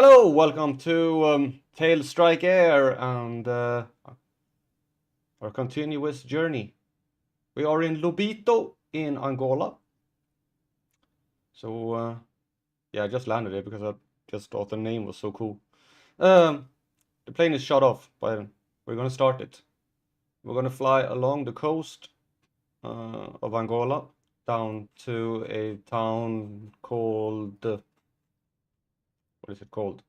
Hello, welcome to Tailstrike Air and our continuous journey. We are in Lobito in Angola. So yeah, I just landed it because I just thought the name was so cool. The plane is shut off, but we're gonna start it. We're gonna fly along the coast of Angola down to a town called what is it called?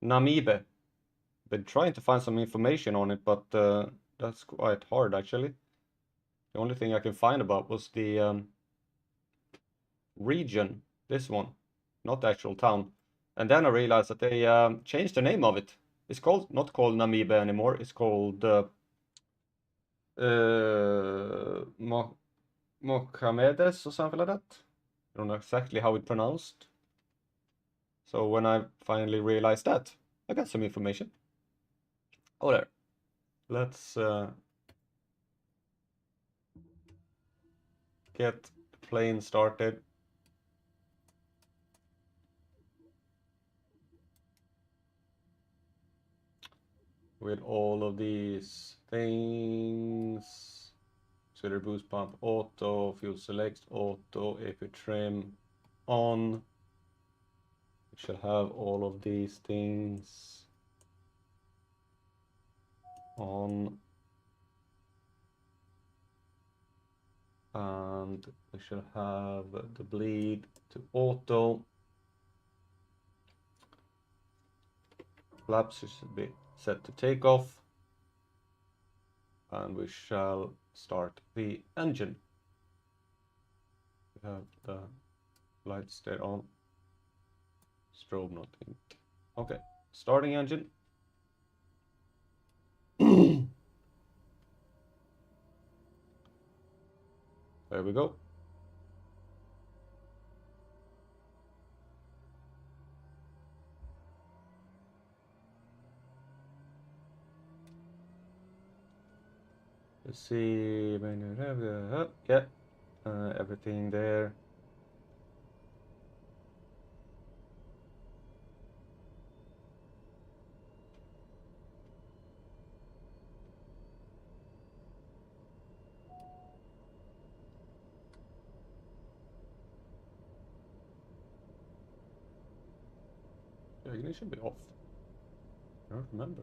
Namibe. Been trying to find some information on it, but that's quite hard actually. The only thing I can find about was the region, this one, not the actual town. And then I realized that they changed the name of it. It's not called Namibe anymore. It's called Mohamedes or something like that. I don't know exactly how it's pronounced. So when I finally realized that, I got some information. Oh, there. Let's get the plane started. With all of these things. Auxiliary boost pump auto, fuel select auto, AP trim on. We shall have all of these things on. And we shall have the bleed to auto. Flaps should be set to takeoff. And we shall start the engine. We have the lights there on. Strobe not in. Okay, starting engine. There we go. Let's see. Yeah, everything there. The ignition be off. I don't remember.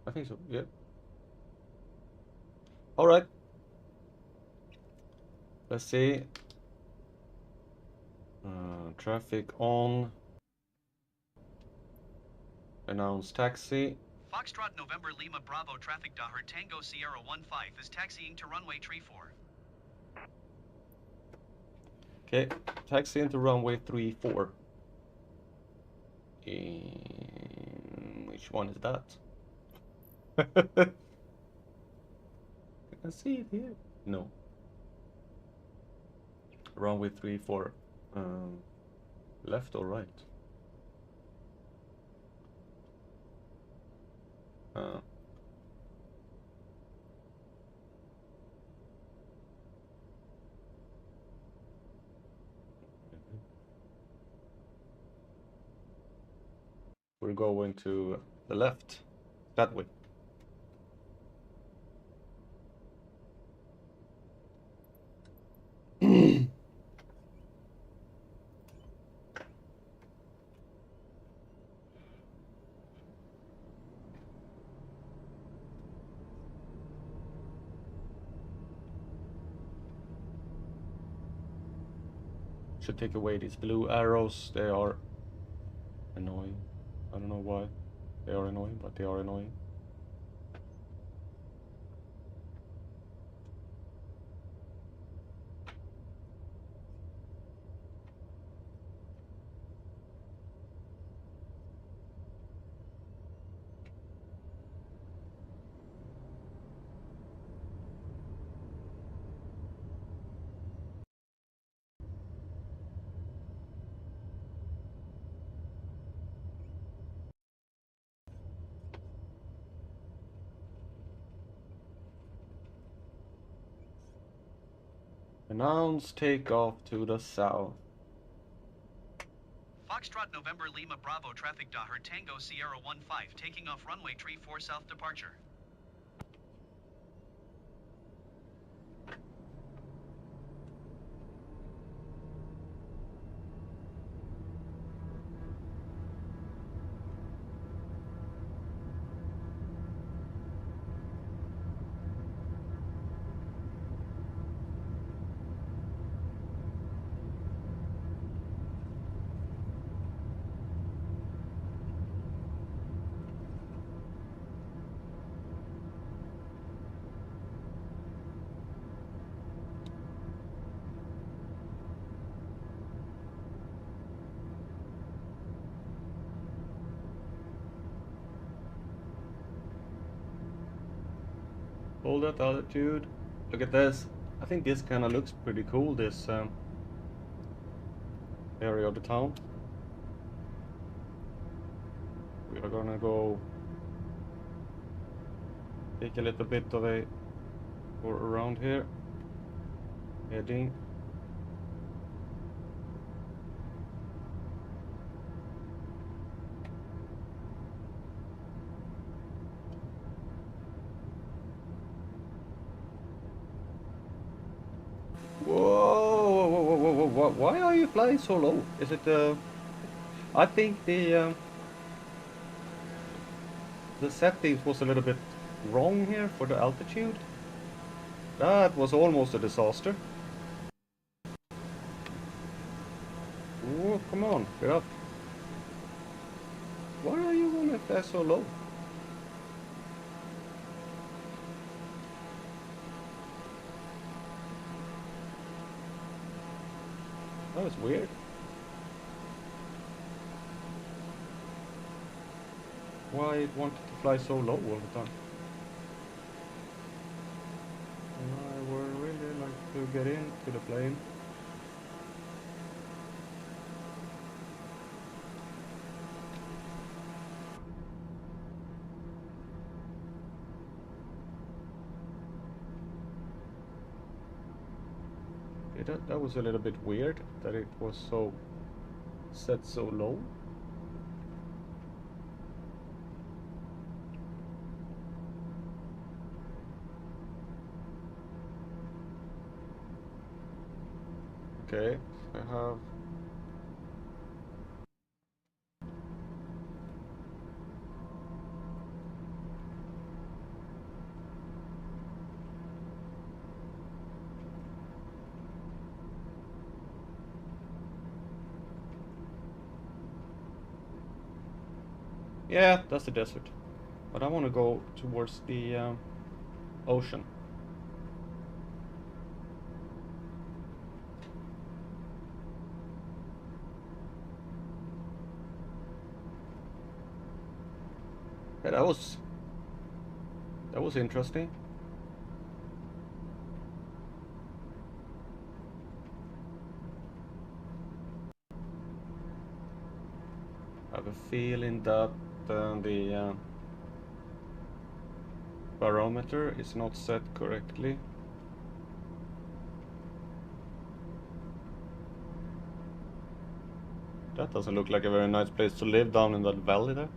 I think so. Yeah. All right. Let's see. Traffic on. Announce taxi. Foxtrot November Lima Bravo traffic Dahar Tango Sierra 15 is taxiing to runway 34. Okay, taxi into runway 34. Which one is that? Can I see it here? No. Runway 34. Left or right? We're going to the left. That way. Should take away these blue arrows. They are annoying. I don't know why they are annoying, but they are annoying. Announce takeoff to the south. Foxtrot November Lima Bravo traffic Daher Tango Sierra 15 taking off runway 34 south departure. Hold that altitude. Look at this. I think this kind of looks pretty cool, this area of the town. We are gonna go take a little bit of a tour around here. Heading. Whoa, why are you flying so low? Is it I think the settings was a little bit wrong here for the altitude. That was almost a disaster. Oh, come on, get up. Why are you gonna fly so low? That was weird. Why it wanted to fly so low all the time? I would really like to get into the plane. Okay, that was a little bit weird that it was so set so low. Okay, I have yeah, that's the desert. But I want to go towards the ocean. Yeah, that was interesting. I have a feeling that the barometer is not set correctly. That doesn't look like a very nice place to live down in that valley there.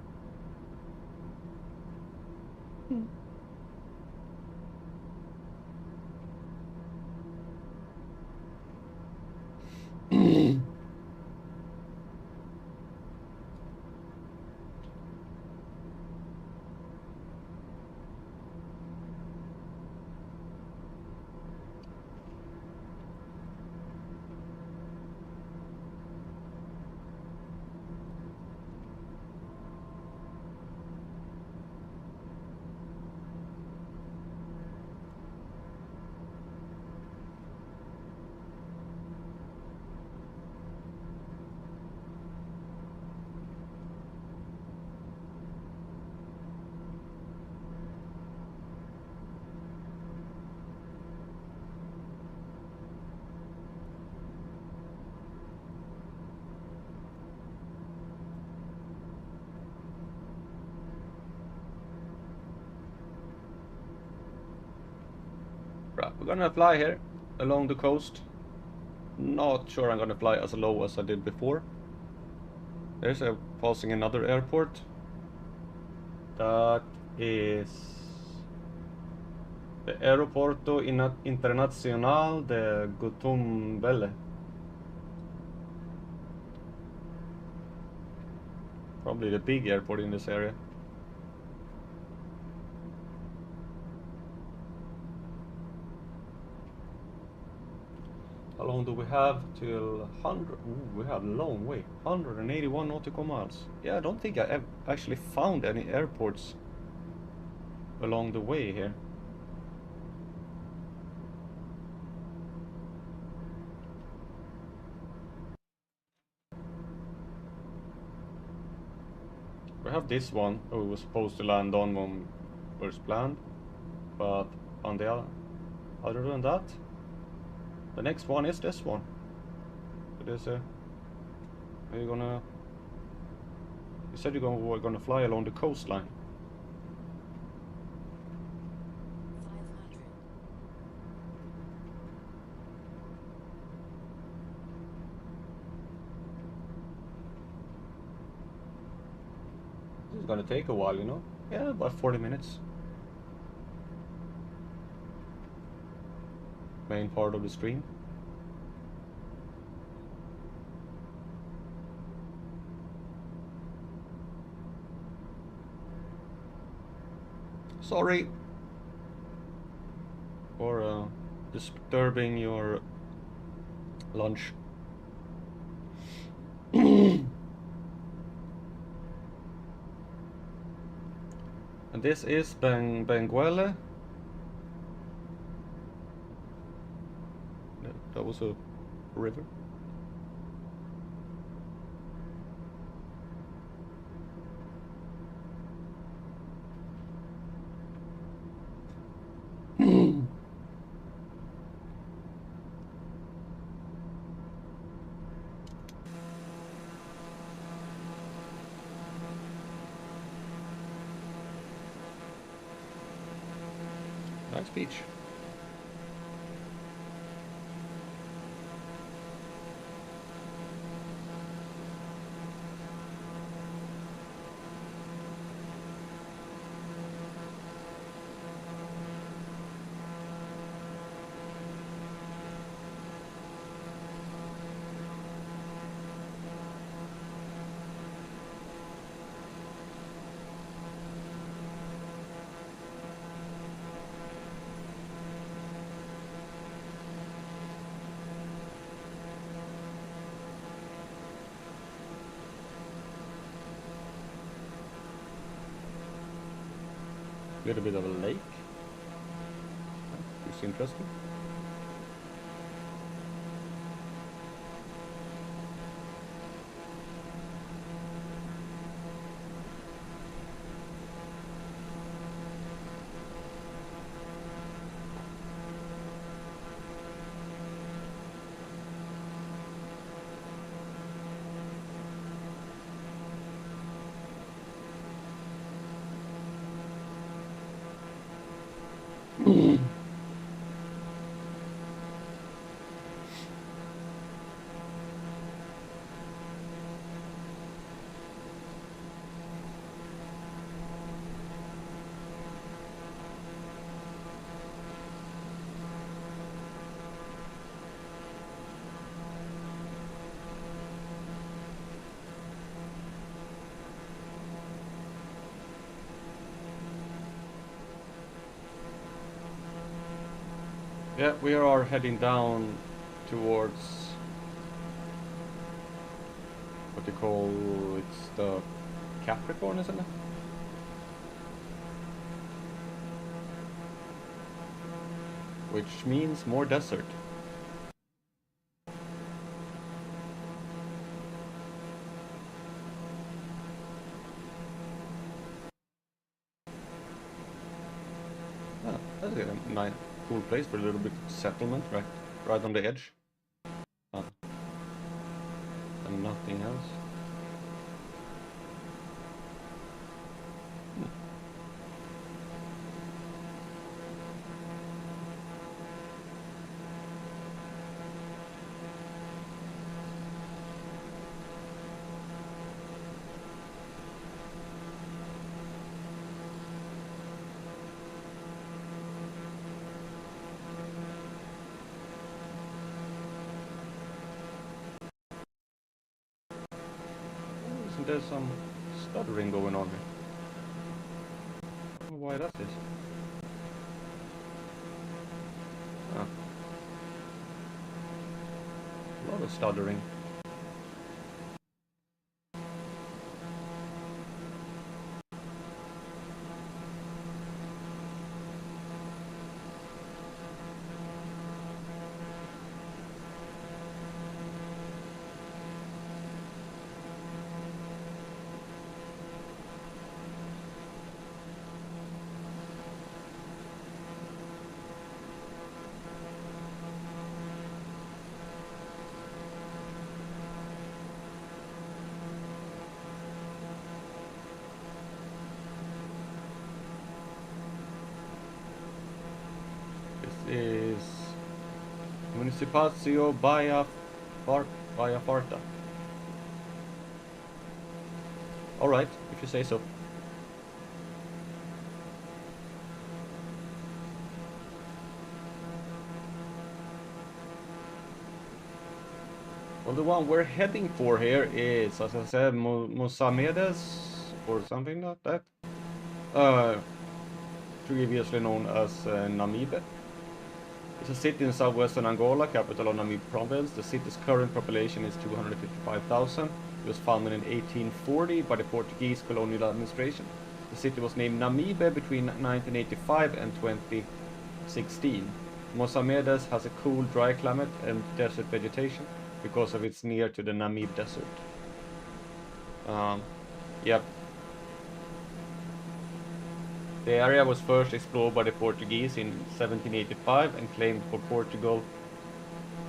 Right, we're gonna fly here along the coast. Not sure I'm gonna fly as low as I did before. There's a passing another airport. That is the Aeroporto Internacional de Gutumbele. Probably the big airport in this area. How long do we have till 100? Ooh, we have a long way. 181 nautical miles. Yeah, I don't think I actually found any airports along the way here. We have this one we were supposed to land on when first planned, but on the other than that, the next one is this one. It is a. Are you gonna? You said we're gonna fly along the coastline. 500. This is gonna take a while, you know? Yeah, about 40 minutes. Main part of the stream. Sorry for disturbing your lunch. And this is Benguele. That was a river. Nice beach. Little bit of a lake. It's interesting. Yeah, we are heading down towards what they call it's the Capricorn, isn't it? Which means more desert. Ah, that's a nice, cool place for a little bit of settlement, right on the edge. Ah, and nothing else. there's some stuttering going on here. I don't know why that is. Ah. A lot of stuttering. This is Municipatio Baia Farta. Alright, if you say so. Well, the one we're heading for here is, as I said, Mosamedes, or something like that. Previously known as Namibe. It's a city in southwestern Angola, capital of Namibe province. The city's current population is 255,000. It was founded in 1840 by the Portuguese colonial administration. The city was named Namibe between 1985 and 2016. Mosamedes has a cool, dry climate and desert vegetation because of its near to the Namibe desert. Yep. The area was first explored by the Portuguese in 1785 and claimed for Portugal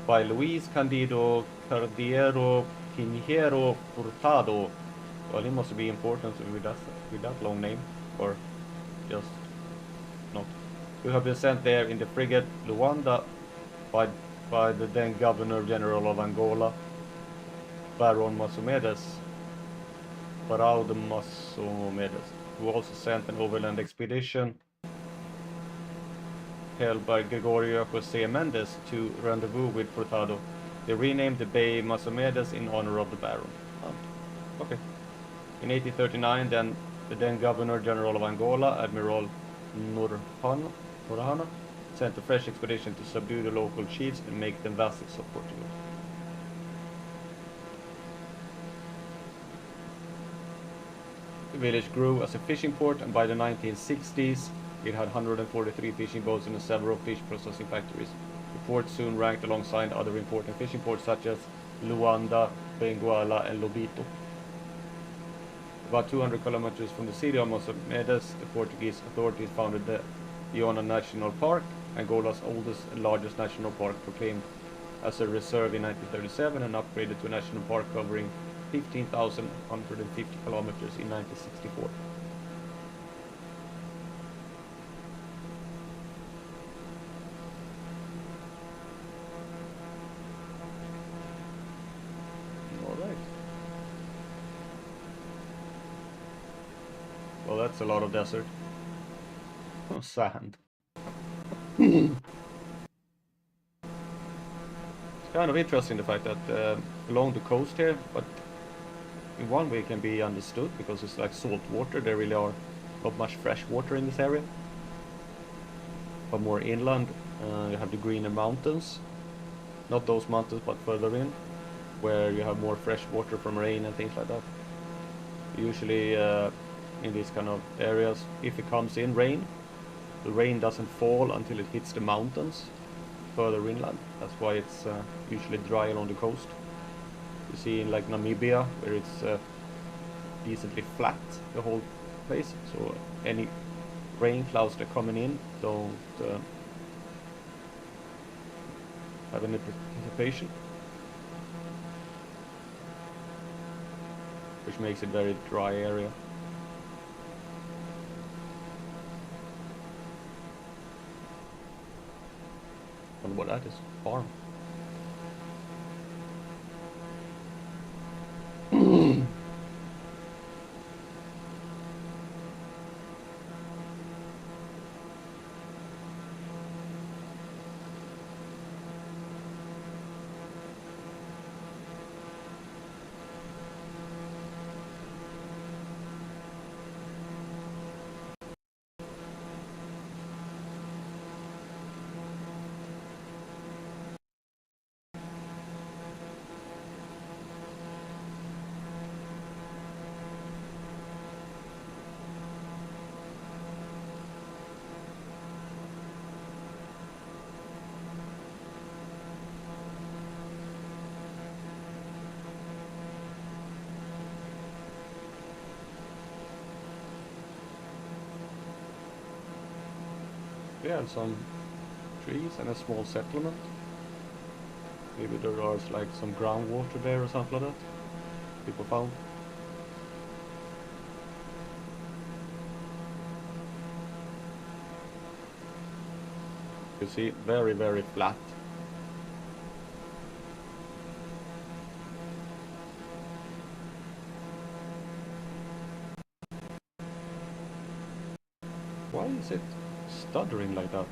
by Luis Candido Cardeiro Pinheiro Furtado. Well, he must be important with that long name, or just not. Who have been sent there in the frigate Luanda by the then Governor General of Angola, Baron Masomedes, Barão de Masomedes, who also sent an overland expedition held by Gregorio José Mendes to rendezvous with Furtado. They renamed the bay Masomedes in honor of the Baron. Okay. In 1839, the then Governor General of Angola, Admiral Norhana, sent a fresh expedition to subdue the local chiefs and make them vassals of Portugal. The village grew as a fishing port, and by the 1960s it had 143 fishing boats and several fish processing factories. The port soon ranked alongside other important fishing ports such as Luanda, Benguela and Lobito. About 200 kilometers from the city of Mosamedes, the Portuguese authorities founded the Iona National Park, Angola's oldest and largest national park, proclaimed as a reserve in 1937 and upgraded to a national park covering 15,150 kilometers in 1964. Alright. Well, that's a lot of desert. Oh, sand. It's kind of interesting the fact that along the coast here, but in one way it can be understood because it's like salt water. There really are not much fresh water in this area. But more inland, you have the greener mountains. Not those mountains, but further in, where you have more fresh water from rain and things like that. Usually in these kind of areas, if it comes in rain, the rain doesn't fall until it hits the mountains further inland. That's why it's usually dry along the coast. You see in like Namibia, where it's decently flat, the whole place, so any rain clouds that are coming in don't have any precipitation, which makes it a very dry area. I wonder what that is. Farm. We have some trees and a small settlement. Maybe there are like some groundwater there or something like that. People found. You see, very, very flat. Why is it stuttering like that?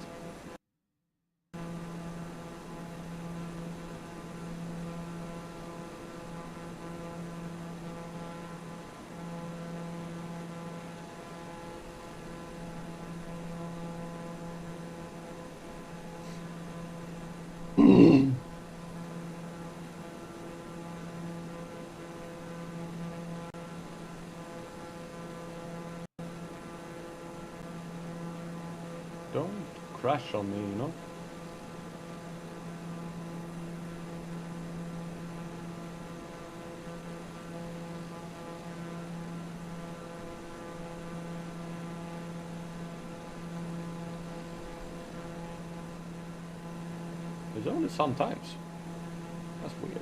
Don't crash on me, you know? It's only sometimes. That's weird.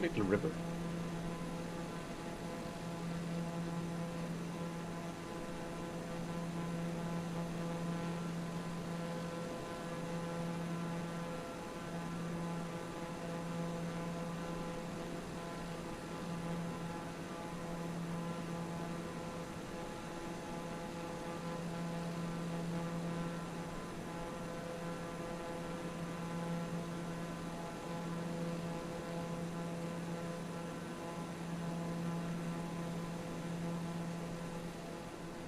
Little river.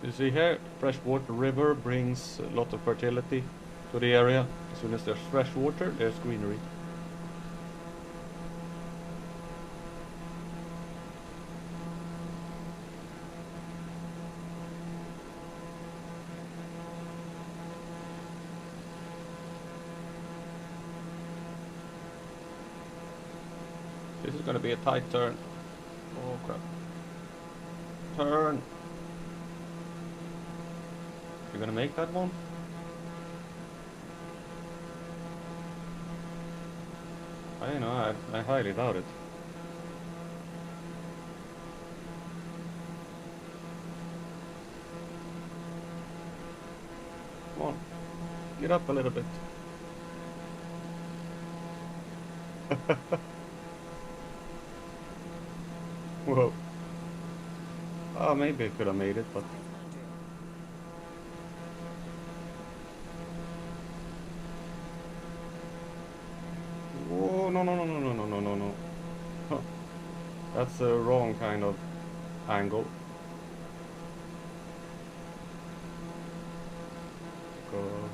You see here, freshwater river brings a lot of fertility to the area. As soon as there's fresh water, there's greenery. This is gonna be a tight turn. Oh crap. Turn! You're gonna make that one? I don't know, I highly doubt it. Come on, get up a little bit. Whoa. Oh, maybe I could have made it, but 500. whoa, no, no, no, no, no, no, no, no, no. Huh. That's the wrong kind of angle. Because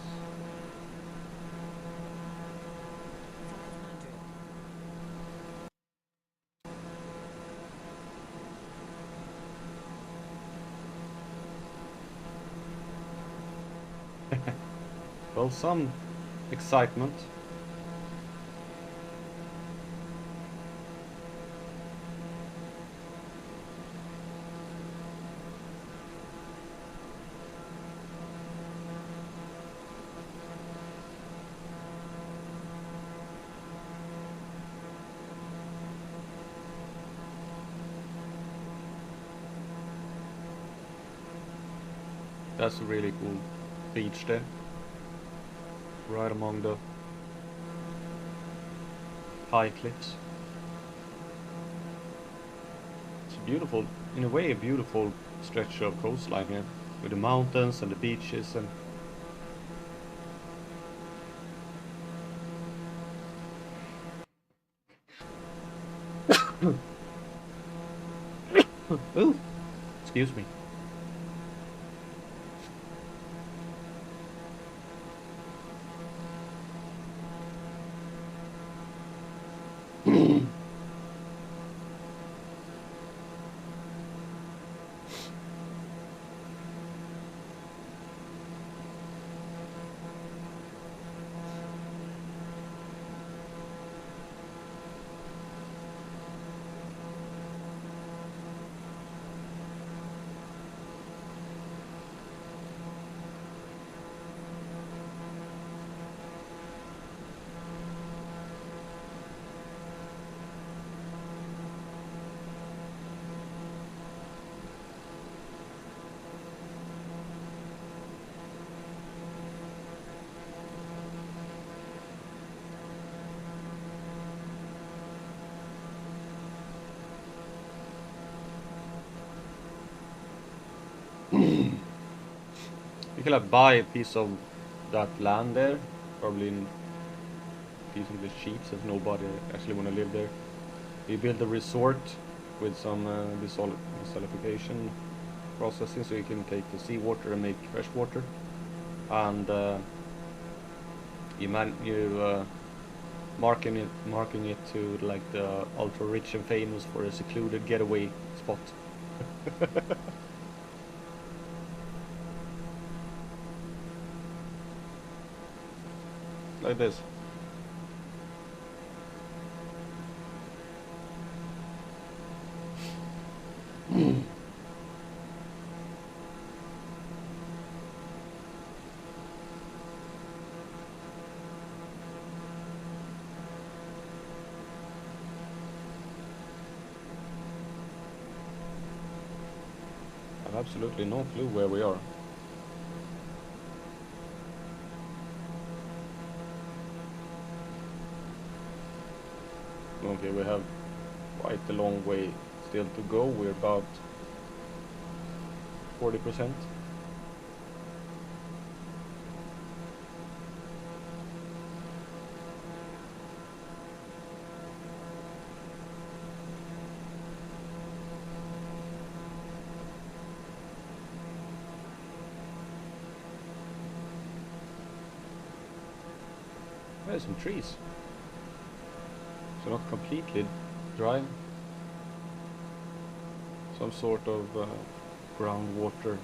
500. well, some excitement. That's a really cool beach there. Right among the high cliffs. It's a beautiful, in a way, a beautiful stretch of coastline here. With the mountains and the beaches and... Ooh, excuse me. You can like buy a piece of that land there, probably in decently cheap since nobody actually want to live there. We build a resort with some desalination processing, so you can take the seawater and make fresh water, and you marking it to like the ultra rich and famous for a secluded getaway spot. Like this. I have absolutely no clue where we are. Okay, we have quite a long way still to go. We're about 40%. There's some trees. So not completely dry. Some sort of groundwater.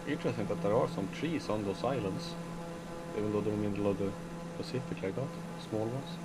Interesting that there are some trees on those islands, even though they're in the middle of the Pacific like that, small ones.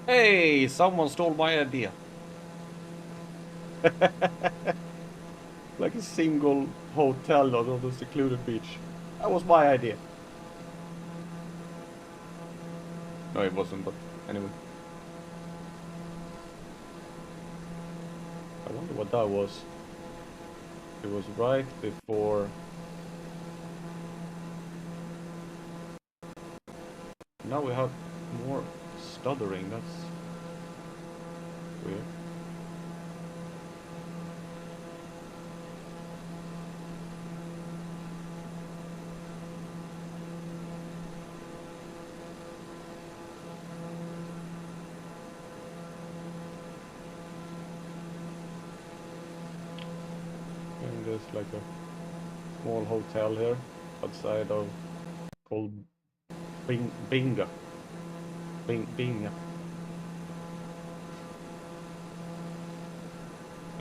Hey, someone stole my idea. Like a single hotel on a secluded beach. That was my idea. No, it wasn't, but anyway. I wonder what that was. It was right before... Now we have more stuttering, that's weird. And there's like a small hotel here outside of called Binga. Binga.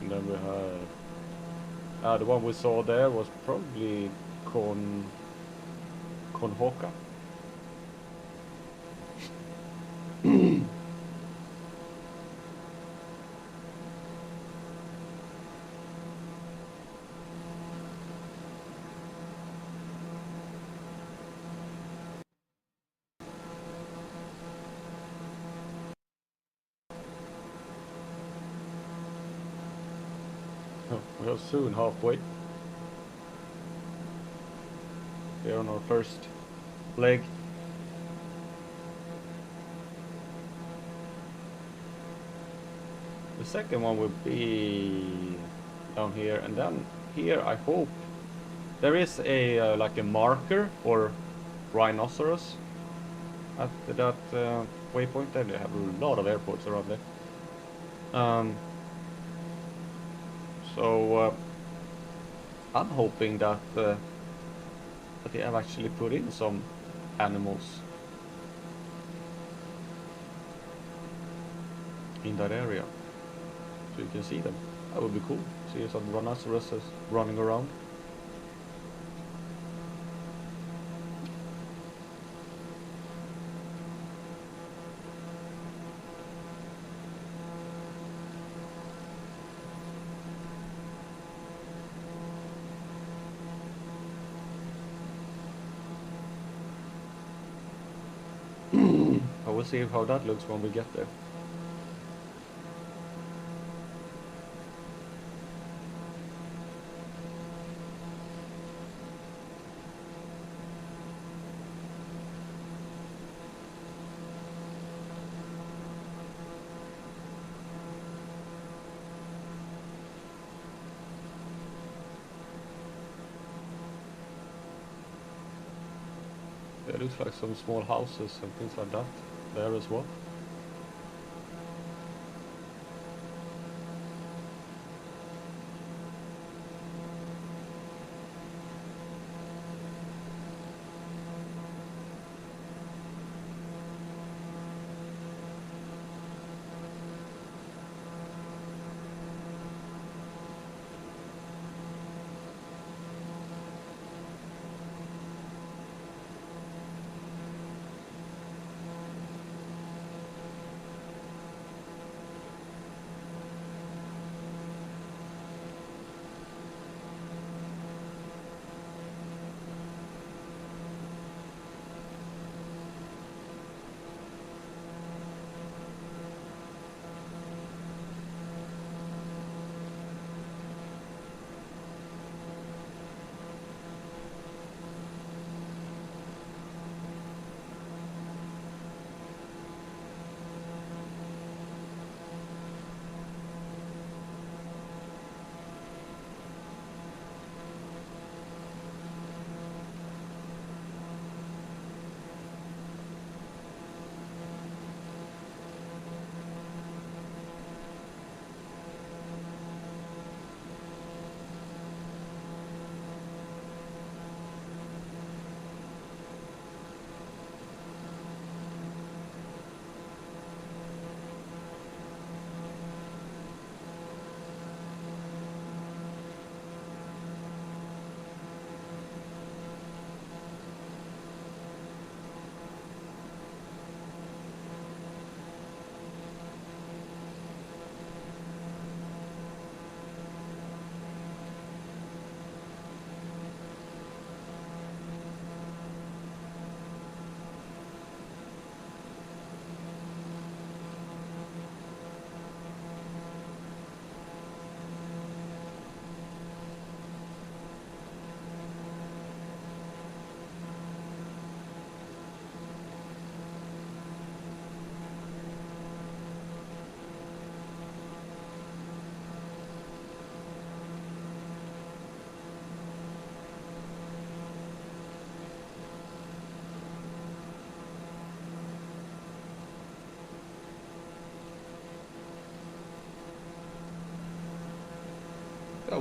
And then we had the one we saw there was probably Konhoka. Oh, we are soon halfway. Here on our first leg. The second one will be down here, and then here I hope there is a like a marker for rhinoceros at that waypoint. There they have a lot of airports around there. So I'm hoping that they have actually put in some animals in that area, so you can see them. That would be cool. See some rhinoceroses running around. I will see how that looks when we get there. There looks like some small houses and things like that there as well.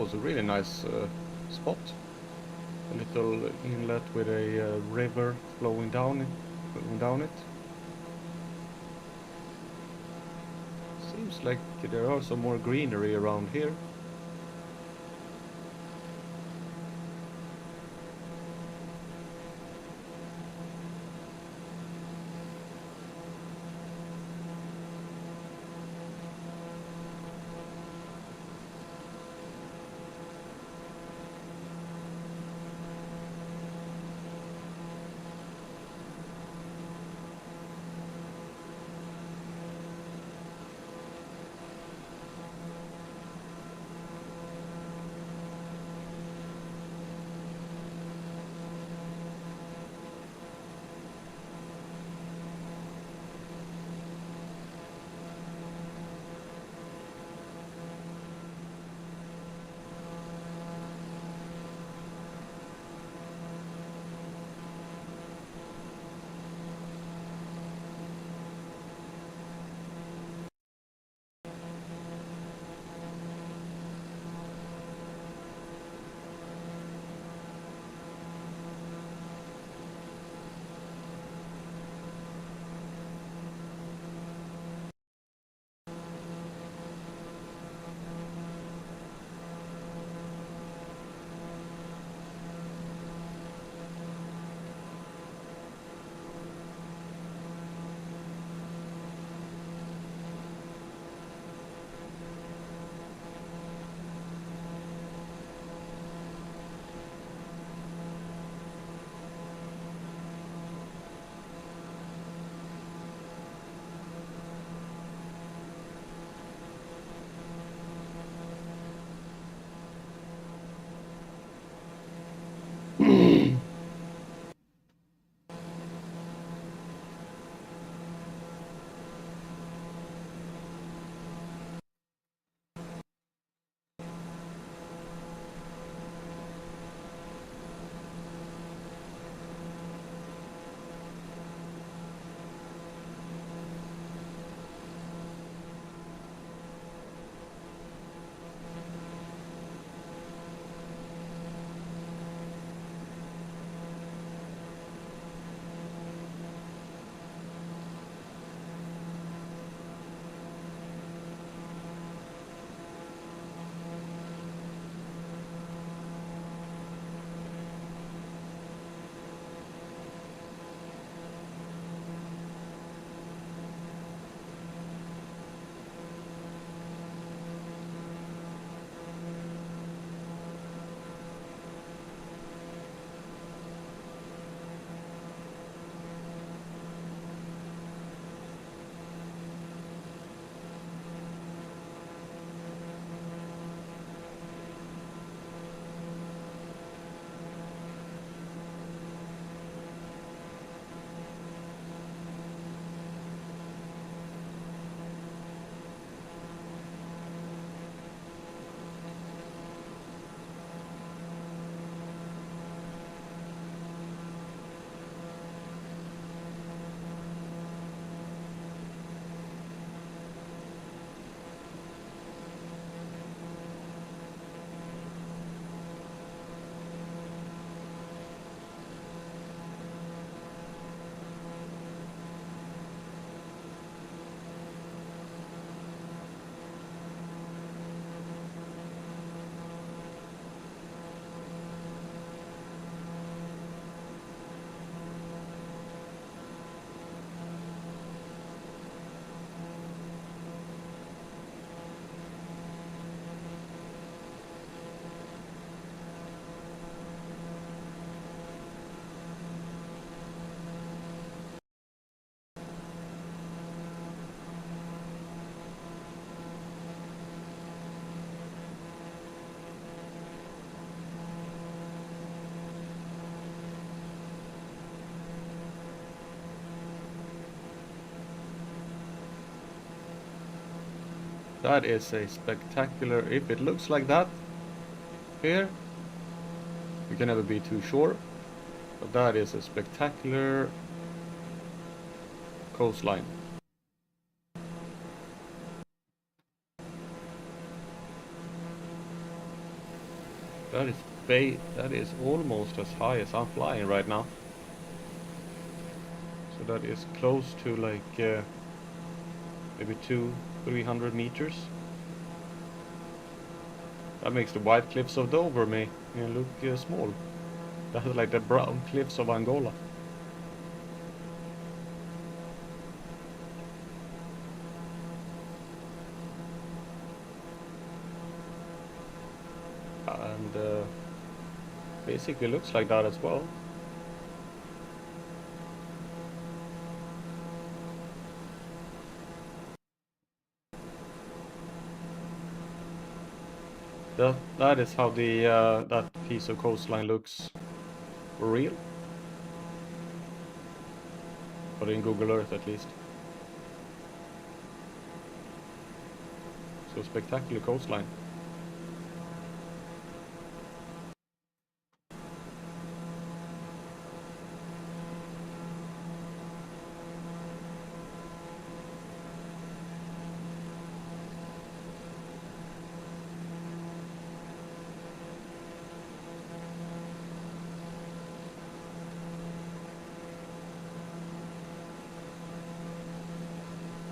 was a really nice spot. A little inlet with a river flowing down it. Seems like there are some more greenery around here. That is a spectacular, if it looks like that here, you can never be too sure, but that is a spectacular coastline. That is almost as high as I'm flying right now. So that is close to like maybe 200-300 meters. That makes the white cliffs of Dover look small. That's like the brown cliffs of Angola. And basically looks like that as well. That is how the that piece of coastline looks for real, but in Google Earth at least. So spectacular coastline.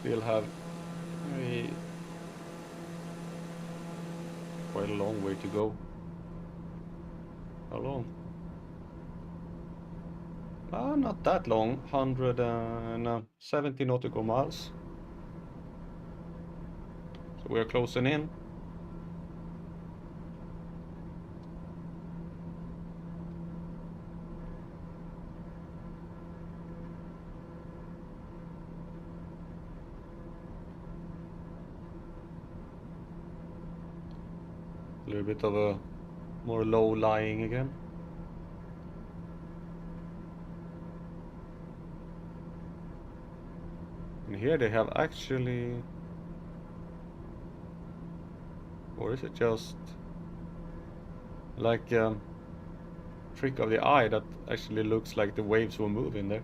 We'll have quite a long way to go. How long? Not that long. 170 nautical miles. So we're closing in. A little bit of a more low lying again. And here they have actually, or is it just like trick of the eye that actually looks like the waves were moving there?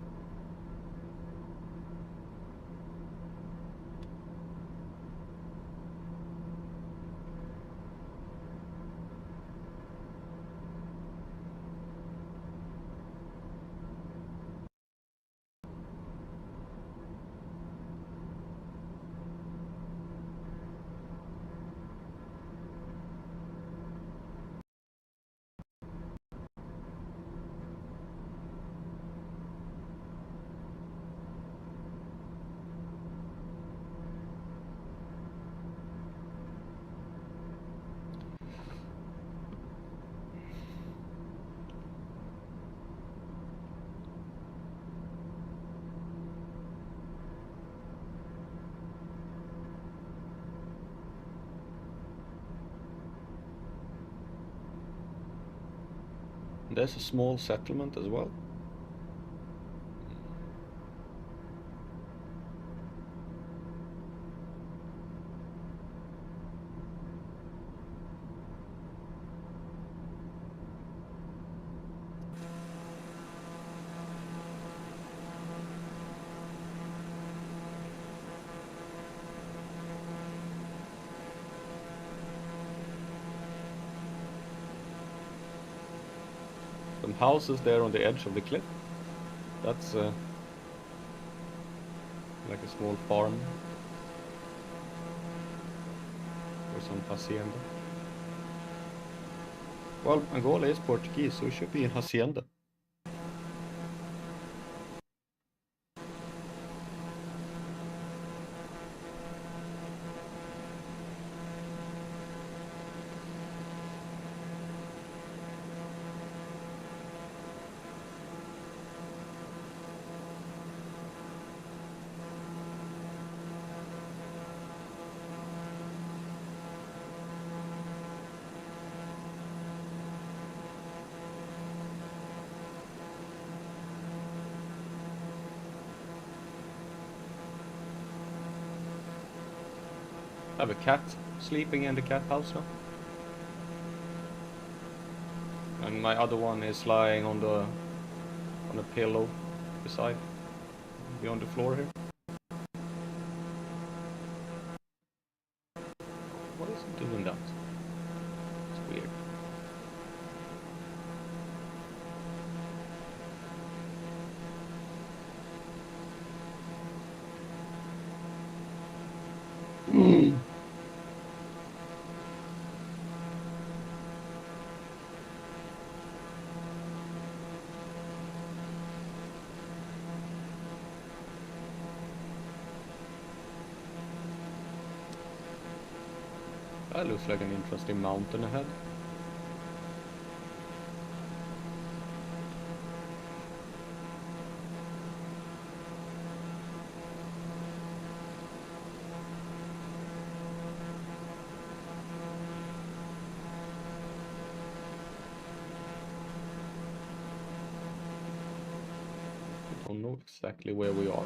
There's a small settlement as well. Some houses there on the edge of the cliff. That's like a small farm or some hacienda. Well, Angola is Portuguese, so it should be in hacienda. I have a cat sleeping in the cat house now. And my other one is lying on a pillow beside me on the floor here. Why is it doing that? It's weird. That looks like an interesting mountain ahead. I don't know exactly where we are.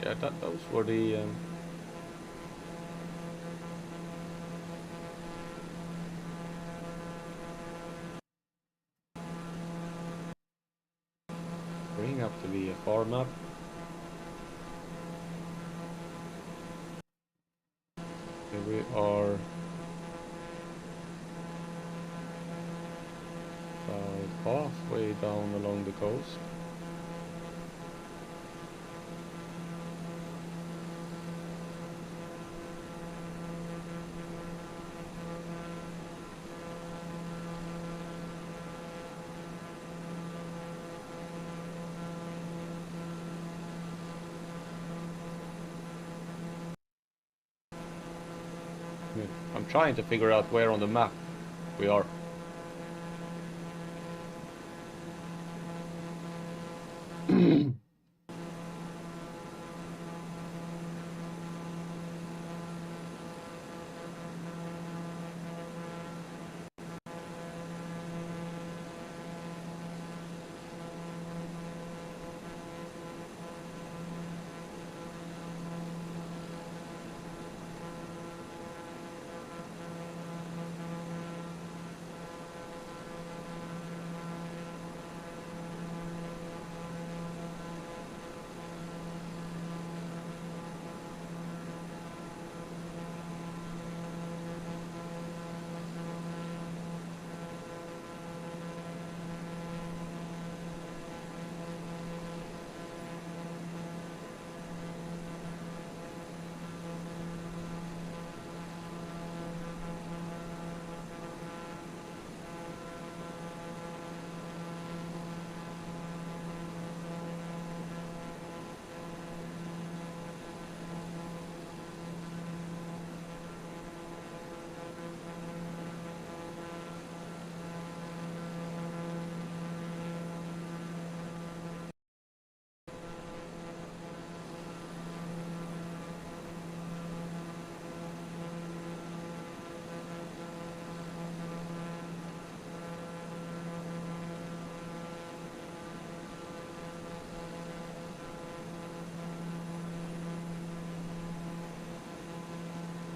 Yeah, those were the bring up the VFR map. Here we are about halfway down along the coast. I'm trying to figure out where on the map we are.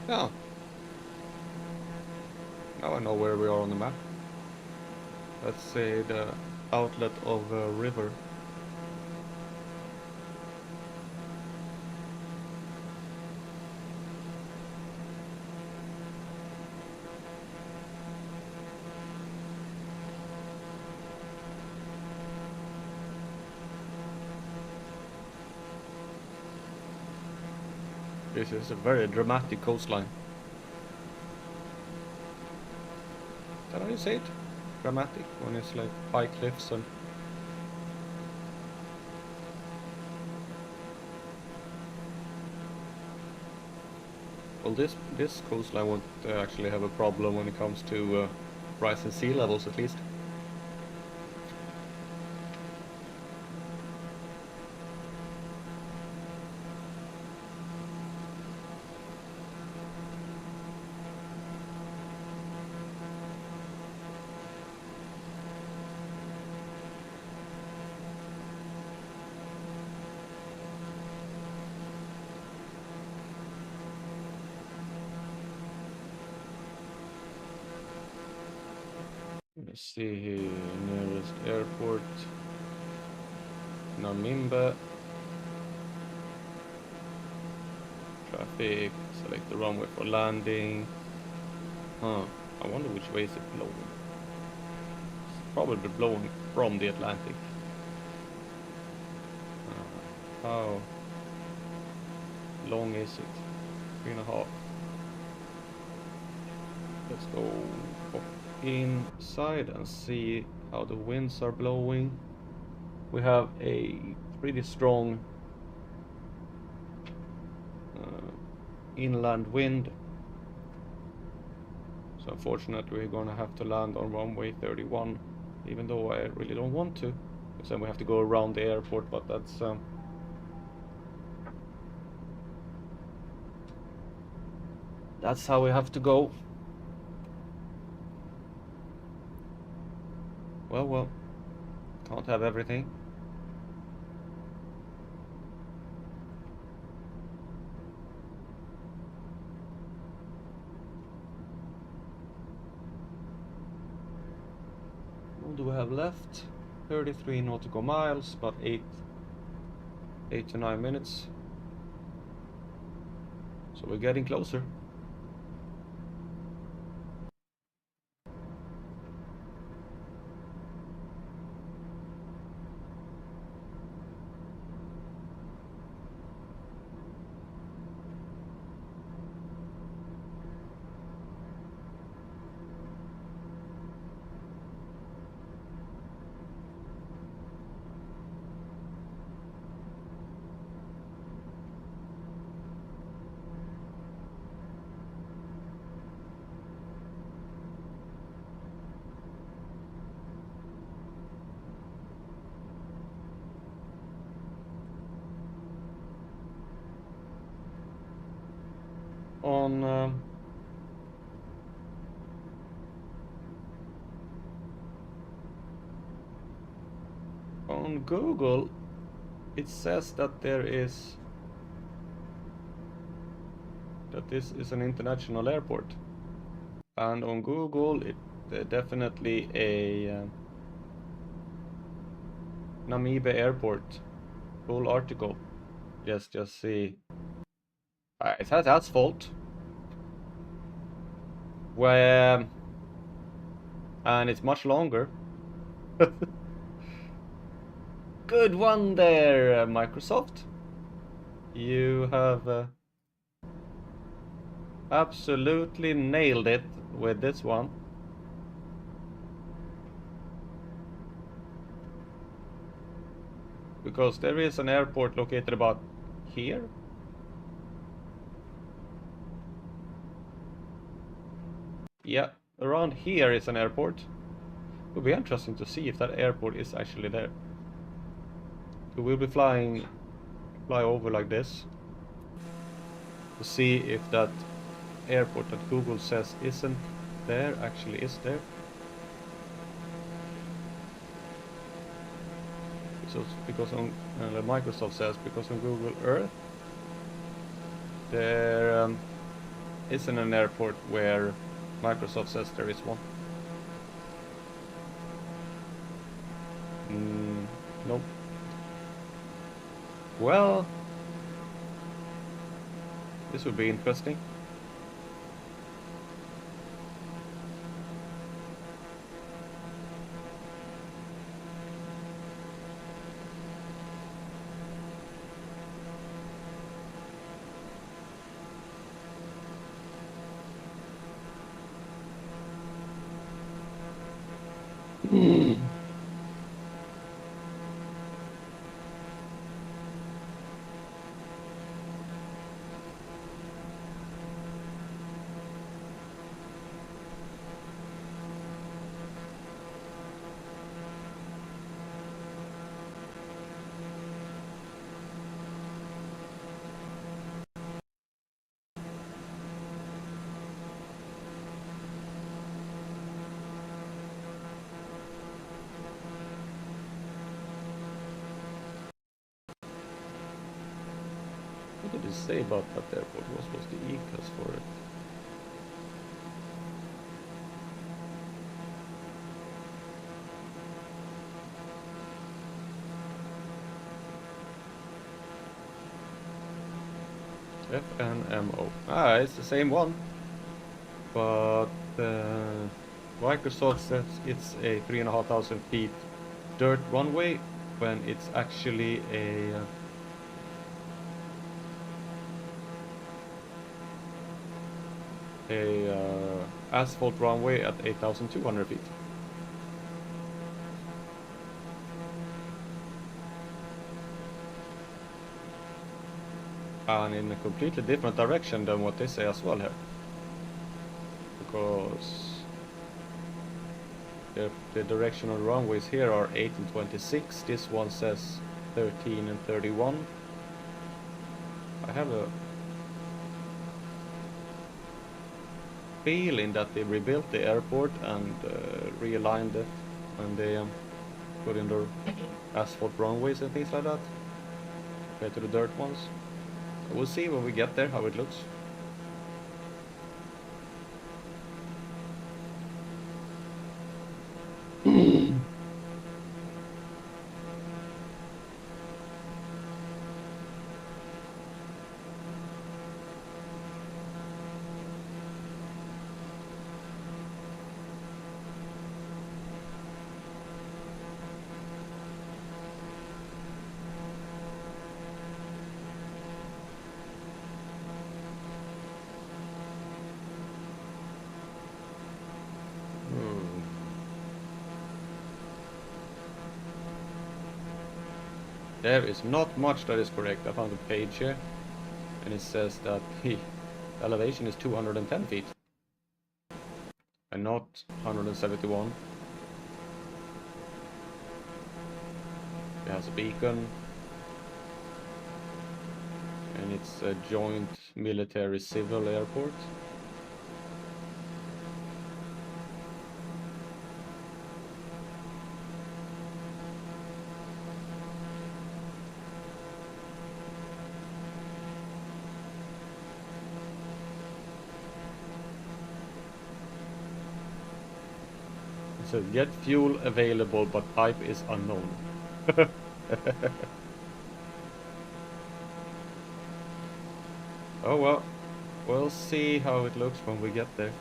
Yeah. Now I know where we are on the map. Let's say the outlet of a river. This is a very dramatic coastline. Is that how you say it? Dramatic, when it's like high cliffs and... Well, this coastline won't actually have a problem when it comes to rising sea levels, at least. Let's see here, nearest airport, Namibe. Traffic, select the runway for landing. Huh, I wonder which way is it blowing. It's probably blowing from the Atlantic. How long is it? 3.5. Let's go up inside and see how the winds are blowing. We have a pretty strong inland wind. So unfortunately we're gonna have to land on runway 31, even though I really don't want to, because then we have to go around the airport, but that's how we have to go. Well, can't have everything. What do we have left? 33 nautical miles, about 8 to 9 minutes. So we're getting closer. On Google, it says that this is an international airport, and on Google it definitely a Namibe airport. Full article. Just see. It has asphalt. Where and it's much longer. Good one there, Microsoft. You have absolutely nailed it with this one. Because there is an airport located about here. Yeah, around here is an airport. It would be interesting to see if that airport is actually there. So we'll be fly over like this to see if that airport that Google says isn't there actually is there. So because on Microsoft says because on Google Earth there isn't an airport where Microsoft says there is one. Nope. Well, this would be interesting. What did it say about that airport? What was the E-class for it? FNMO. Ah, it's the same one. But Microsoft says it's a 3,500 feet dirt runway when it's actually a a asphalt runway at 8,200 feet. And in a completely different direction than what they say as well here. Because the directional runways here are 8 and 26. This one says 13 and 31. I have a feeling that they rebuilt the airport and realigned it, and they put in their asphalt runways and things like that compared to the dirt ones. So we'll see when we get there how it looks. There is not much that is correct. I found a page here, and it says that the elevation is 210 feet, and not 171. It has a beacon, and it's a joint military-civil airport. So get fuel available, but type is unknown. Oh well, we'll see how it looks when we get there.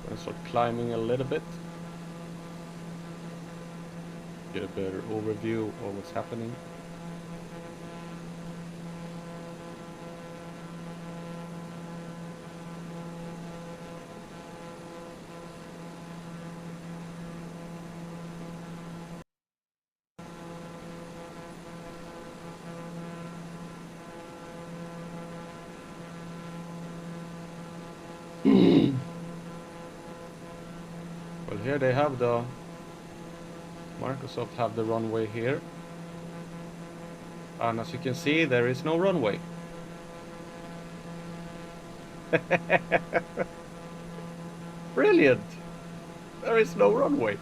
Gonna start climbing a little bit. Get a better overview of what's happening. Well, here they have the Microsoft have the runway here, and as you can see, there is no runway. Brilliant! There is no runway.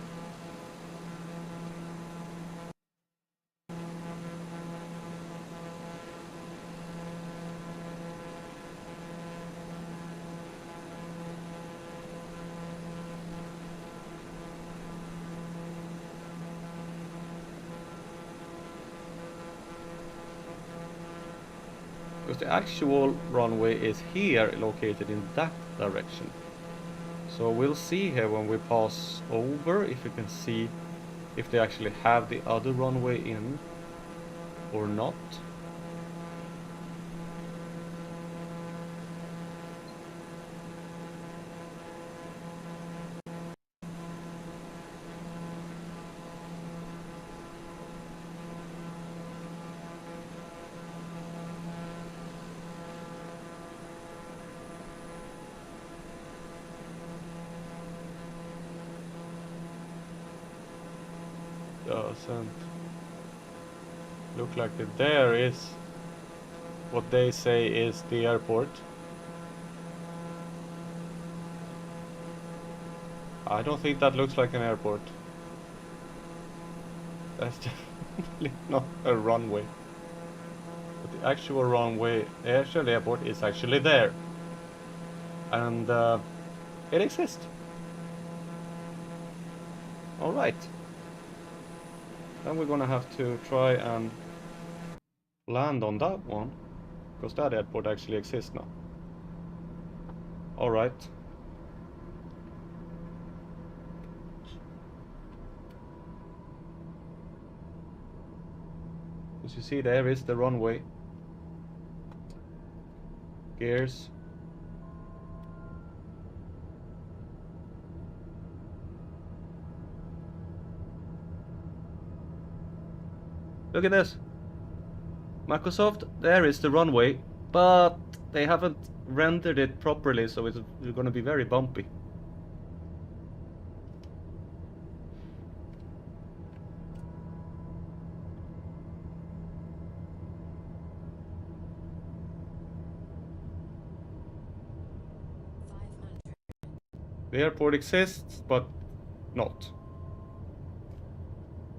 Because the actual runway is here, located in that direction. So we'll see here when we pass over if we can see if they actually have the other runway in or not. Doesn't look like that there is what they say is the airport. I don't think that looks like an airport. That's definitely not a runway. But the actual runway, the actual airport is actually there. And it exists. Alright. Then we're gonna have to try and land on that one. Because that airport actually exists now. Alright. As you see, there is the runway. Gears. Look at this. Microsoft, there is the runway, but they haven't rendered it properly, so it's going to be very bumpy. The airport exists, but not.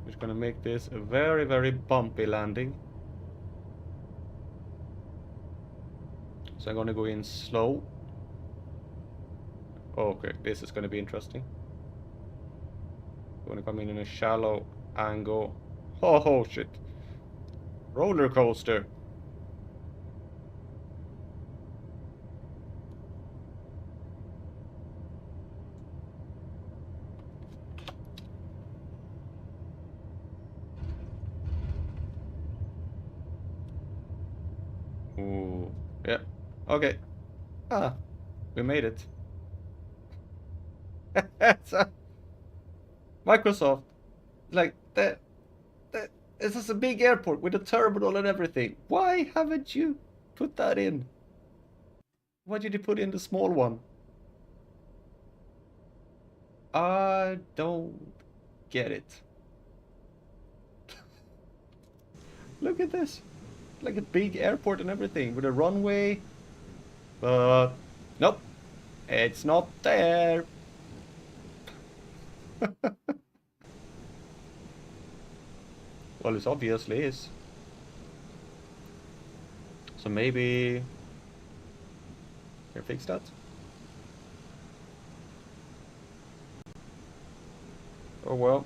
Which is going to make this a very, very bumpy landing. So I'm going to go in slow. Okay, this is going to be interesting. I'm going to come in a shallow angle. Oh shit. Roller coaster. Ooh, yeah. Okay. Ah, we made it. Microsoft, like this is a big airport with a terminal and everything. Why haven't you put that in? Why did you put in the small one? I don't get it. Look at this. Like a big airport and everything with a runway. But nope, it's not there. Well, it obviously is. So maybe can fix that. Oh well.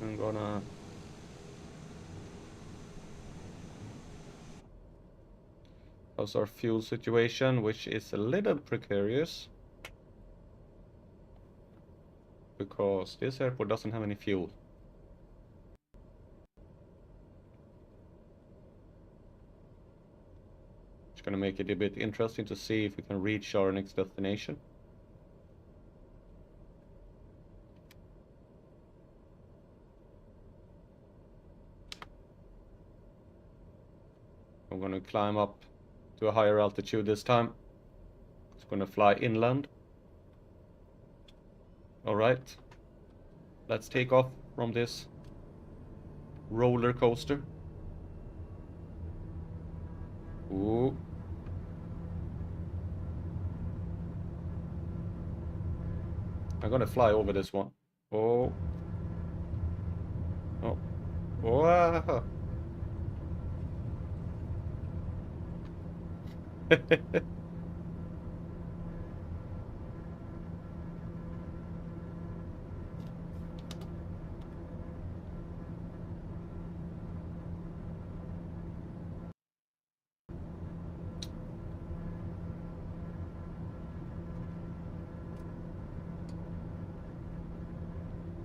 I'm gonna how's our fuel situation, which is a little precarious because this airport doesn't have any fuel. It's gonna make it a bit interesting to see if we can reach our next destination. I'm gonna climb up to a higher altitude this time. It's gonna fly inland. Alright. Let's take off from this roller coaster. Ooh. I'm gonna fly over this one. Oh. Oh. Wow.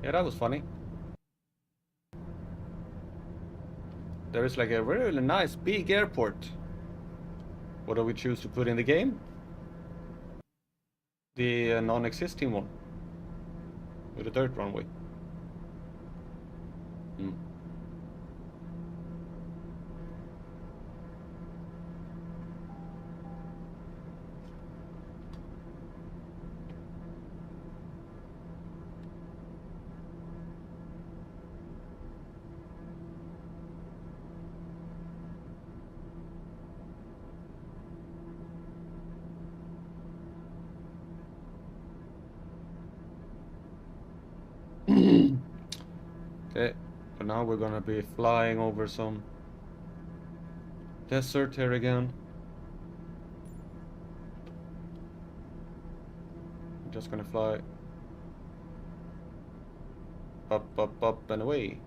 Yeah, that was funny. There is like a really nice big airport. What do we choose to put in the game? The non-existing one. With a dirt runway. Hmm. Okay, but now we're gonna be flying over some desert here again. I'm just gonna fly up, up, up, and away.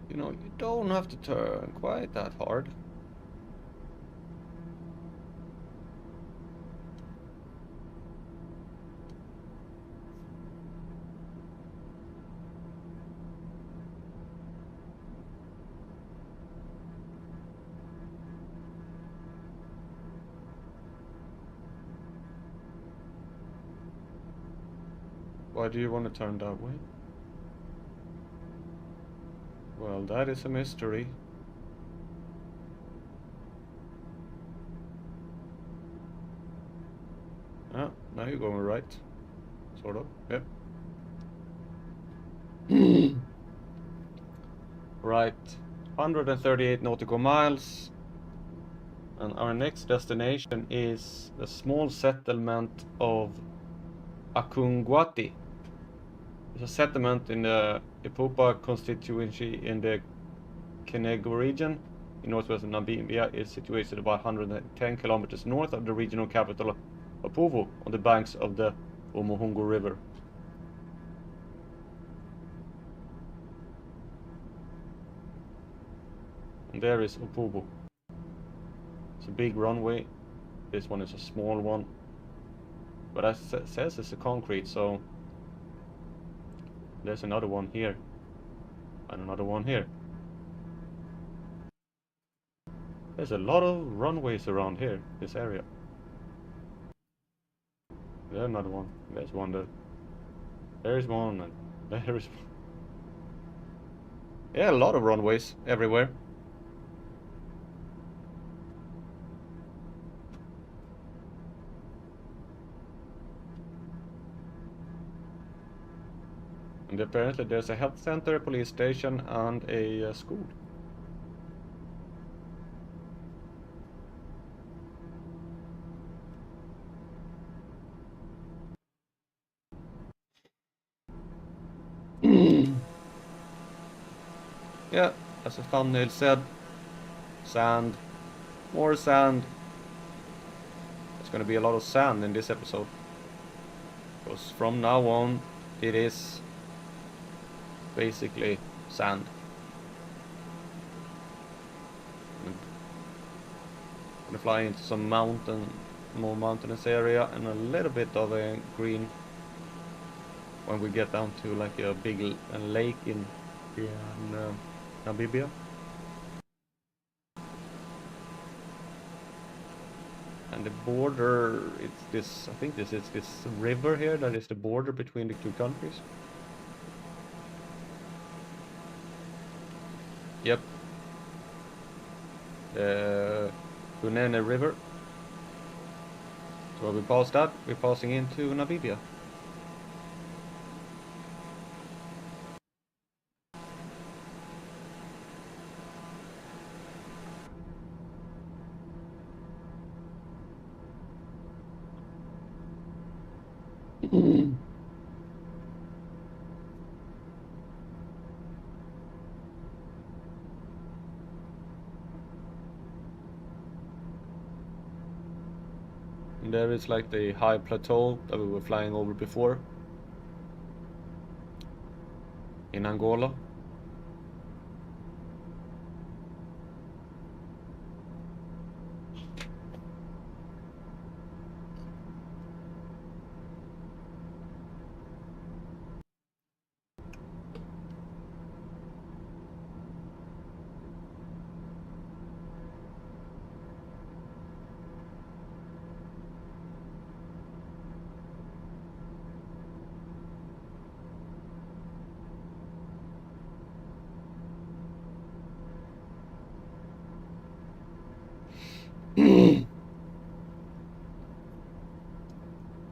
You know, you don't have to turn quite that hard. Why do you want to turn that way? Well, that is a mystery. Ah, now you're going right. Sort of, yep. Right, 138 nautical miles. And our next destination is the small settlement of Okongwati. It's a settlement in the Ipupa constituency in the Kenego region in northwest Namibia. It's situated about 110 kilometers north of the regional capital of Puvo on the banks of the Umuhungu River. And there is Upuvu. It's a big runway. This one is a small one. But as it says, it's a concrete, so there's another one here. And another one here. There's a lot of runways around here, this area. There's another one. There's one there. There's one, and there's one. Yeah, a lot of runways everywhere. And apparently there's a health center, a police station, and a school. Yeah, as the thumbnail said, sand, more sand. There's gonna be a lot of sand in this episode. Because from now on, it is basically sand. I'm gonna fly into some more mountainous area, and a little bit of a green when we get down to like a big lake in Namibia. And the border, it's this, I think this is this river here that is the border between the two countries. Yep. The Bunene River. So when we pass that, we're passing into Namibia. And there is like the high plateau that we were flying over before. in Angola.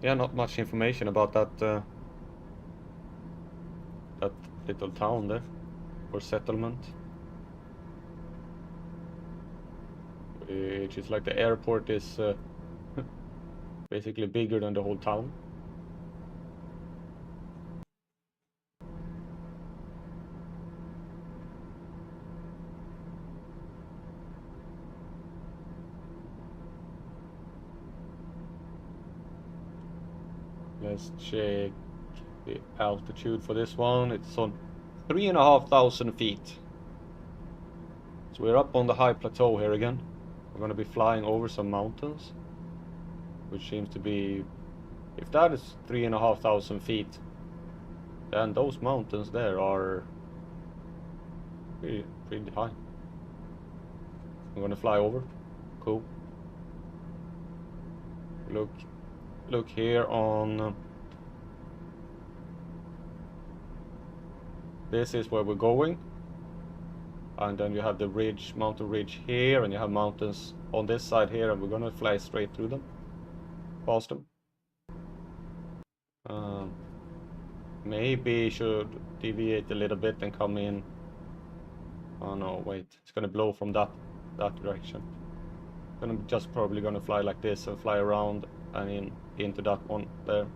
Yeah, not much information about that that little town there, or settlement. Which is like the airport is basically bigger than the whole town. Let's check the altitude for this one. It's on 3,500 feet. So we're up on the high plateau here again. We're going to be flying over some mountains, which seems to be, if that is 3,500 feet, then those mountains there are pretty high. I'm going to fly over. Cool. Look here on this is where we're going, and then you have the ridge, mountain ridge here, and you have mountains on this side here, and we're gonna fly straight through them, past them. Maybe should deviate a little bit and come in. Oh no, wait, it's gonna blow from that direction. Just probably gonna fly like this and fly around and into that one there,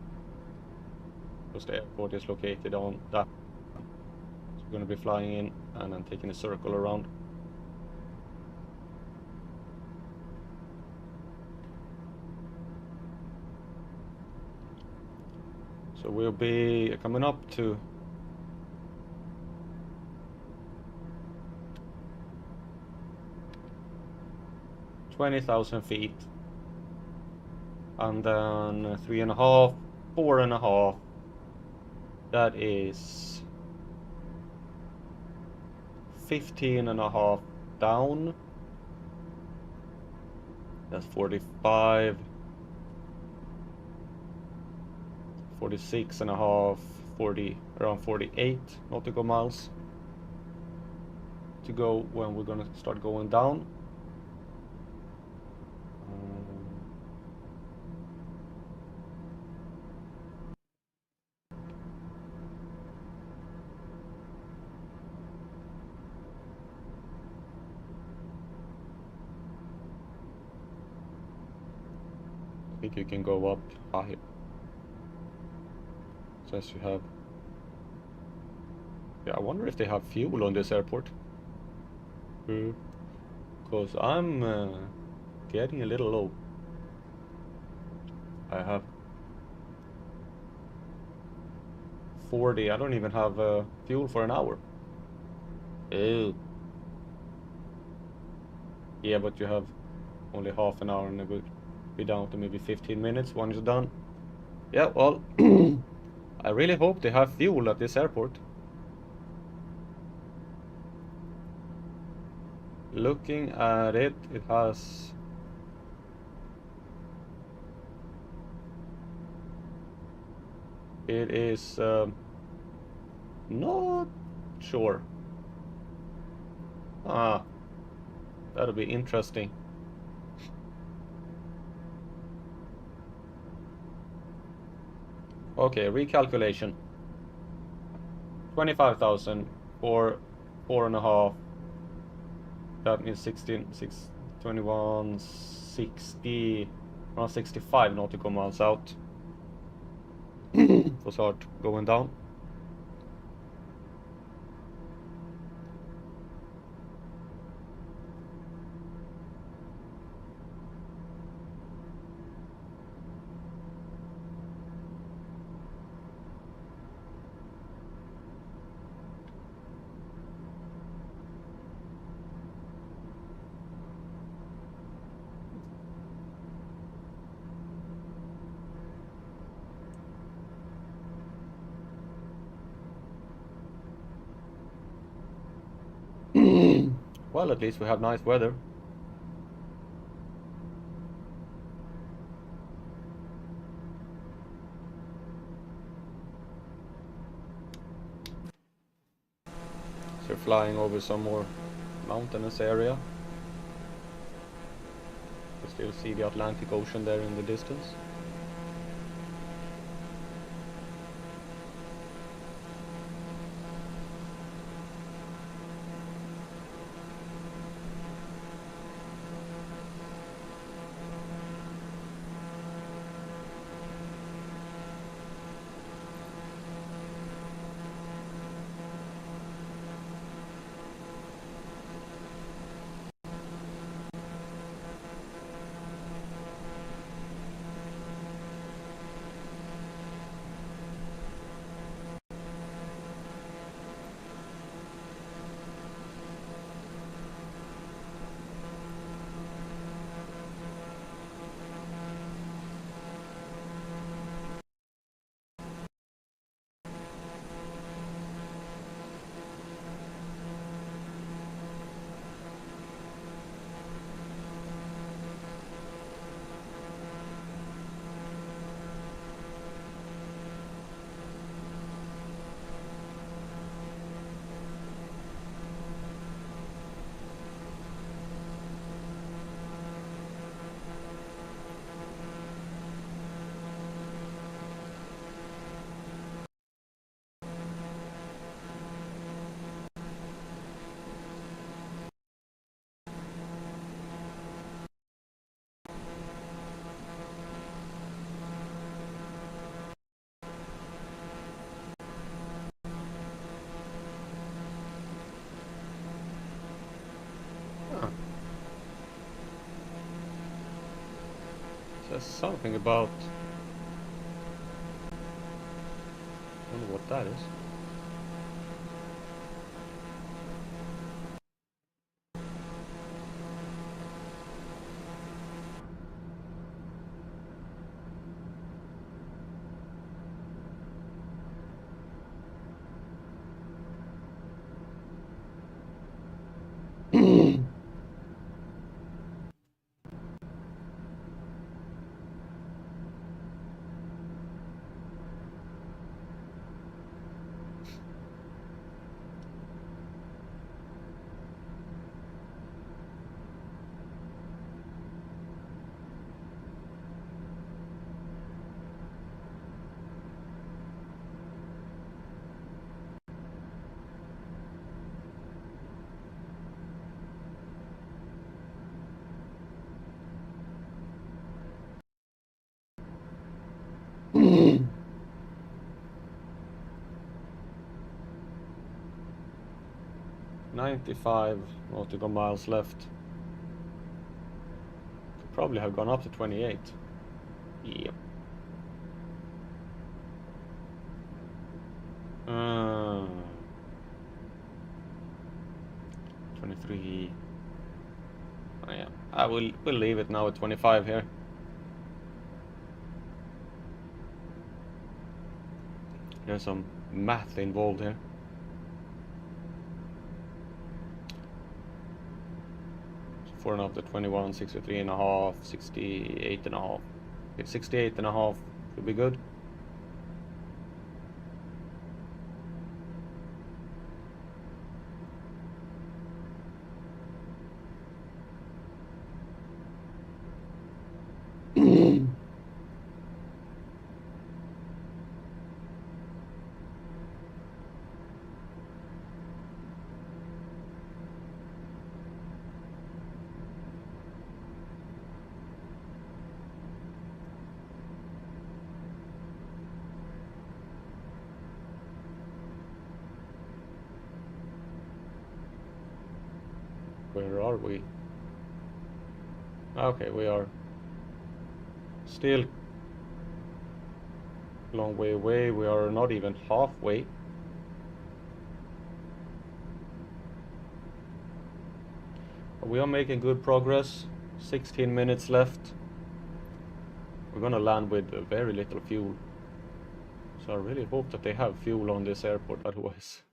because the airport is located on that. So we're gonna be flying in and then taking a circle around. So we'll be coming up to 20,000 feet, and then 3.5, 4.5. That is 15.5 down. That's 45, 46.5, 40, around 48 nautical miles to go when we're gonna start going down. I think you can go up higher. Says you have. Yeah, I wonder if they have fuel on this airport. Because I'm getting a little low. I have 40. I don't even have fuel for an hour. Ew. Yeah, but you have only half an hour, and it will be down to maybe 15 minutes once you're done. Yeah, well, I really hope they have fuel at this airport. Looking at it, it has. It is not sure. Ah, that'll be interesting. Okay, recalculation. 25,000 for 4.5. That means 21, 60, around 65 nautical miles out. For start going down. Well, at least we have nice weather. So we're flying over some more mountainous area. You still see the Atlantic Ocean there in the distance. Huh. Says something about... I wonder what that is. "95 nautical miles left. Could probably have gone up to 28. Yep. 23. Oh, yeah. We'll leave it now at 25 here. There's some math involved here. So 4.5 to 21, 63.5, 68.5. It's 68.5 should be good. Where are we? Okay, we are still a long way away. We are not even halfway. But we are making good progress. 16 minutes left. We're gonna land with very little fuel. So I really hope that they have fuel on this airport, otherwise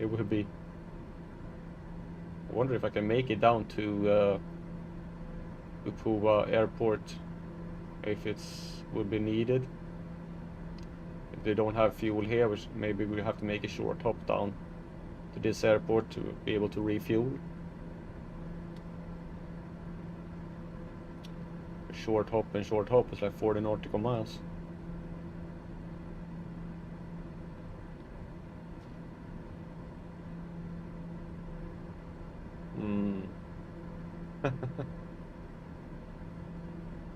it will be I wonder if I can make it down to Puva airport if it's would be needed. If they don't have fuel here, which maybe we have to make a short hop down to this airport to be able to refuel. A short hop and short hop is like 40 nautical miles.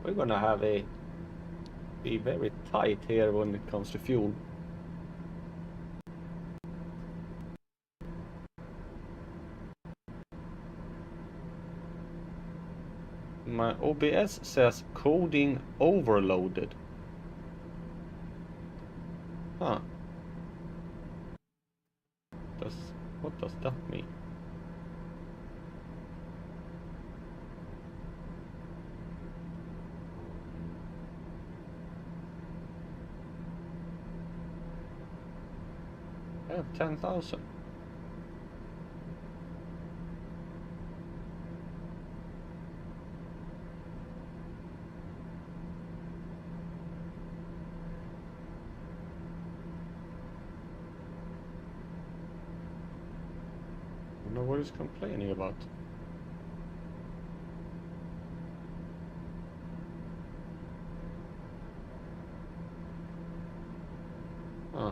We're gonna have be very tight here when it comes to fuel. My OBS says coding overloaded. Huh. What does that mean? I have 10,000. I don't know what he's complaining about. Huh.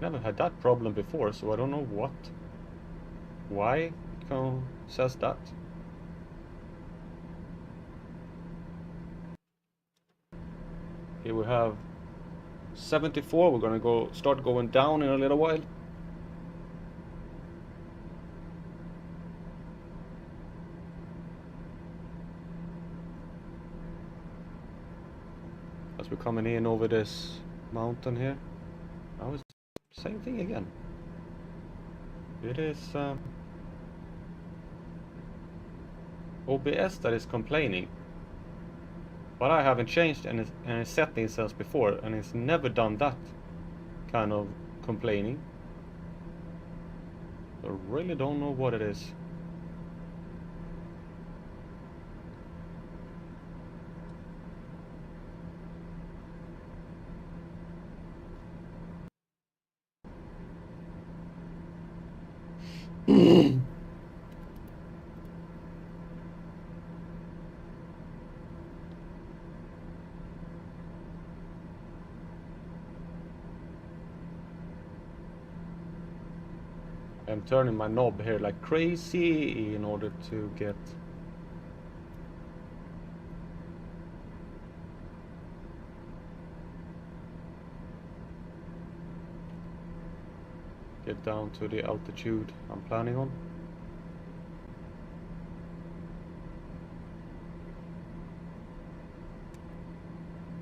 Never had that problem before, so I don't know why it says that. Here we have 74. We're gonna start going down in a little while. As we're coming in over this mountain here. Now it's same thing again. It is OBS that is complaining. But I haven't changed any settings since before, and it's never done that kind of complaining. I really don't know what it is. I'm turning my knob here like crazy in order to get down to the altitude I'm planning on.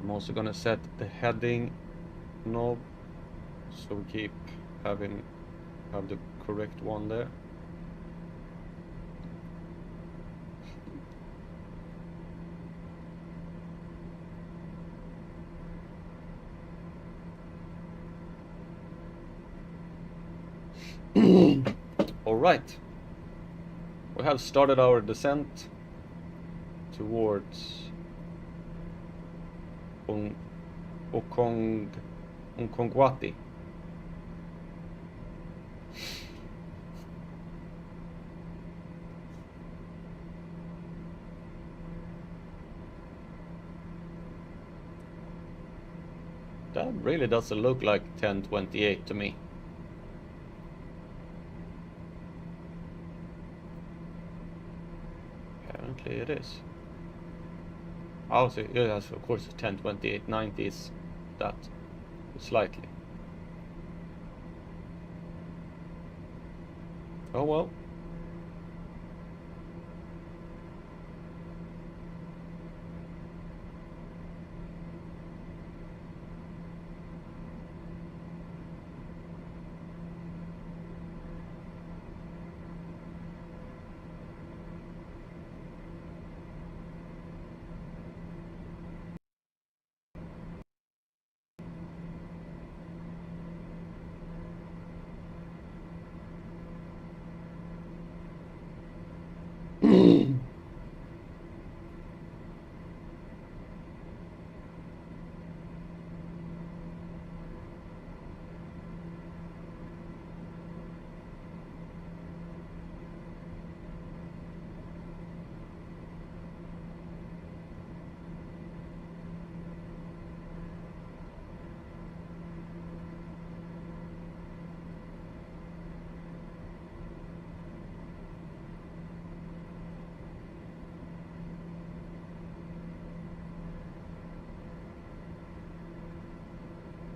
I'm also gonna set the heading knob so we keep have the correct one there. All right, we have started our descent towards Okongwati. That really doesn't look like 1028 to me. Apparently it is. Oh, so yes, of course, 1028 90 is that slightly. Oh well.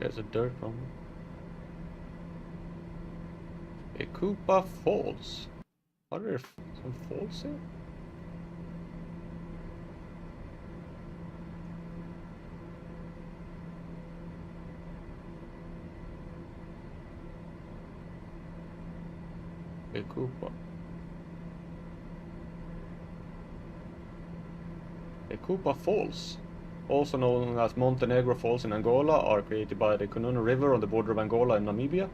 There's a dirt one. Ekupa Falls. Are there some falls here? Ekupa. Ekupa Falls, also known as Montenegro Falls in Angola, are created by the Kununu River on the border of Angola and Namibia,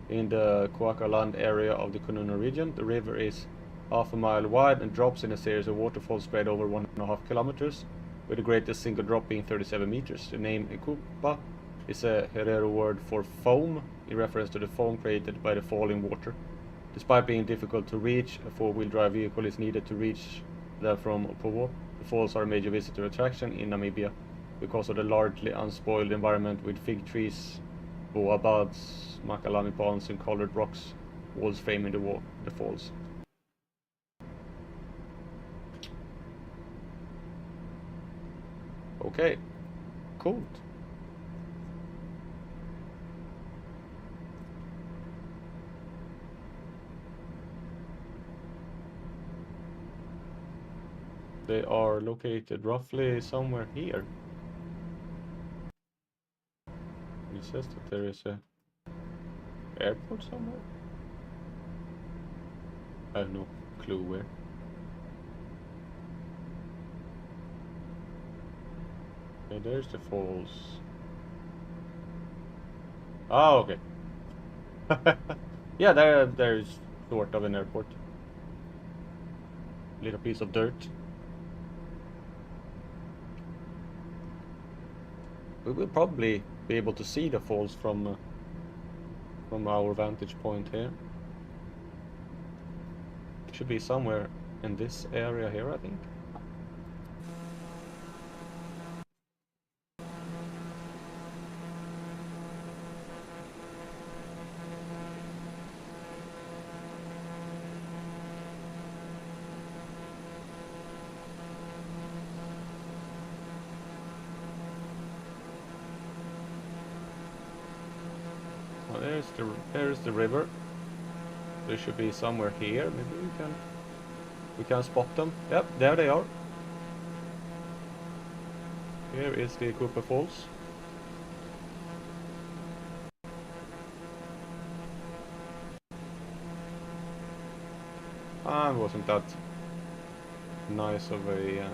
in the Kwakaland area of the Kununu region. The river is half a mile wide and drops in a series of waterfalls spread over 1.5 kilometers, with the greatest single drop being 37 meters. The name Ekupa is a Herero word for foam, in reference to the foam created by the falling water. Despite being difficult to reach, a four-wheel drive vehicle is needed to reach them from Opovo. The falls are a major visitor attraction in Namibia because of the largely unspoiled environment with fig trees, boa buds, macadamia palms and colored rocks walls framing the falls. Okay, cool. They are located roughly somewhere here. It says that there is a airport somewhere. I have no clue where. Okay, there's the falls. Oh, okay. Yeah, there's sort of an airport. Little piece of dirt. We will probably be able to see the falls from our vantage point here. It should be somewhere in this area here, I think. There's the river. They should be somewhere here. Maybe we can spot them. Yep, there they are. Here is the Ekupa Falls. Wasn't that nice of a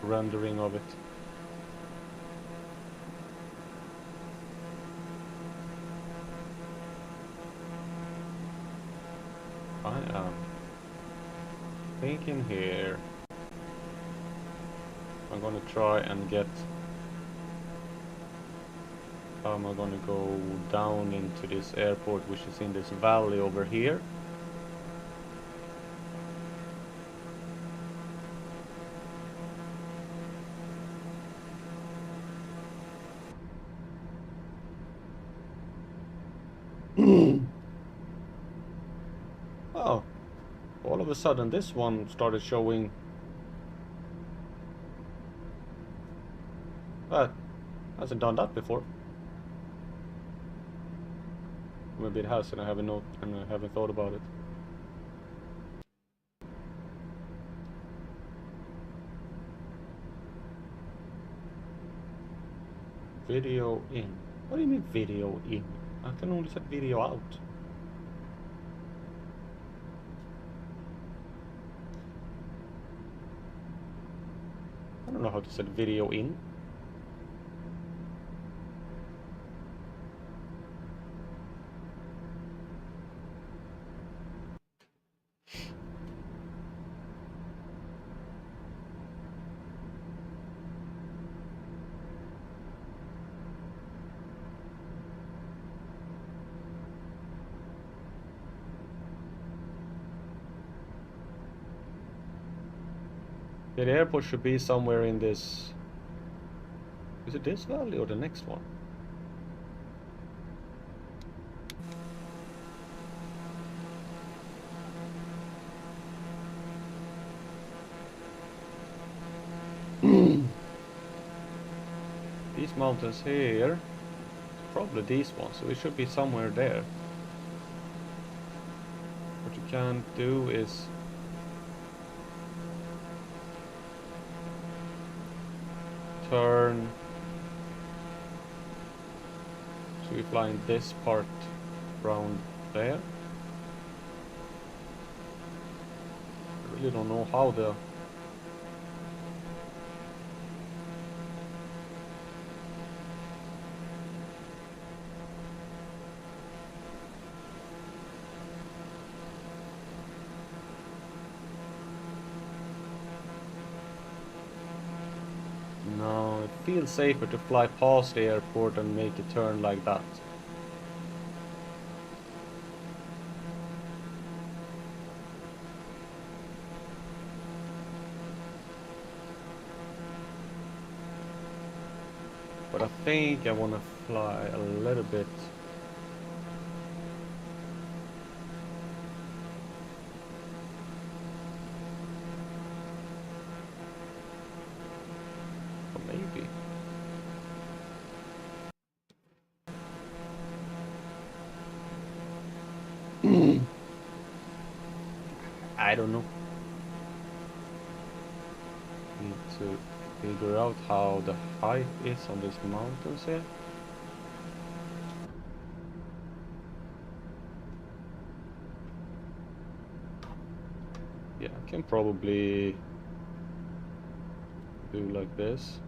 rendering of it. I am thinking here I'm gonna try and get how am I gonna go down into this airport, which is in this valley over here. Oh, all of a sudden this one started showing. Hasn't done that before. Maybe it has, and I haven't thought about it. Video in. What do you mean video in? I can only set video out. I don't know how to set video in. Yeah, the airport should be somewhere in this. Is it this valley or the next one? These mountains here probably these ones, so it should be somewhere there. What you can do is turn. So we fly in this part around there. I really don't know how the No, it feels safer to fly past the airport and make a turn like that. But I think I want to fly a little bit. Or maybe. I don't know. Need to figure out how the height is on these mountains here. Yeah, I can probably do like this.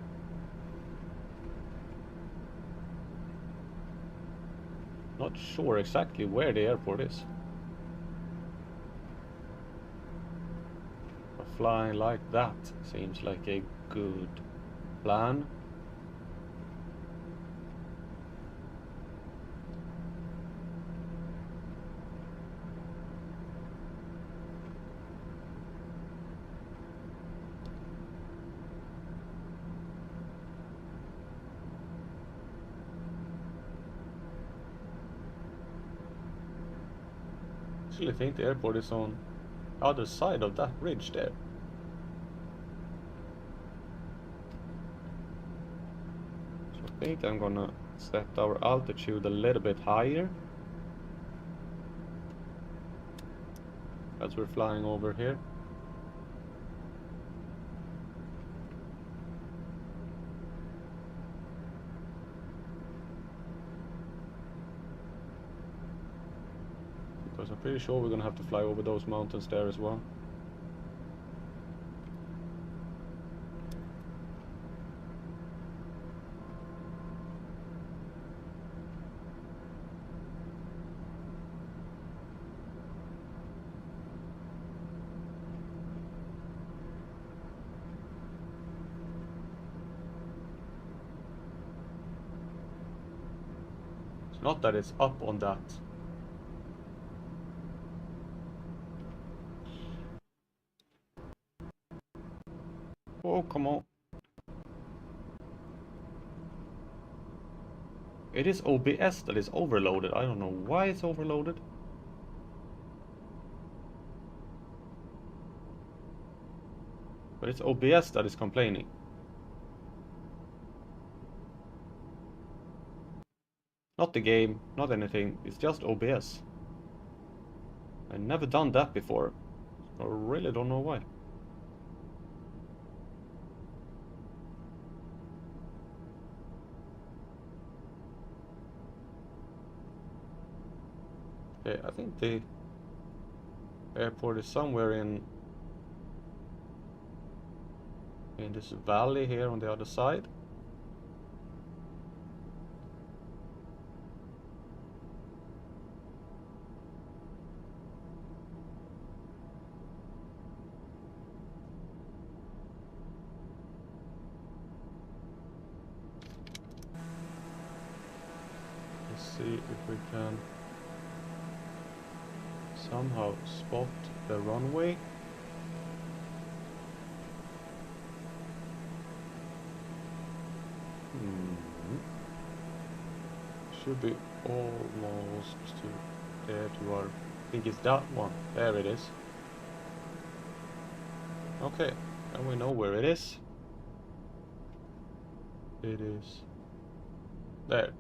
Not sure exactly where the airport is. But flying like that seems like a good plan. Actually think the airport is on the other side of that ridge there. So I think I'm gonna set our altitude a little bit higher as we're flying over here. Because I'm pretty sure we're gonna have to fly over those mountains there as well. It's not that it's up on that. Oh, come on. It is OBS that is overloaded. I don't know why it's overloaded. But it's OBS that is complaining. Not the game, not anything. It's just OBS. I've never done that before. I really don't know why. Okay, I think the airport is somewhere in this valley here on the other side. Let's see if we can somehow spot the runway. Should be almost to there to our, I think it's that one. There it is. Okay, and we know where it is. It is there.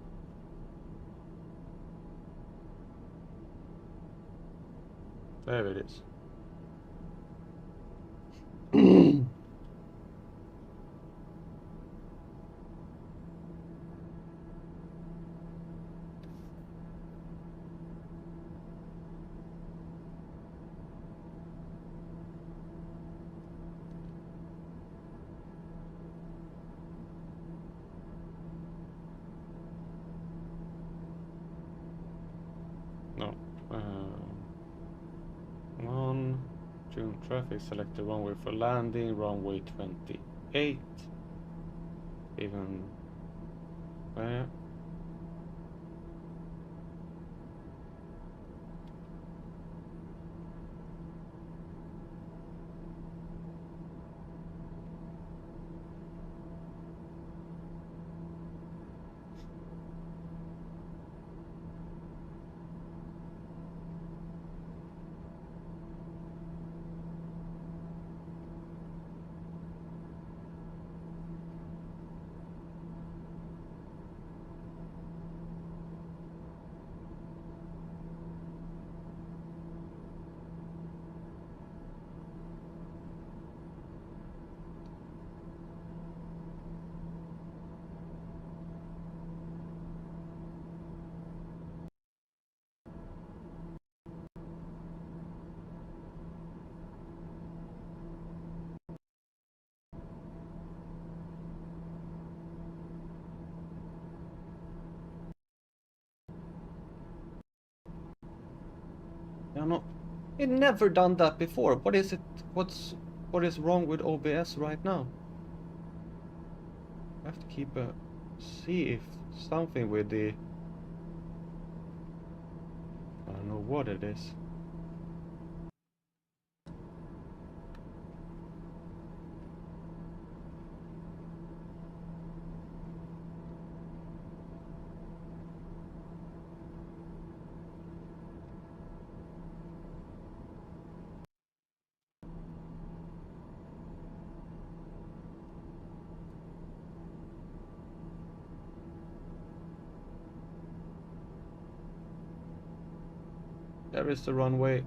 There it is. No. Come on. June traffic, select the runway for landing, runway 28. Even where? Yeah, no. It never done that before. What is it? What is wrong with OBS right now? I have to keep a see if something with the I don't know what it is. There is the runway.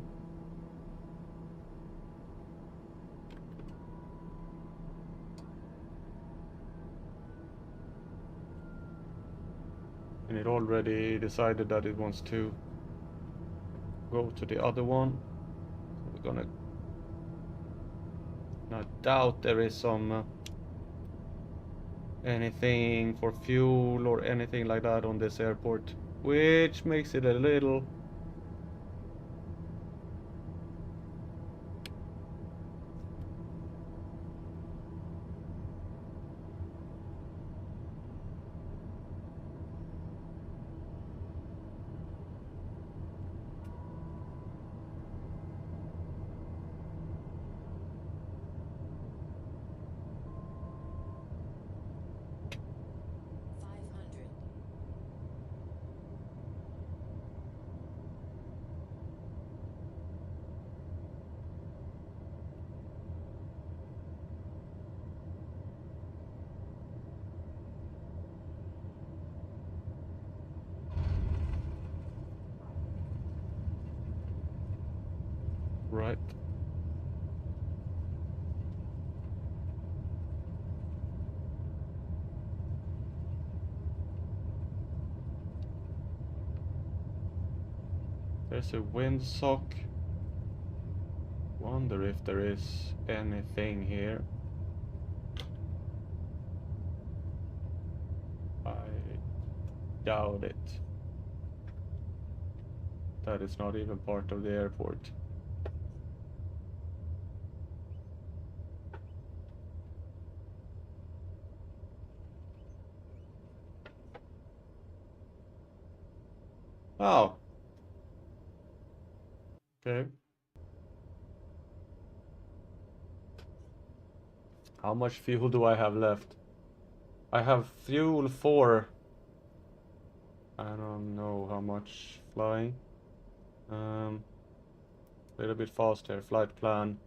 And it already decided that it wants to go to the other one. So we're gonna. I doubt there is some anything for fuel or anything like that on this airport, which makes it a little. Right. There's a windsock. Wonder if there is anything here. I doubt it. That is not even part of the airport. Oh. Okay. How much fuel do I have left? I have fuel for I don't know how much flying. A little bit faster. Flight plan.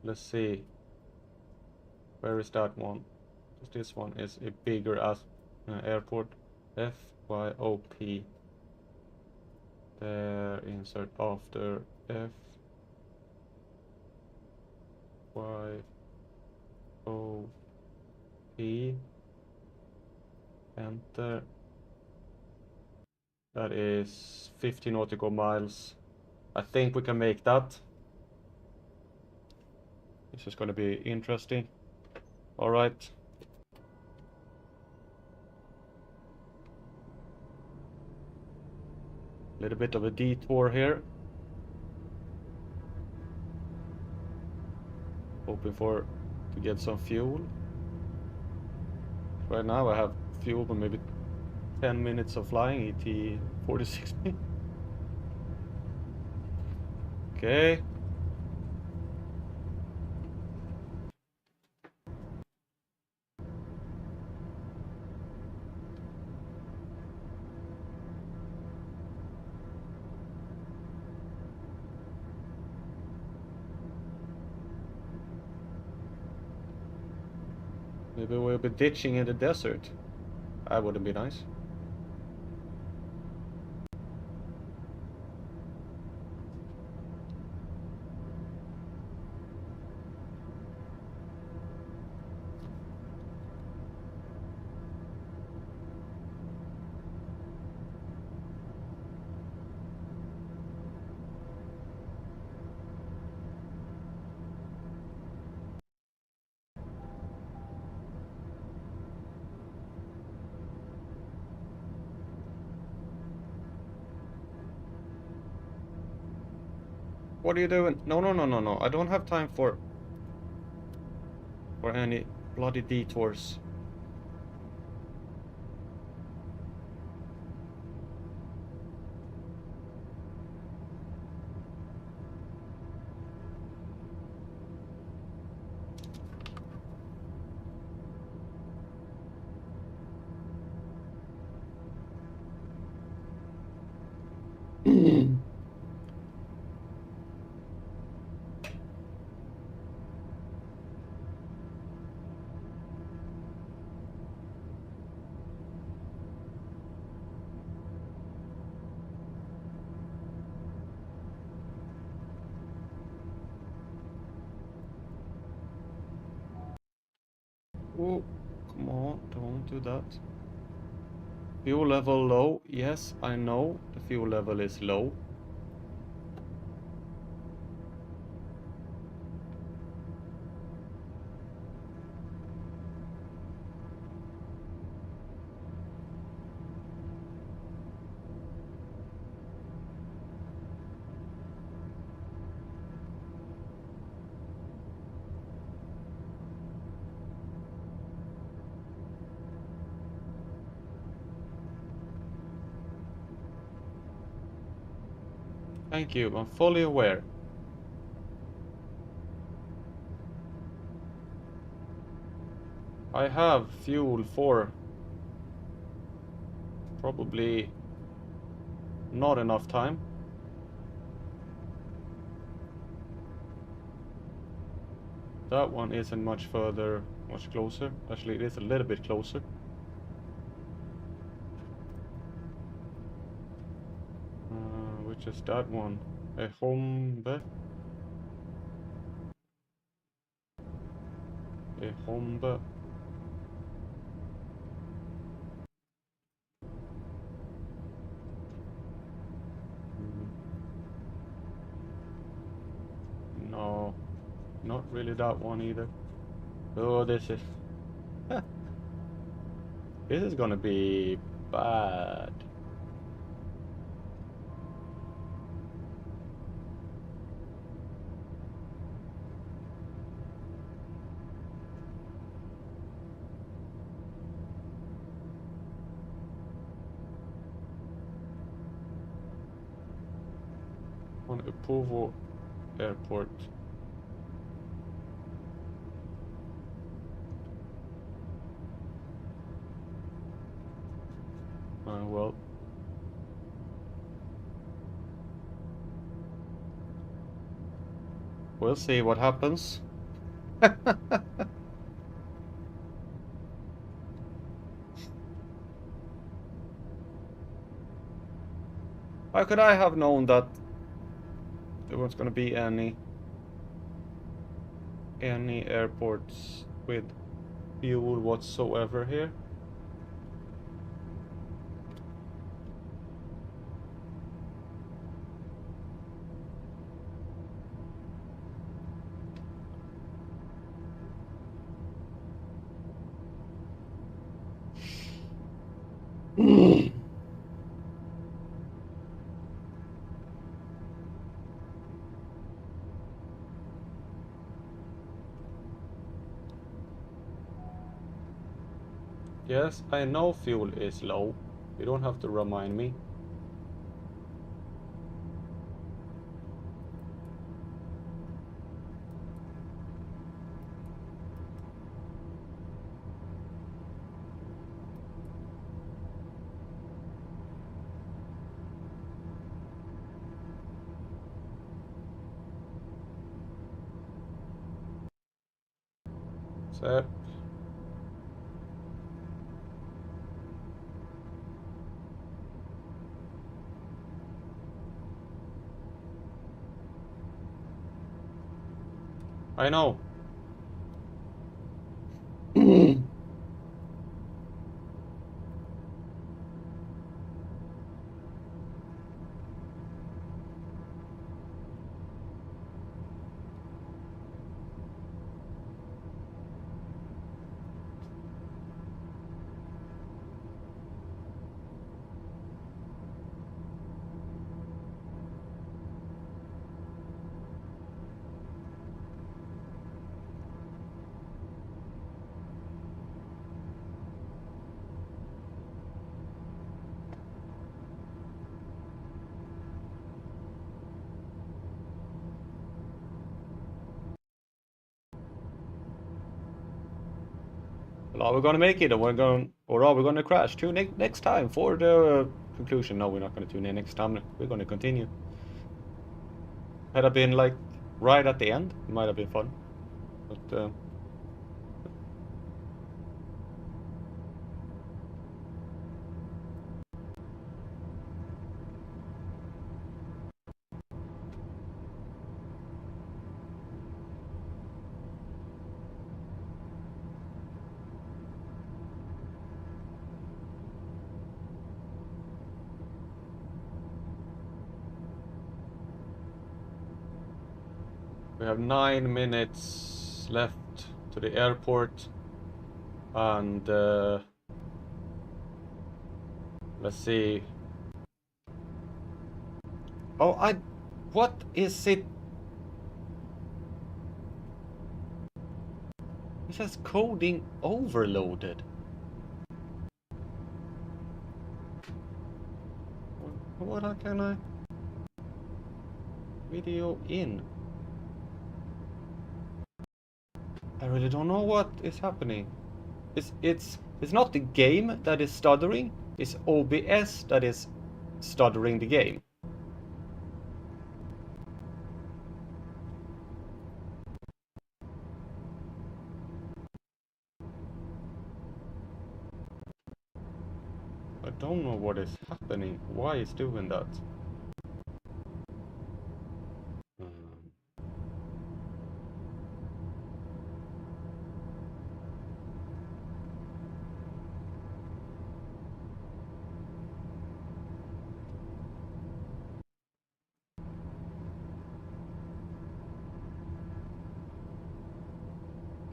Let's see. Where is that one? This one is a bigger as airport. FYOP. There, insert after F, Y, O, P, enter. That is 50 nautical miles. I think we can make that. This is going to be interesting. All right. A little bit of a detour here. Hoping to get some fuel. Right now I have fuel for maybe 10 minutes of flying, ET 46. Okay. Maybe we'll be ditching in the desert. That wouldn't be nice. What are you doing? No, no, no, no, no. I don't have time for any bloody detours. Oh, come on, don't do that. Fuel level low. Yes, I know the fuel level is low. Thank you, I'm fully aware. I have fuel for probably not enough time. That one isn't much closer. Actually, it is a little bit closer. Which is that one? A Hombe. A Hombe. No, not really that one either. Oh, this is... This is gonna be bad. On Upovo Airport. Well. We'll see what happens. How could I have known that there was gonna be any airports with fuel whatsoever here? Yes, I know fuel is low. You don't have to remind me. So, I know. Well, are we gonna make it, or are we gonna crash? Tune in next time for the conclusion. No, we're not gonna tune in next time. We're gonna continue. Had I been like right at the end, it might have been fun. But we have 9 minutes left to the airport, and let's see. Oh, what is it? It says coding overloaded. What can I? Video in. I really don't know what is happening. It's not the game that is stuttering. It's OBS that is stuttering the game. I don't know what is happening. Why it's doing that? Um,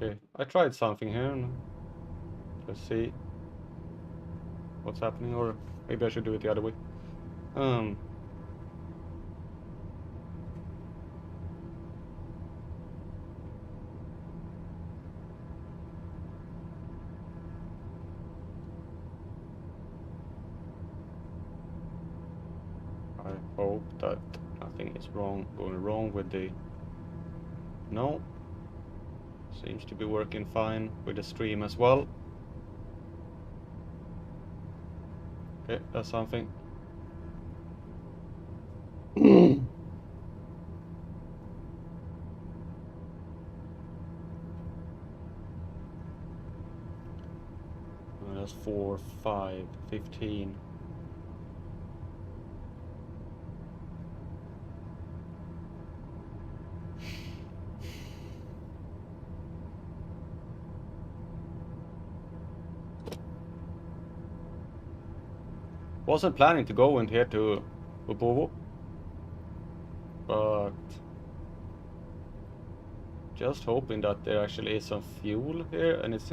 Okay, I tried something here. Let's see what's happening, or maybe I should do it the other way. Um, I hope that nothing is going wrong with the... No, seems to be working fine with the stream as well. Okay, that's something. That's 4, 5, 15. Wasn't planning to go in here to Upovo, but just hoping that there actually is some fuel here, and it's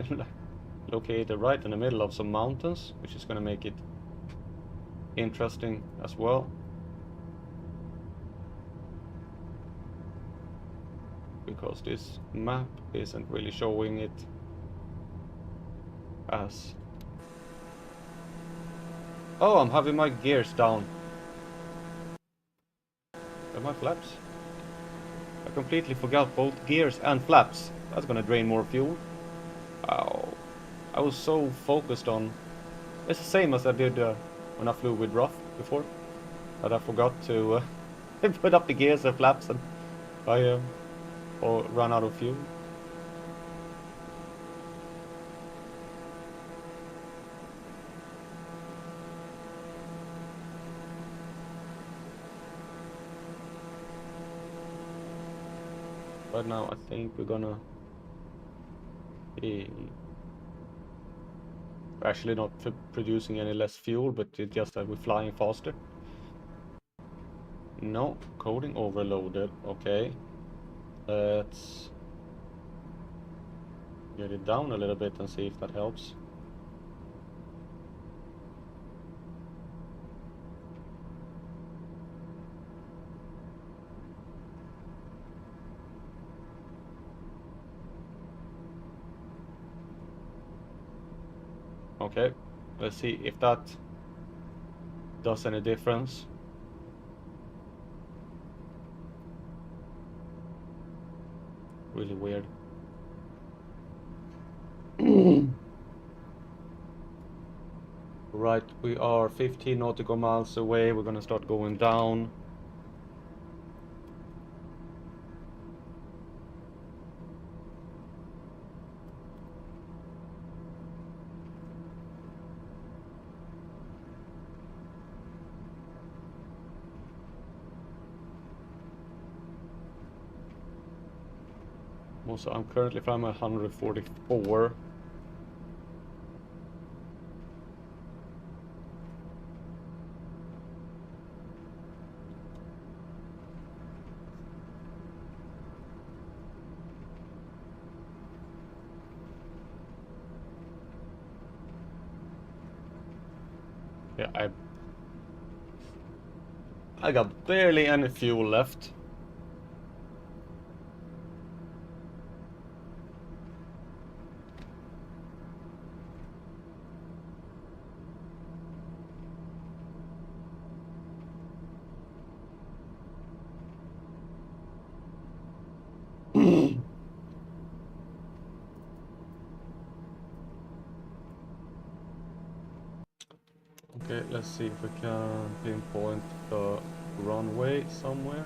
located right in the middle of some mountains, which is gonna make it interesting as well. Because this map isn't really showing it as... Oh, I'm having my gears down. And my flaps. I completely forgot both gears and flaps. That's gonna drain more fuel. Ow. I was so focused on... It's the same as I did when I flew with Ruff before. That I forgot to put up the gears and flaps, and I ran out of fuel. But now I think we're gonna be actually not producing any less fuel, but it's just that we're flying faster. No, coding overloaded. Okay, let's get it down a little bit and see if that helps. Okay, let's see if that does any difference. Really weird. Right, we are 15 nautical miles away. We're gonna start going down. Also, I'm currently flying at 144. Yeah, I got barely any fuel left. Okay, let's see if we can pinpoint the runway somewhere.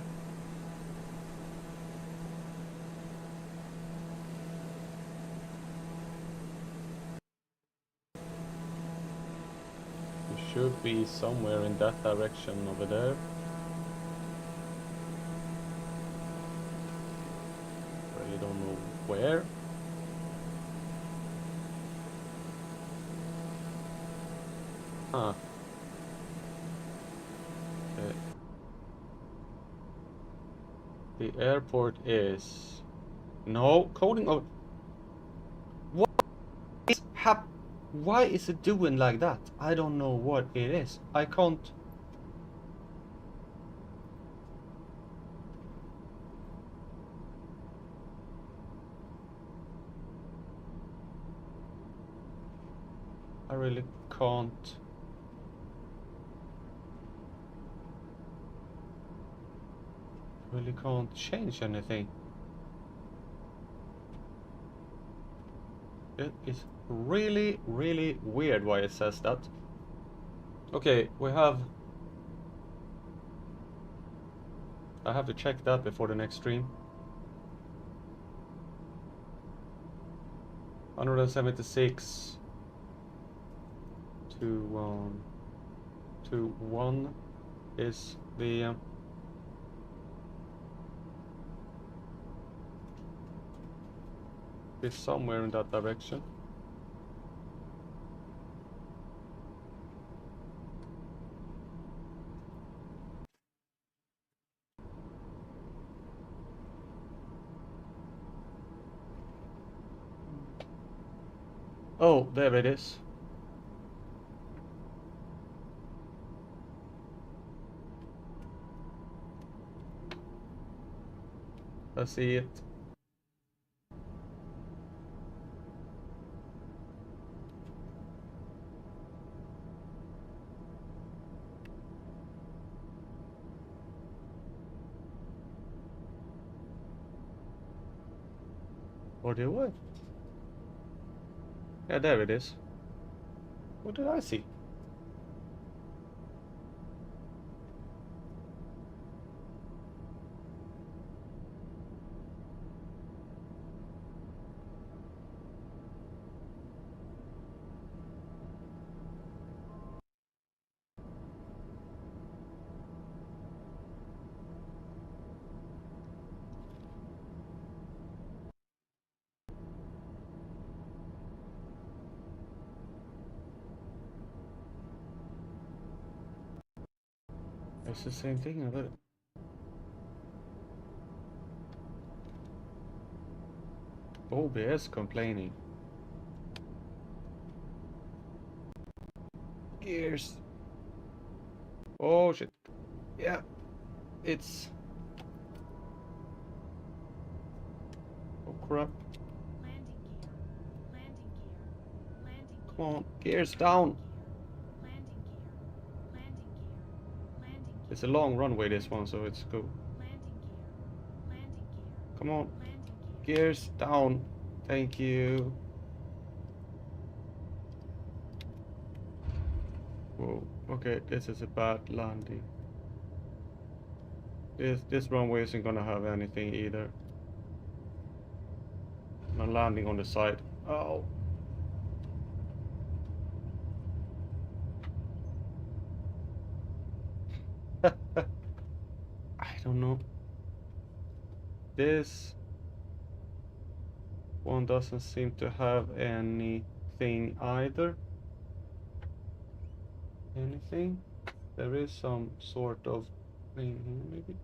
It should be somewhere in that direction over there. Really don't know where. Huh. Okay. The airport is... No, coding of... What is Why is it doing like that? I don't know what it is. I can't... I really can't... Really can't change anything. It is really, really weird why it says that. Okay, we have... I have to check that before the next stream. 176 to 1 is the is somewhere in that direction. Oh, there it is. I see it. Or do I? Yeah, there it is. What did I see? It's the same thing, I bet. OBS complaining. Gears. Oh shit. Yeah. It's... Oh crap. Landing gear. Landing gear. Landing gear. Come on. Gears down. Landing gear. Landing gear. Landing gear. It's a long runway this one, so it's cool. Landing gear. Landing gear. Come on. Landing gear. Gears down. Thank you. Whoa. Okay, this is a bad landing. This runway isn't gonna have anything either. I'm landing on the side. Oh. I don't know. This one doesn't seem to have anything either. Anything? There is some sort of thing here, maybe?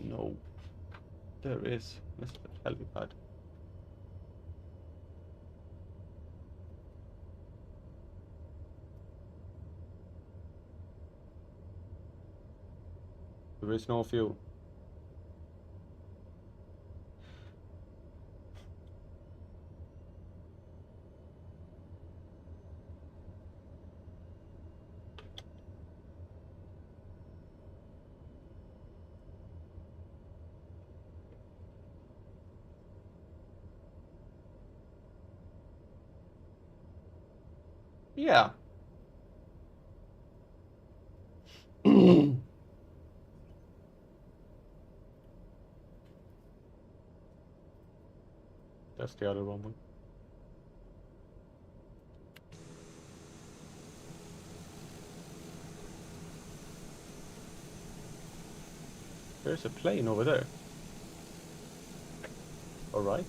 No. There is. It's the helipad. There is no fuel. Yeah. That's the other one. There's a plane over there. Alright.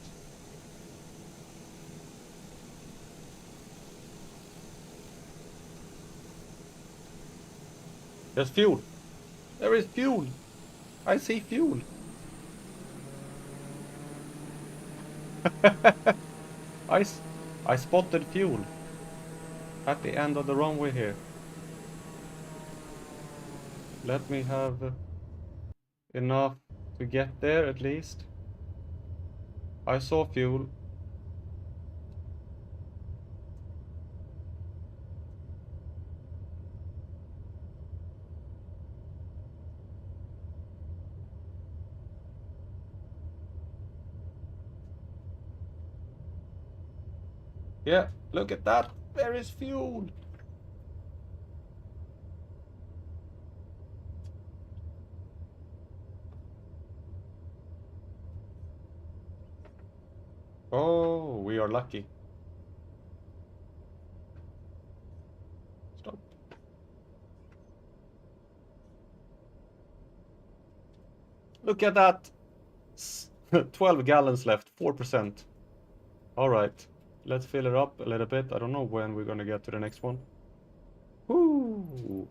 There's fuel. There is fuel. I see fuel. I spotted fuel at the end of the runway here. Let me have enough to get there at least. I saw fuel. Yeah, look at that. There is fuel. Oh, we are lucky. Stop. Look at that. 12 gallons left, 4%. All right, let's fill it up a little bit. I don't know when we're gonna get to the next one. Woo!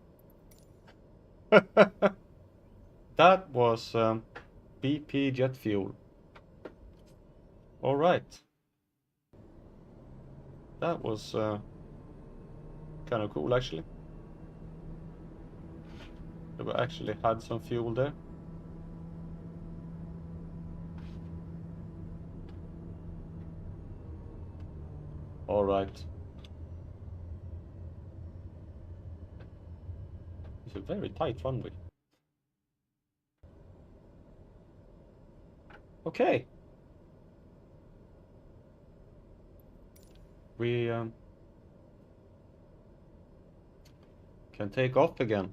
That was BP jet fuel. All right, That was kind of cool, actually. We actually had some fuel there. All right. It's a very tight runway. Okay. We can take off again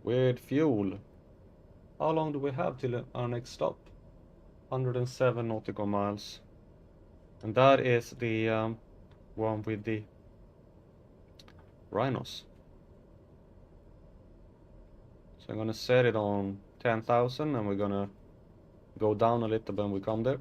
with fuel. How long do we have till our next stop? 107 nautical miles. And that is the one with the rhinos. So I'm gonna set it on 10,000 and we're gonna go down a little when we come there.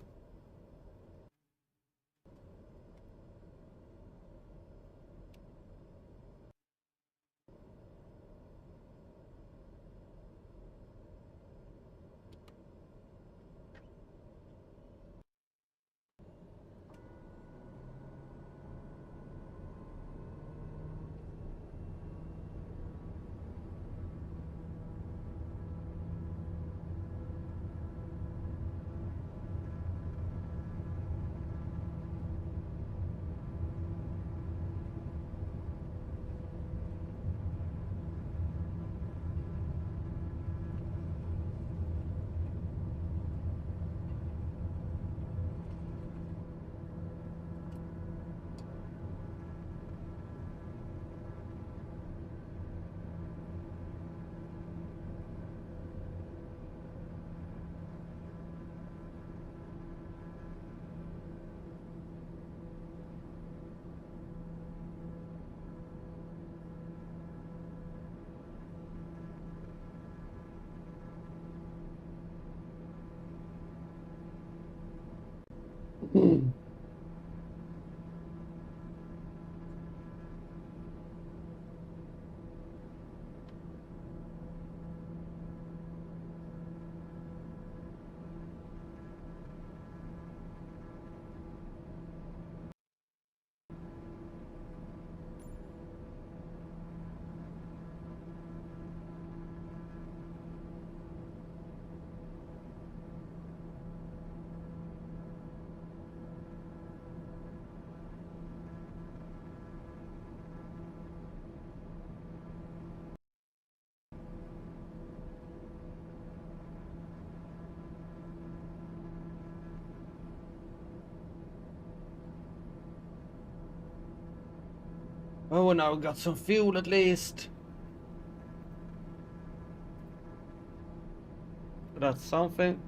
Oh, now we got some fuel at least. That's something.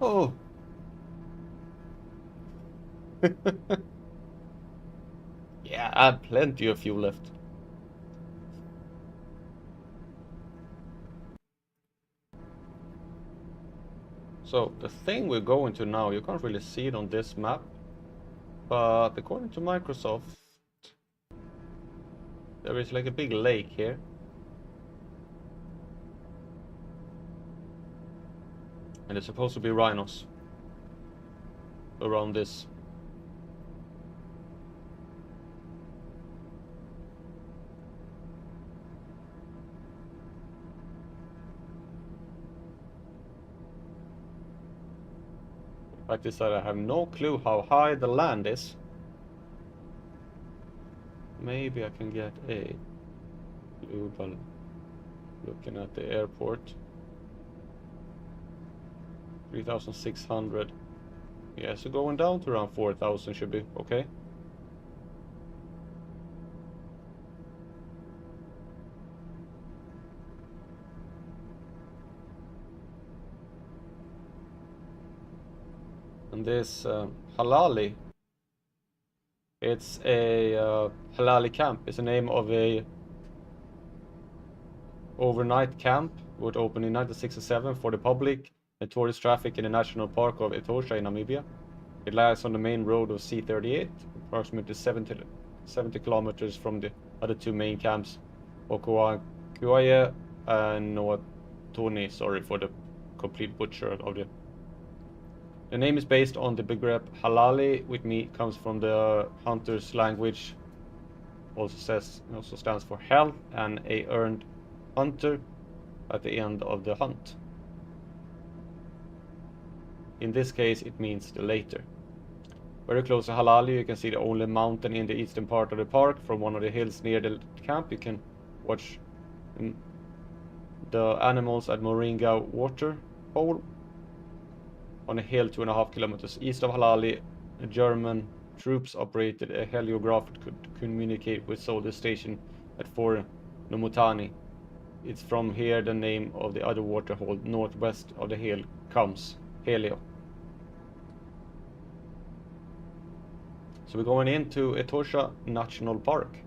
Oh. Yeah, I have plenty of fuel left. So the thing we're going to now, you can't really see it on this map, but according to Microsoft, there is like a big lake here. And there's supposed to be rhinos around this. The fact is that I have no clue how high the land is. Maybe I can get a global looking at the airport. 3,600. Yeah, so going down to around 4,000 should be okay. And this Halali, it's a Halali camp. It's the name of a overnight camp would open in 1967 for the public and tourist traffic in the national park of Etosha in Namibia. It lies on the main road of C38, approximately 70 kilometers from the other two main camps, Okongwati and Tony. Sorry for the complete butcher of the The name is based on the begrep Halali, which comes from the hunter's language. Also stands for health and a earned hunter at the end of the hunt. In this case, it means the later. Very close to Halali, you can see the only mountain in the eastern part of the park. From one of the hills near the camp, you can watch the animals at Moringa water hole. On a hill 2.5 kilometers east of Halali, German troops operated a heliograph that could communicate with soldier station at Fort Nomutani. It's from here the name of the other waterhole northwest of the hill comes, Helio. So we're going into Etosha National Park.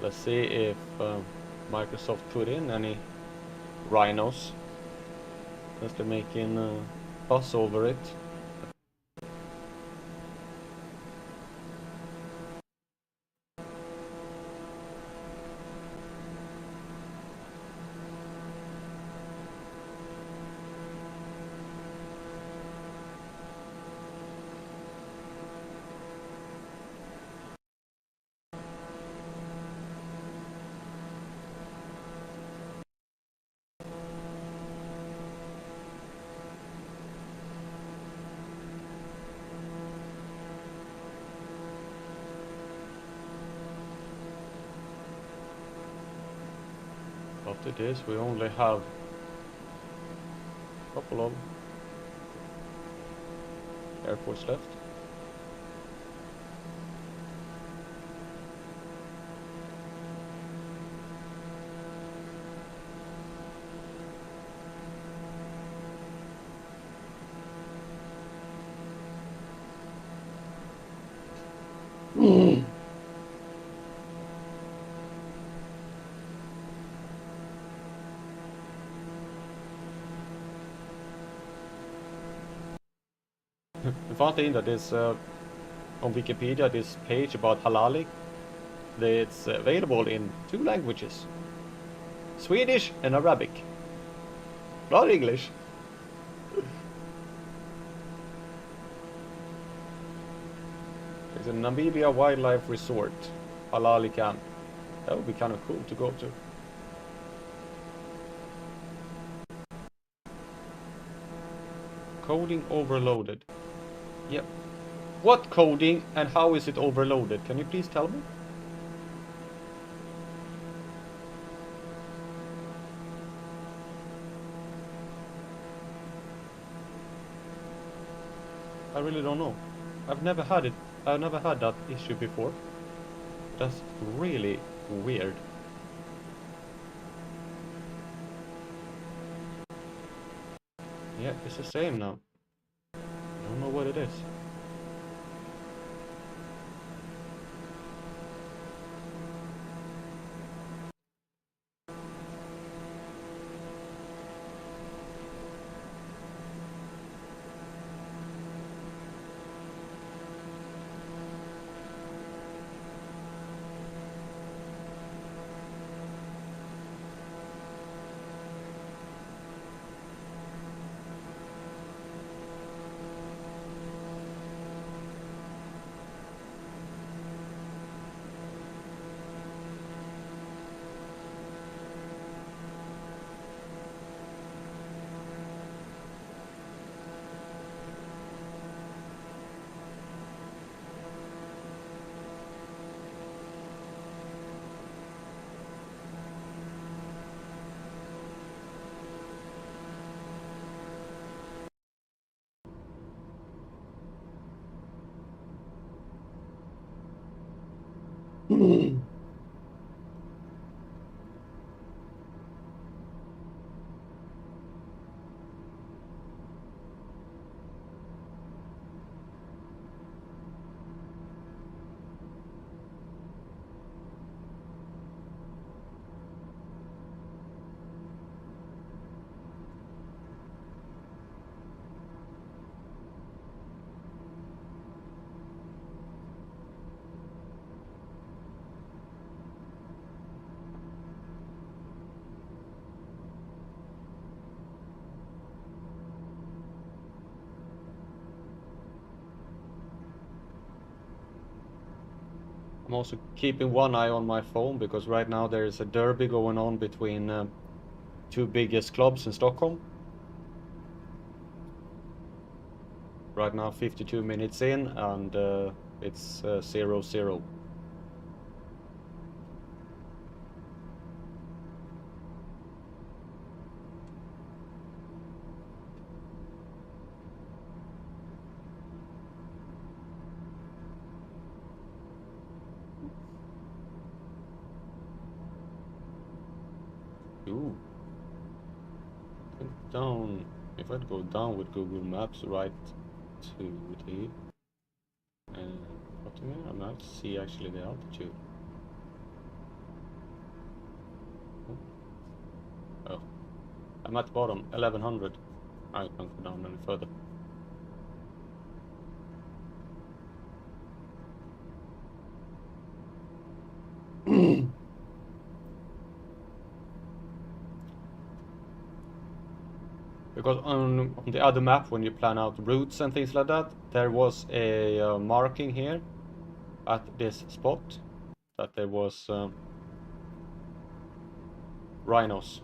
Let's see if Microsoft put in any rhinos, as they're making a fuss over it. After this, we only have a couple of airports left. The fun thing that is on Wikipedia, this page about Halali, it's available in 2 languages, Swedish and Arabic, not English. There's a Namibia Wildlife Resort, Halali Camp. That would be kind of cool to go to. Coding overloaded. Yep. What coding and how is it overloaded? Can you please tell me? I really don't know. I've never had it. I've never had that issue before. That's really weird. Yeah, it's the same now. I don't know what it is. I'm also keeping one eye on my phone because right now there is a derby going on between two biggest clubs in Stockholm. Right now 52 minutes in and it's 0-0. Ooh. Down, if I'd go down with Google Maps right to the what do you mean? I'm not see actually the altitude. Oh, I'm at the bottom, 1100. I can't go down any further. Because on the other map, when you plan out routes and things like that, there was a marking here at this spot that there was rhinos.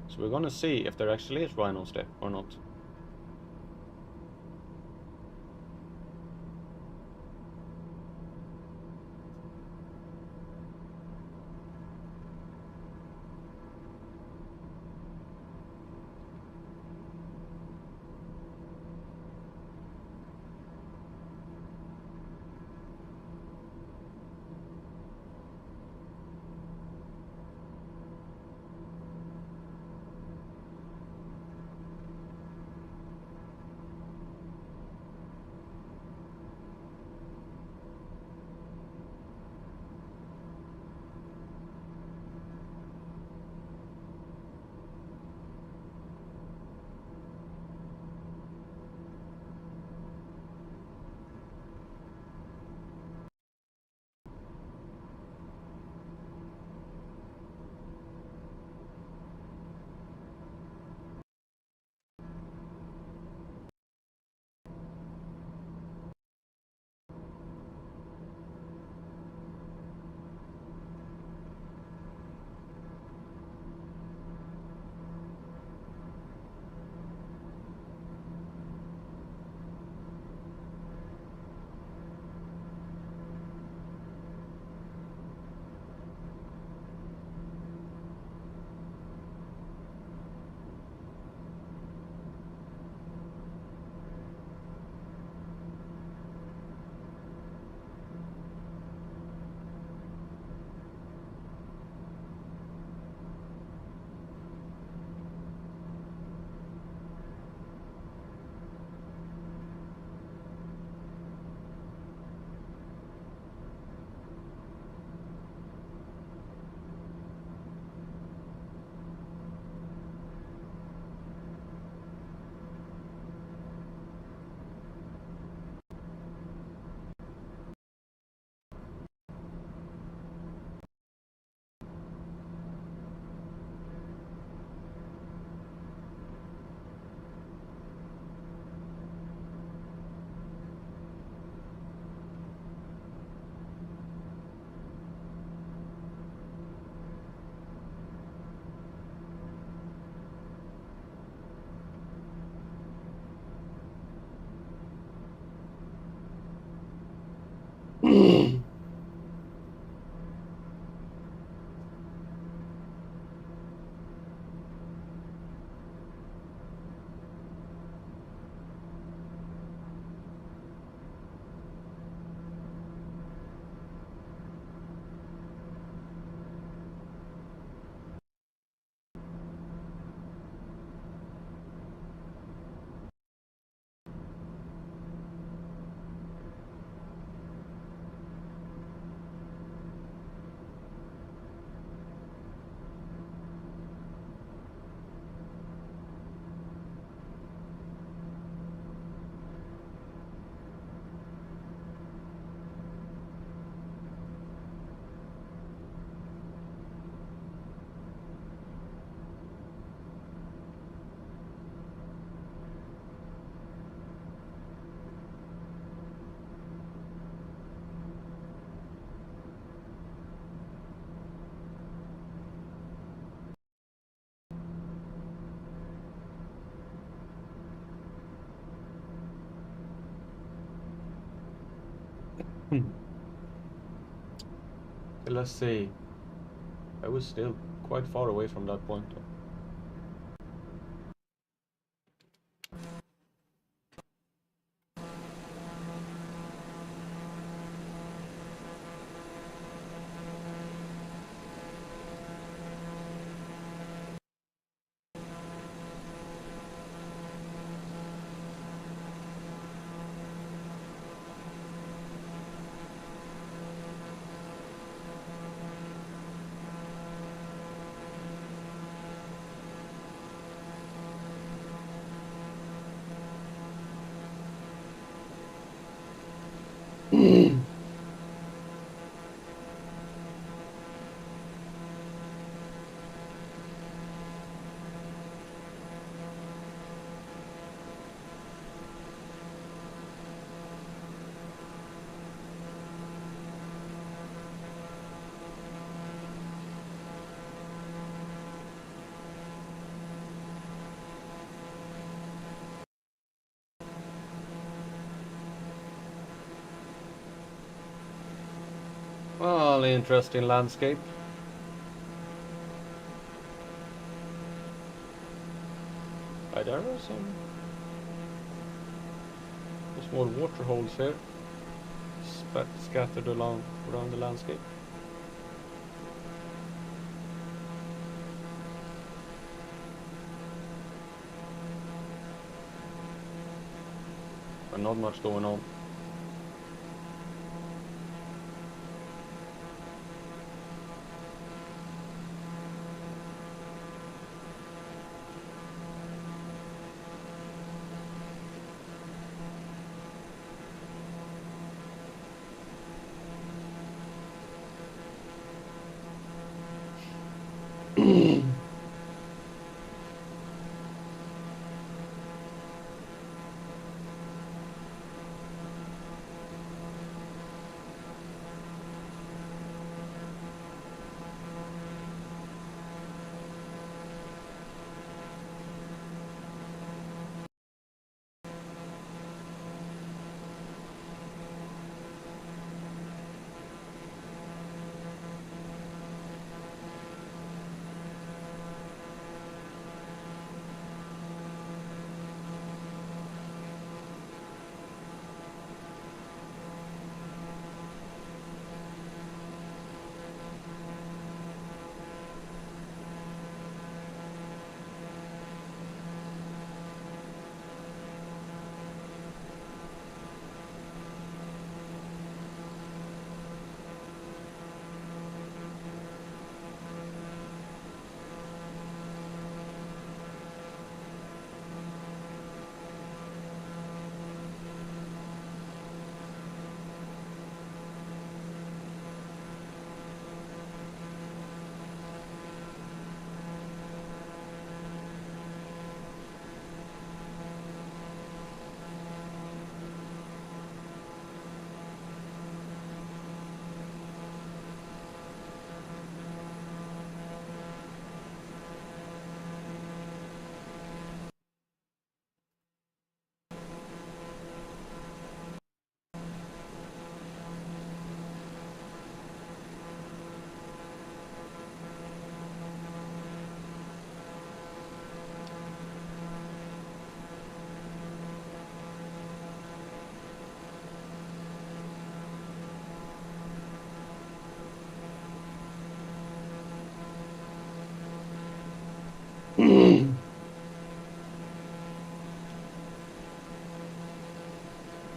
So we're gonna see if there actually is rhinos there or not. Let's see. I was still quite far away from that point though. Well, interesting landscape. There are some small water holes here, scattered around the landscape. But not much going on.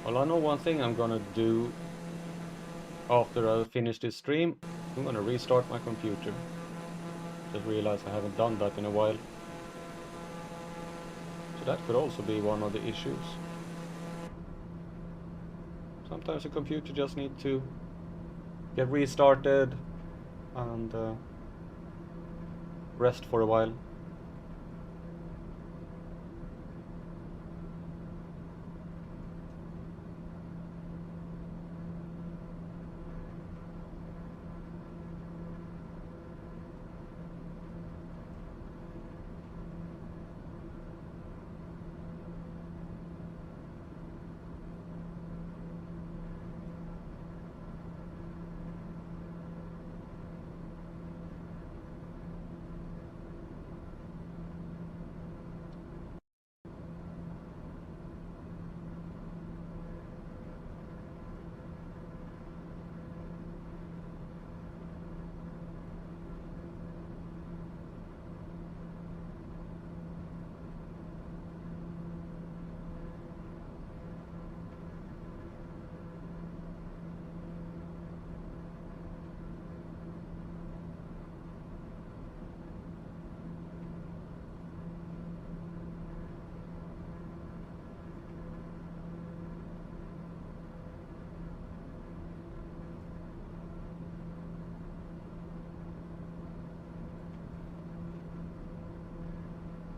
Well, I know one thing I'm gonna do after I finish this stream. I'm gonna restart my computer. Just realized I haven't done that in a while. So that could also be one of the issues. Sometimes a computer just needs to get restarted and rest for a while.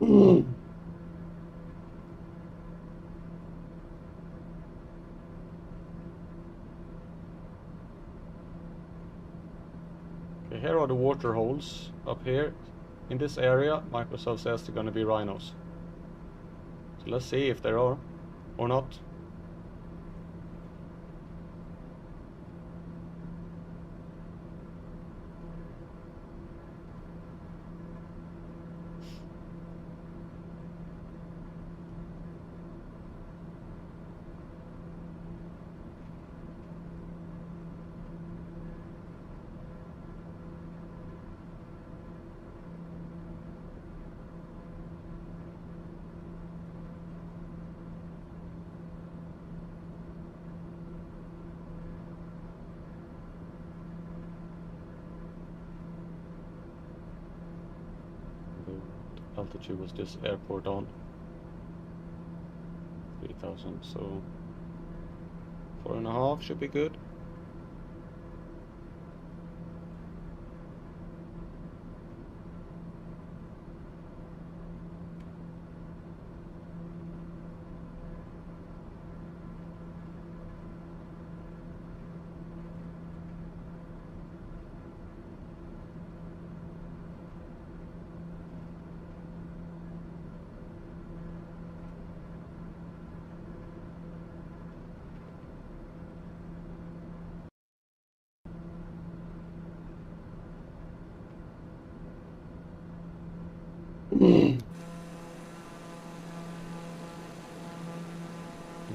Okay, here are the water holes up here. In this area, Microsoft says they're gonna be rhinos. So let's see if there are or not. What altitude was this airport on? 3,000, so 4.5 should be good. And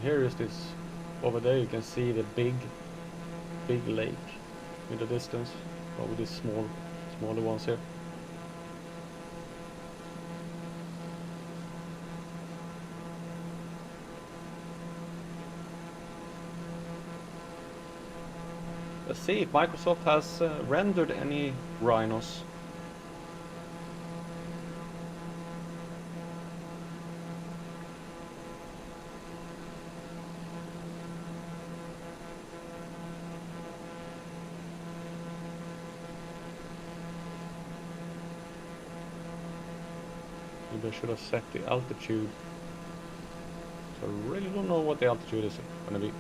here is this, over there you can see the big lake in the distance, over these smaller ones here. Let's see if Microsoft has rendered any rhinos. Maybe I should have set the altitude. So I really don't know what the altitude is gonna be.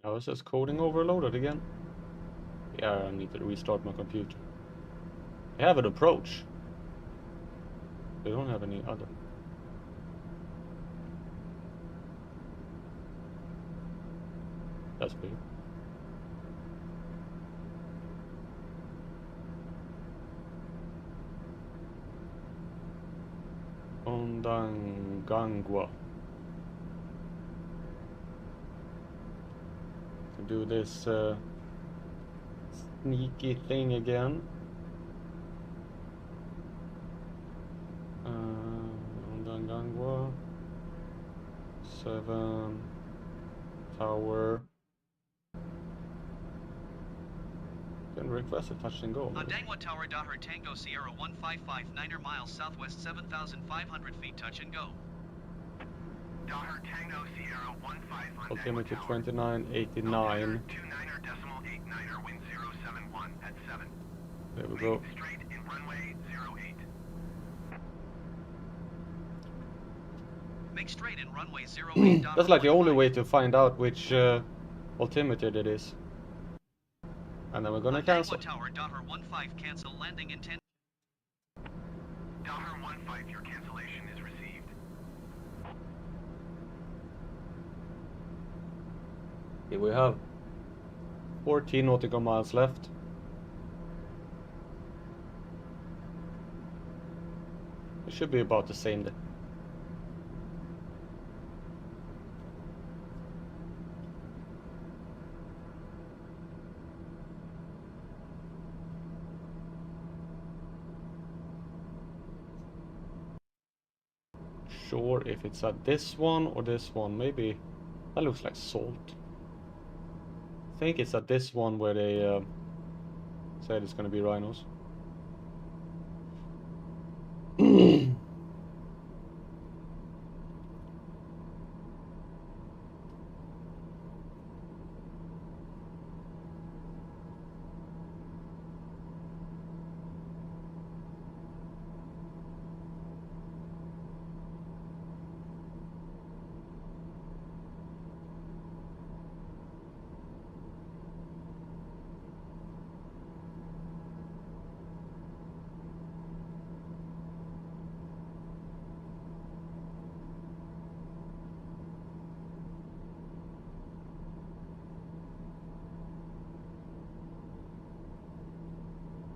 Now is this coding overloaded again? Yeah, I need to restart my computer. I have an approach. They don't have any other. That's big. Okongwati. To do this sneaky thing again. Okongwati. 7 tower. Can request a touch and go. Ondangwa Tower Dahar Tango Sierra 155 9 miles southwest 7,500 feet touch and go. Dahar Tango Sierra 15 Altimeter 2989. 29.89 wind 071 at 7. There we go. Straight in runway 08. Make straight in runway 08. That's like the only way to find out which altimeter that is. And then we're gonna cancel. Tower Dahar 15 cancel landing in 10. Dahar 15 your cancellation is received. Here we have 14 nautical miles left. It should be about the same then. sure if it's at this one or this one. Maybe that looks like salt. I think it's at this one where they said it's gonna be rhinos.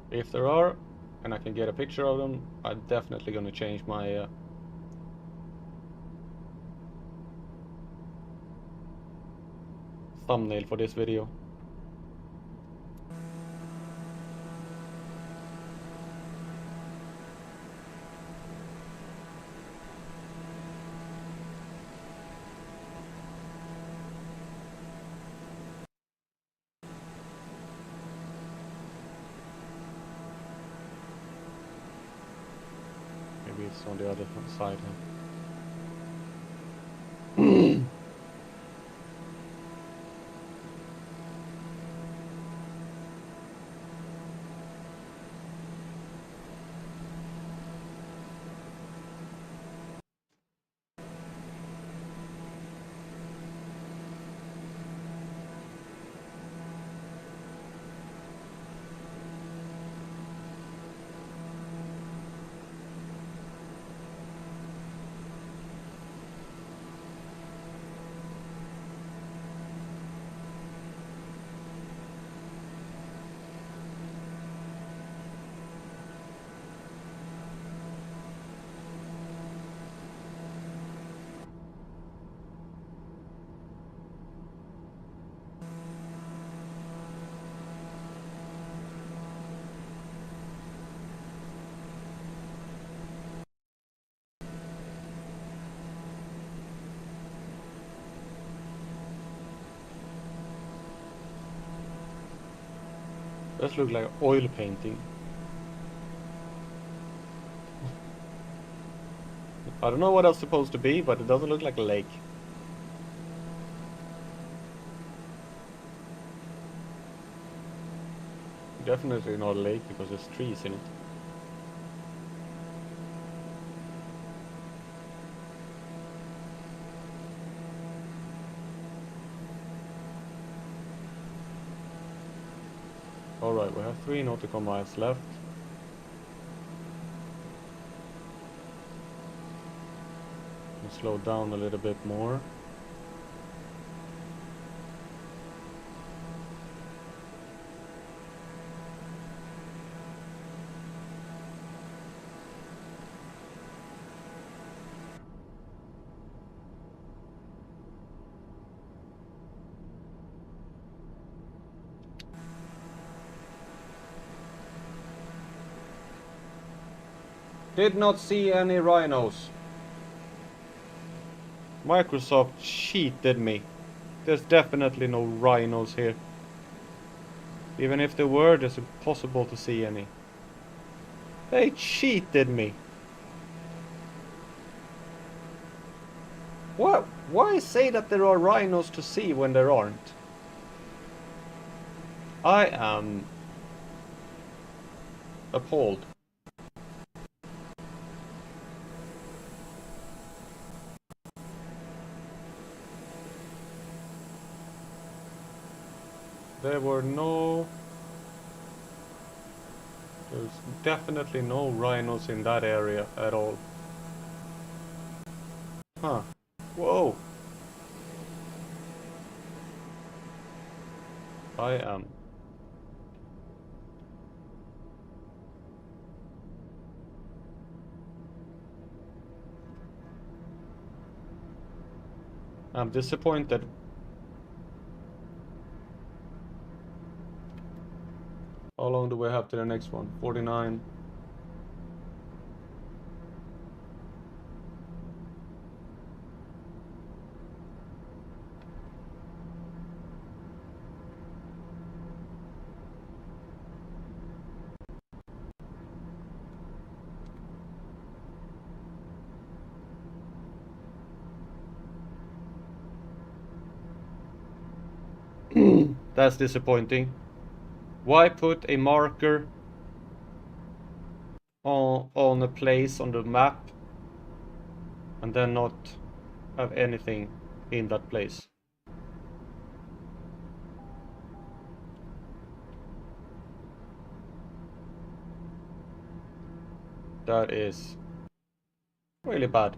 If there are, and I can get a picture of them, I'm definitely gonna change my thumbnail for this video. Maybe it's on the other side. Does look like oil painting. I don't know what that's supposed to be, but it doesn't look like a lake. Definitely not a lake because there's trees in it. Alright, we have 3 nautical miles left. We'll slow down a little bit more. Did not see any rhinos. Microsoft cheated me. There's definitely no rhinos here. Even if there were, it's impossible to see any. They cheated me. What? Why say that there are rhinos to see when there aren't? I am appalled. There were no... There's definitely no rhinos in that area at all. Huh. Whoa. I am. I'm disappointed. How long do we have to the next one? 49. That's disappointing. Why put a marker on a place on the map and then not have anything in that place? That is really bad.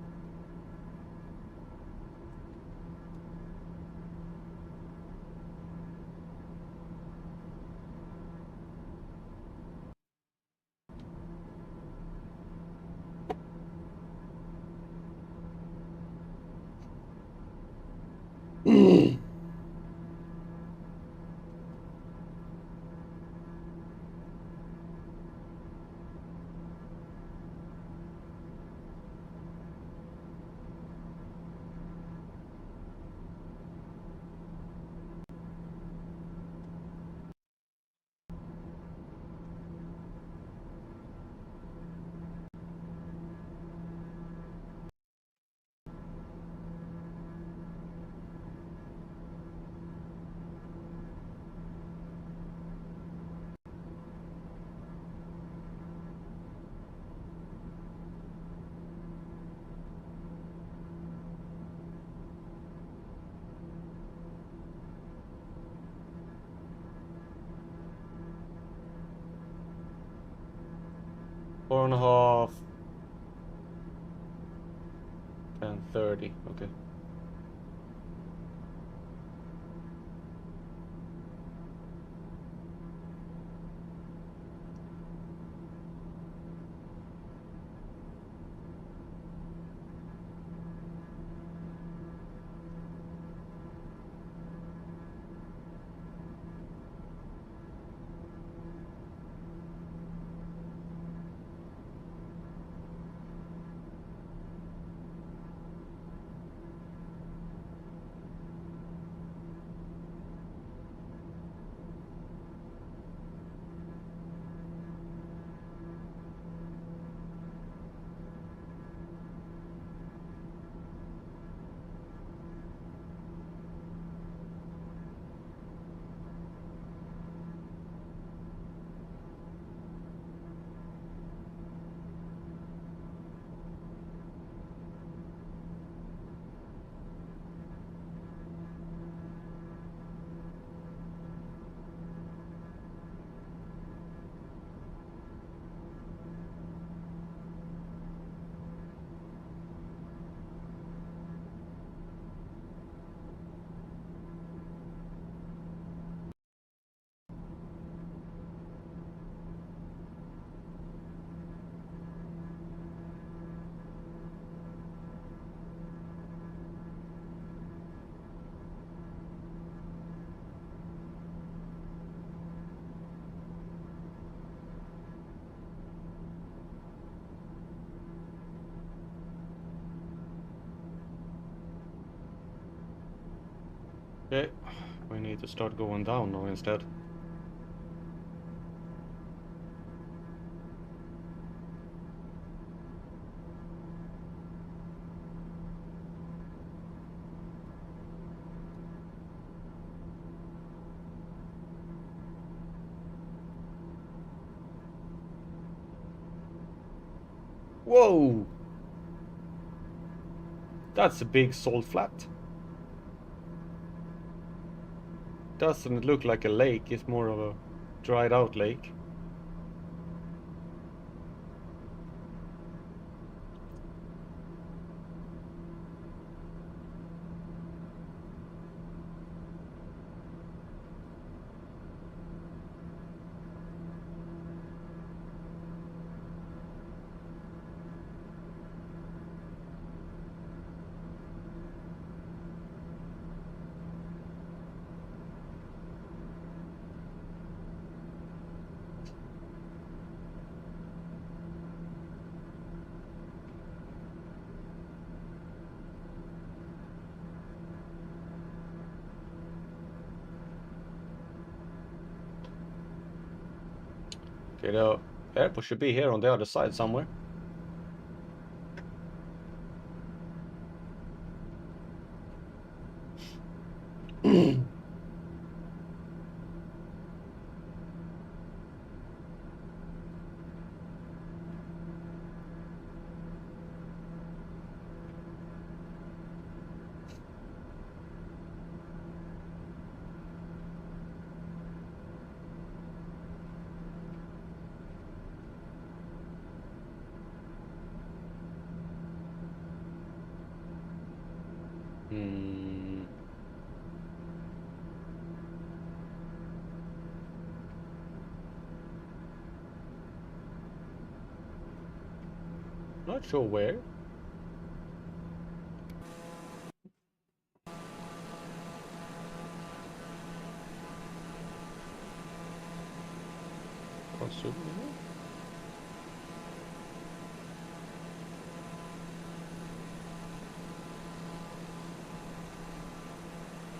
Four and a half. 10:30. Okay. Okay, we need to start going down now instead. Whoa! That's a big salt flat. Doesn't look like a lake, it's more of a dried out lake. Okay, the airport should be here on the other side somewhere. Hmm. Not sure where. Consumable.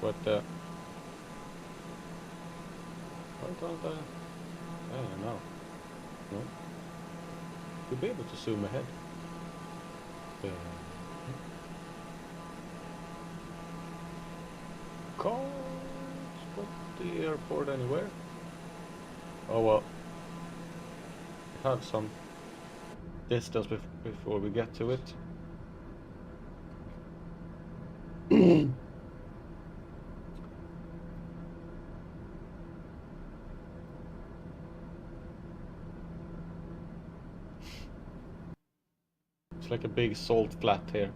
But why don't I? I don't know. No. You'll be able to zoom ahead. Can't spot the airport anywhere. Oh well. We have some distance before we get to it. It's like a big salt flat here.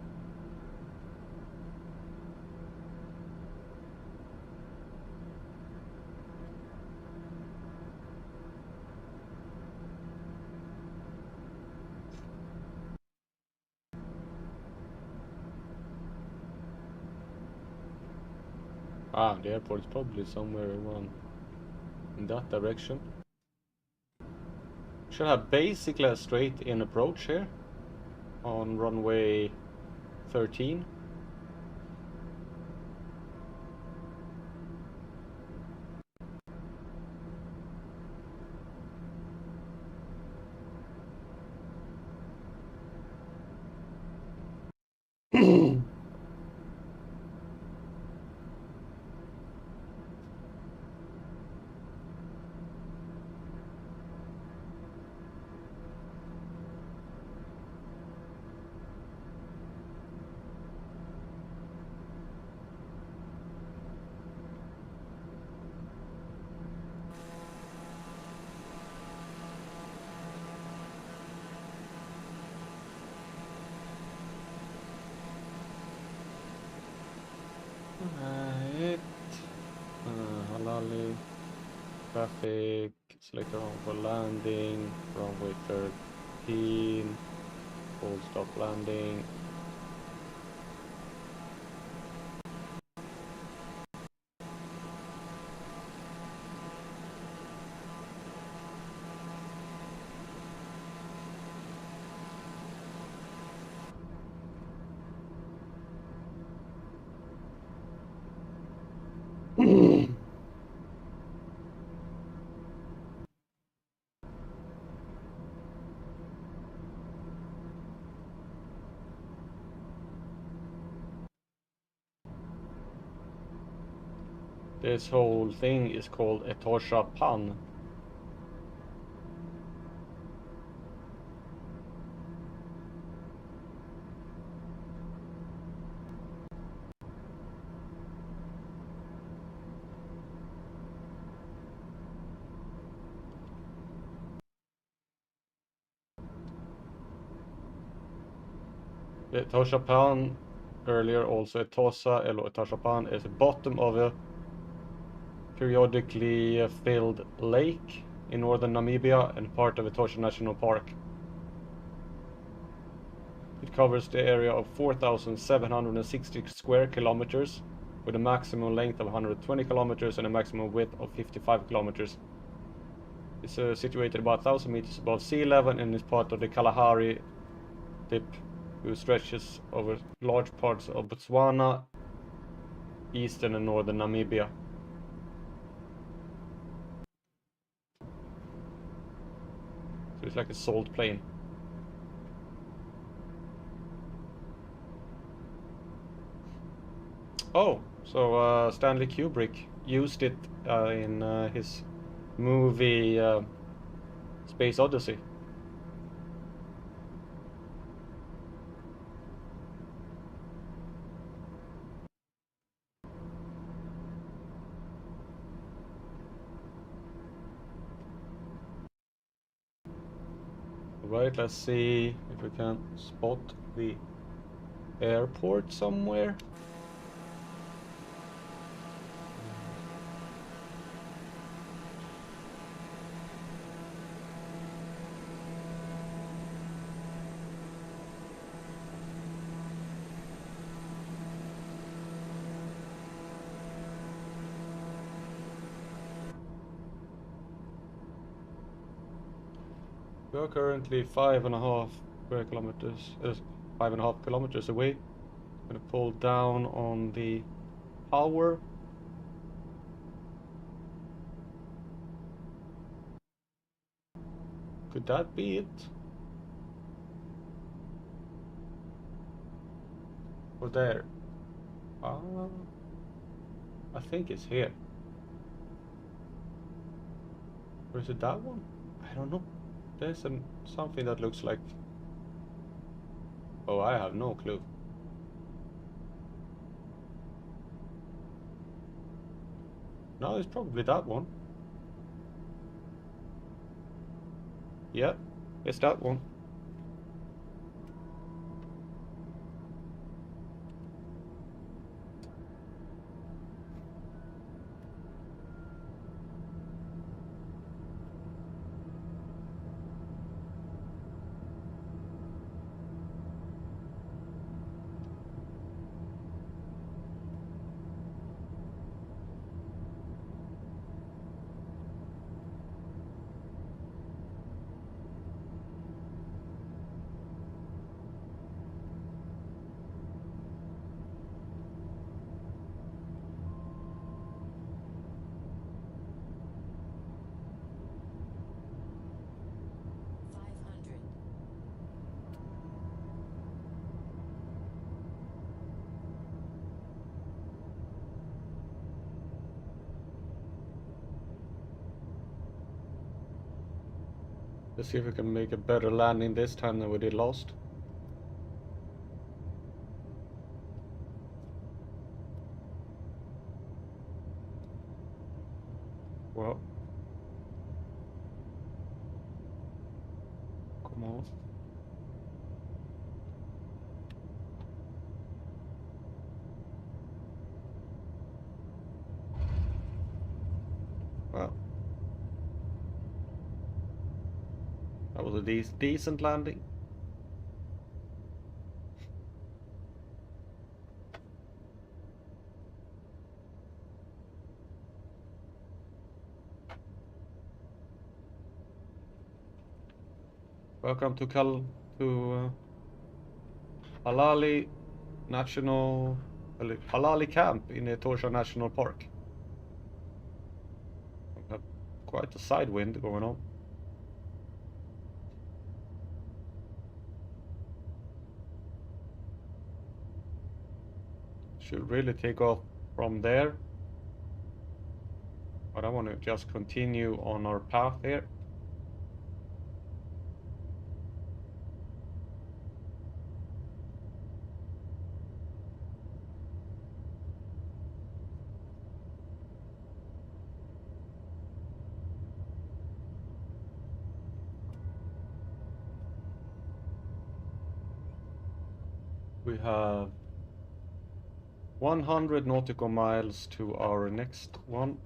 Ah, the airport is probably somewhere around in that direction. Should have basically a straight in approach here on runway 13. Right. Halali. Traffic. Select wrong for landing. Runway 13. Full stop landing. This whole thing is called Etosha Pan. The Etosha Pan, earlier also Etosa, or Etosha Pan, is the bottom of a periodically filled lake in northern Namibia and part of Etosha National Park. It covers the area of 4,760 square kilometers with a maximum length of 120 kilometers and a maximum width of 55 kilometers. It's situated about 1,000 meters above sea level and is part of the Kalahari dip, which stretches over large parts of Botswana, eastern and northern Namibia. So it's like a salt plain. Oh, so Stanley Kubrick used it in his movie Space Odyssey. Right, let's see if we can spot the airport somewhere. We are currently 5.5 square kilometers, 5.5 kilometers away. Gonna pull down on the power. Could that be it? Or there? I think it's here. Or is it that one? I don't know. There's something that looks like... Oh, I have no clue. No, it's probably that one. Yeah, it's that one. Let's see if we can make a better landing this time than we did last. Well, come on. Well, that was a decent landing. Welcome to Halali Halali Camp in Etosha National Park. We have quite a side wind going on. Should really take off from there, but I want to just continue on our path here. We have 100 nautical miles to our next one.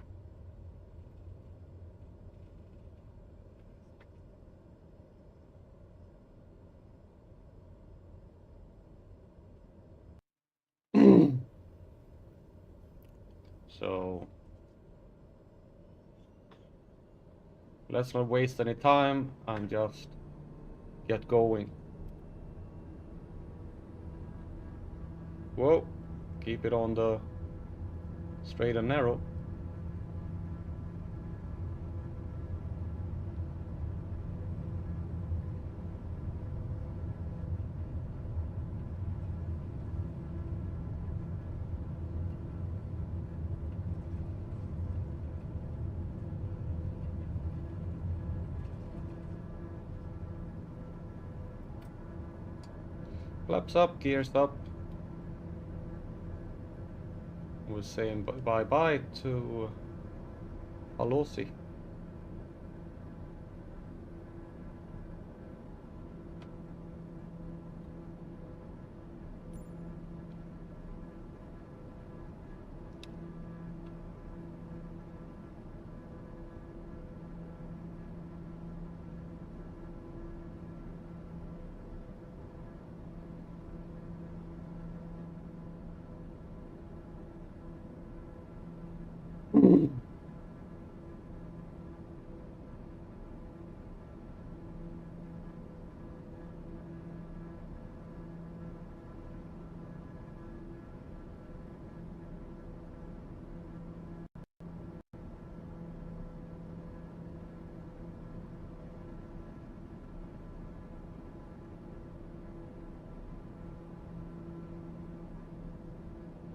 So let's not waste any time and just get going. Whoa, keep it on the straight and narrow. Flaps up, gears up. We're saying bye-bye to Halali.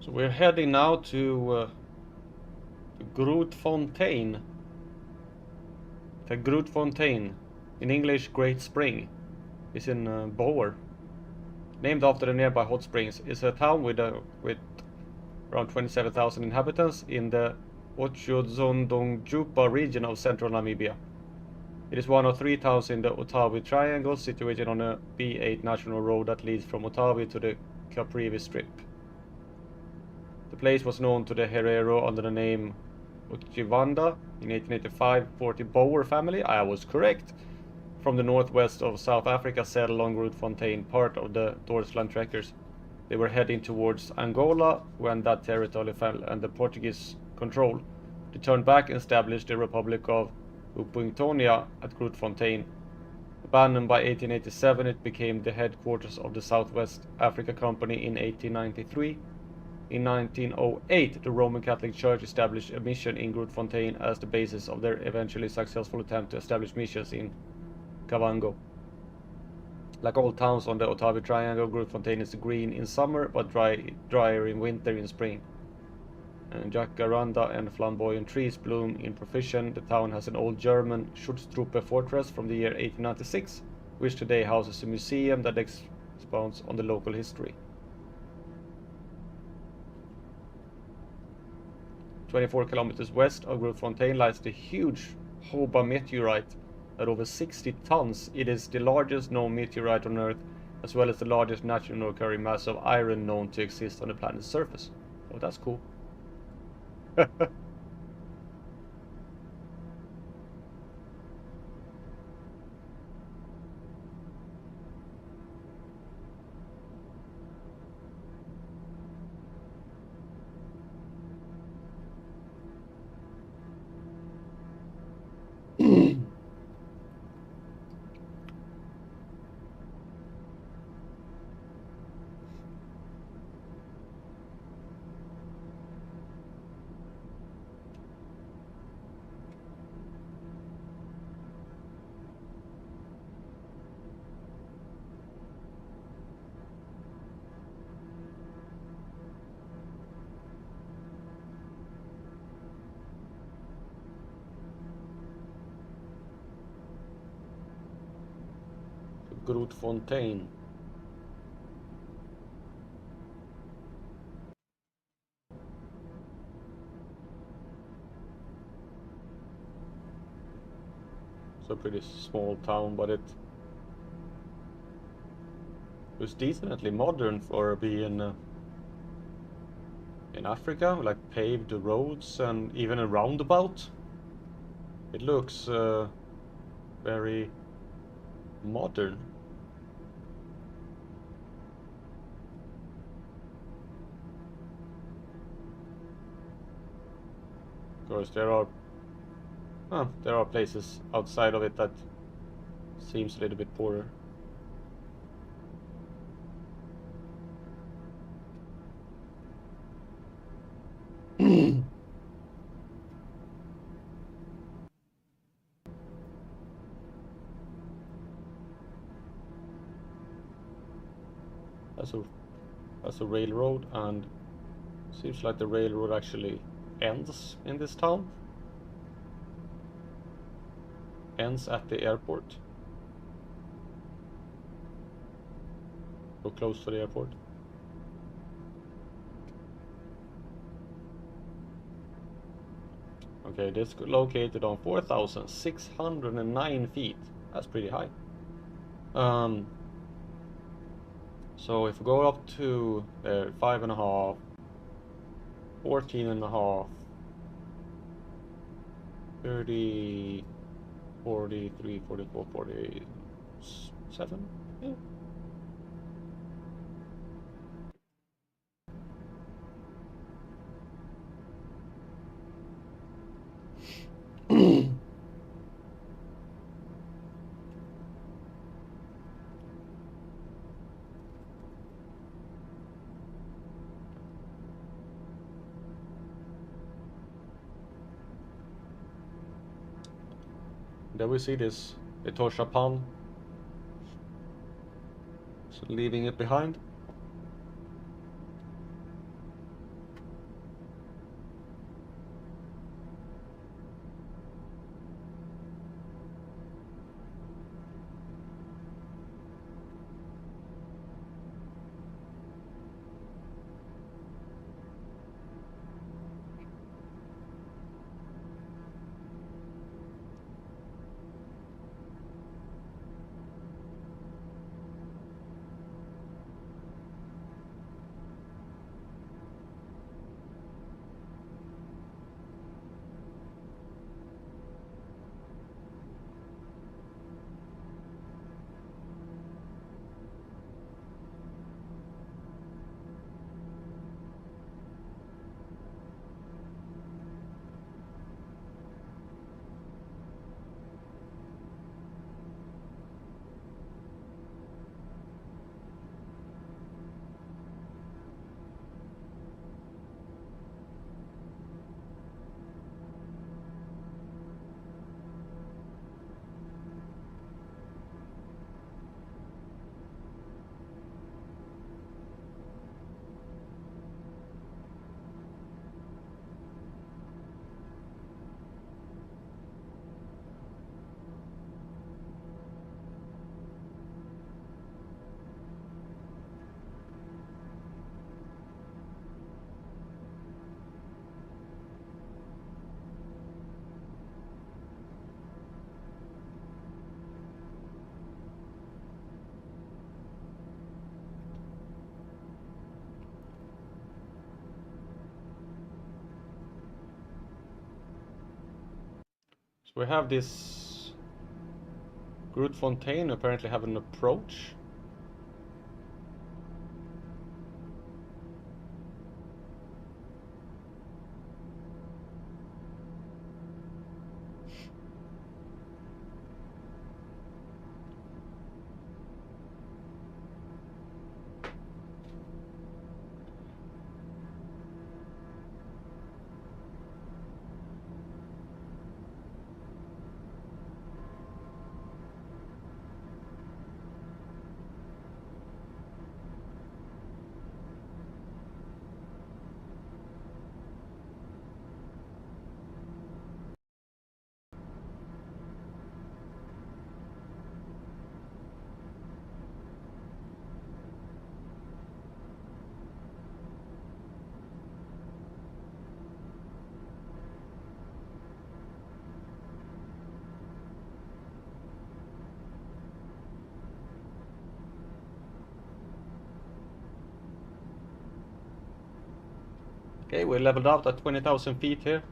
So we're heading now to Grootfontein. The Grootfontein, in English Great Spring, is in Boer. Named after the nearby hot springs, is a town with around 27,000 inhabitants in the Otjiwarongo region of central Namibia. It is one of 3 towns in the Otavi Triangle, situated on a B8 national road that leads from Otavi to the Caprivi Strip. The place was known to the Herero under the name Otjiwarongo in 1885-40 Boer family. I was correct. From the northwest of South Africa settled on Grootfontein, part of the Tailstrike trekkers. They were heading towards Angola when that territory fell under Portuguese control. They turned back and established the Republic of Okongwati at Grootfontein. Abandoned by 1887, it became the headquarters of the Southwest Africa Company in 1893. In 1908, the Roman Catholic Church established a mission in Grootfontein as the basis of their eventually successful attempt to establish missions in Okongwati. Like all towns on the Otavi Triangle, Grootfontein is green in summer but drier in winter and spring. Jacaranda and flamboyant trees bloom in profusion. The town has an old German Schutztruppe fortress from the year 1896, which today houses a museum that expounds on the local history. 24 kilometers west of Grootfontein lies the huge Hoba meteorite. At over 60 tons, it is the largest known meteorite on Earth, as well as the largest naturally occurring mass of iron known to exist on the planet's surface. Oh, that's cool. Grootfontein. It's a pretty small town, but it was decently modern for being in Africa, like paved roads and even a roundabout. It looks very modern. Of course, there are places outside of it that seems a little bit poorer. That's a railroad, and seems like the railroad actually ends in this town. Ends at the airport. Or close to the airport. Okay, this is located on 4,609 feet. That's pretty high. So if we go up to 5.5, 14.5, 30, 43, 44, 47. Yeah. There we see this Etosha Pan, so leaving it behind. So we have this Grootfontein, apparently have an approach. Okay, we're leveled out at 20,000 feet here.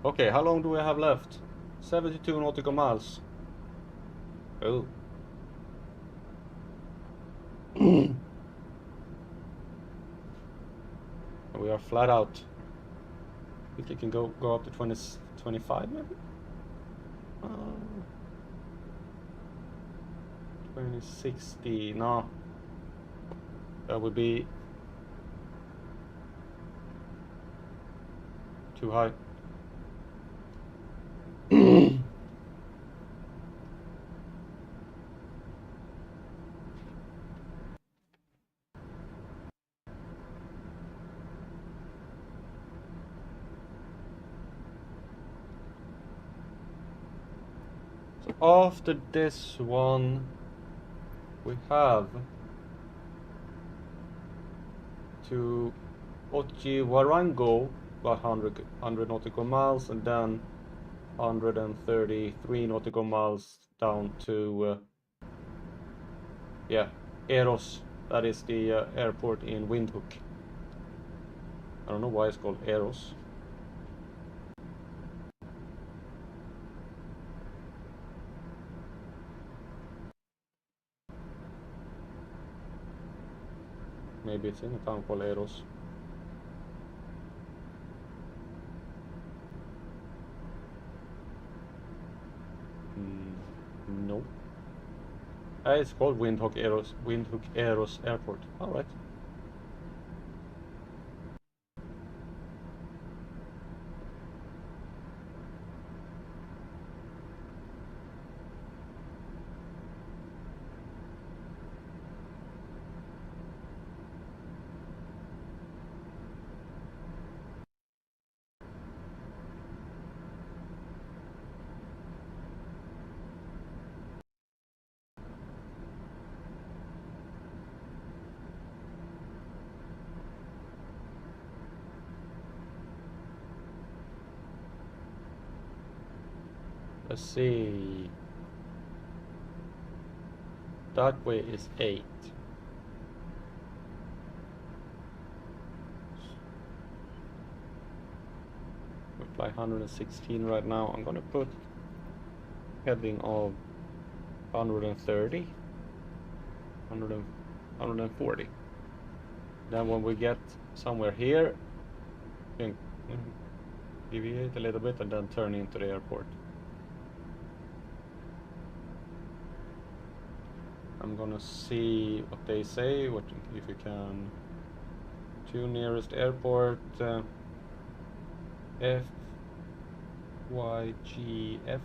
Okay, how long do we have left? 72 nautical miles. Oh. We are flat out. I think it can go up to 25 maybe? 2060, no. That would be too high. So after this one, we have to Otjiwarongo, about 100 nautical miles, and then 133 nautical miles down to yeah, Eros. That is the airport in Windhoek. I don't know why it's called Eros. Maybe it's in a town called Eros. No. It's called Windhoek Eros Airport. All right. Let's see. That way is 8. We fly 116 right now. I'm gonna put heading of 130, 140. Then when we get somewhere here, we can deviate a little bit and then turn into the airport. I'm gonna see what they say, if you can Two nearest airport. F Y G F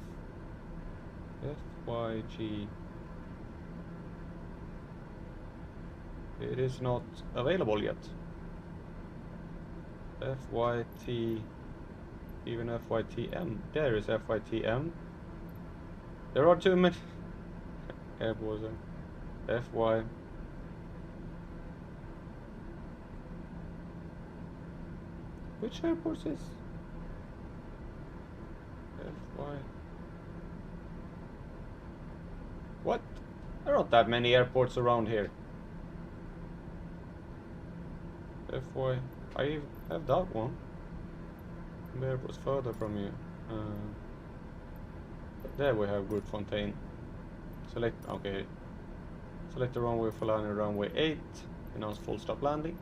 F Y G. It is not available yet. FYT, even FYTM. There is FYTM. There are too many airports. FY. Which airport is FY? What? There aren't that many airports around here. FY. I have that one. The airport's further from you. There we have Grootfontein. Select. Okay. Select the runway for landing runway 8. Announce full stop landing.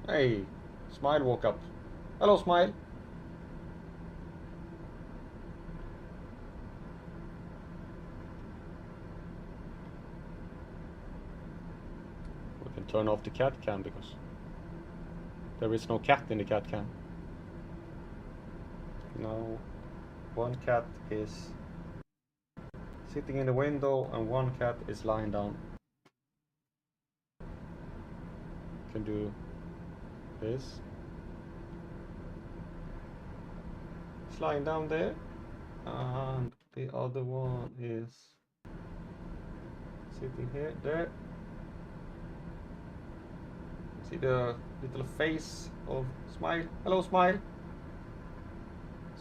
Hey, Smile woke up. Hello, Smile. We can turn off the cat cam because there is no cat in the cat cam. Now, one cat is sitting in the window and one cat is lying down. Can do this. It's lying down there, and the other one is sitting here. There. See the little face of Smile. Hello, Smile.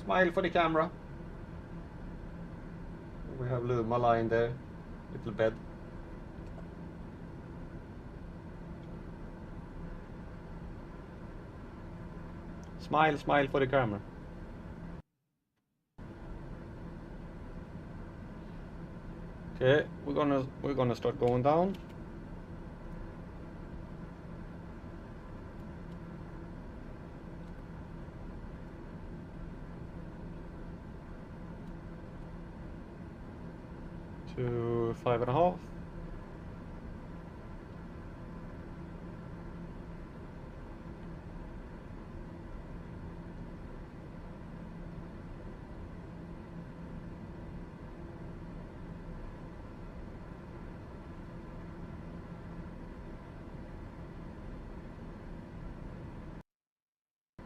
Smile for the camera. We have Luma lying there, little bed. Smile, smile for the camera. Okay, we're gonna start going down. To 5.5.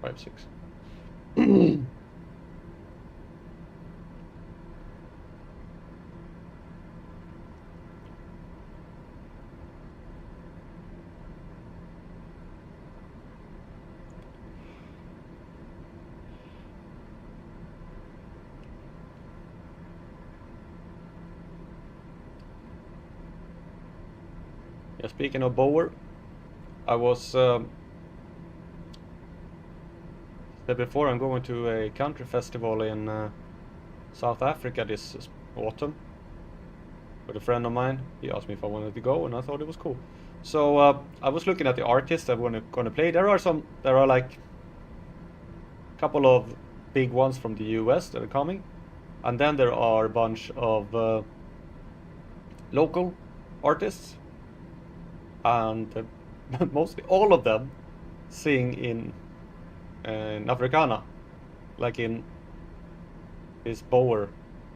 Five, 6. Yeah, speaking of Boer, I was said before I'm going to a country festival in South Africa this autumn with a friend of mine. He asked me if I wanted to go, and I thought it was cool. So I was looking at the artists that were going to play. There are like a couple of big ones from the US that are coming, and then there are a bunch of local artists, and mostly all of them sing in Afrikaner, like in his Boer.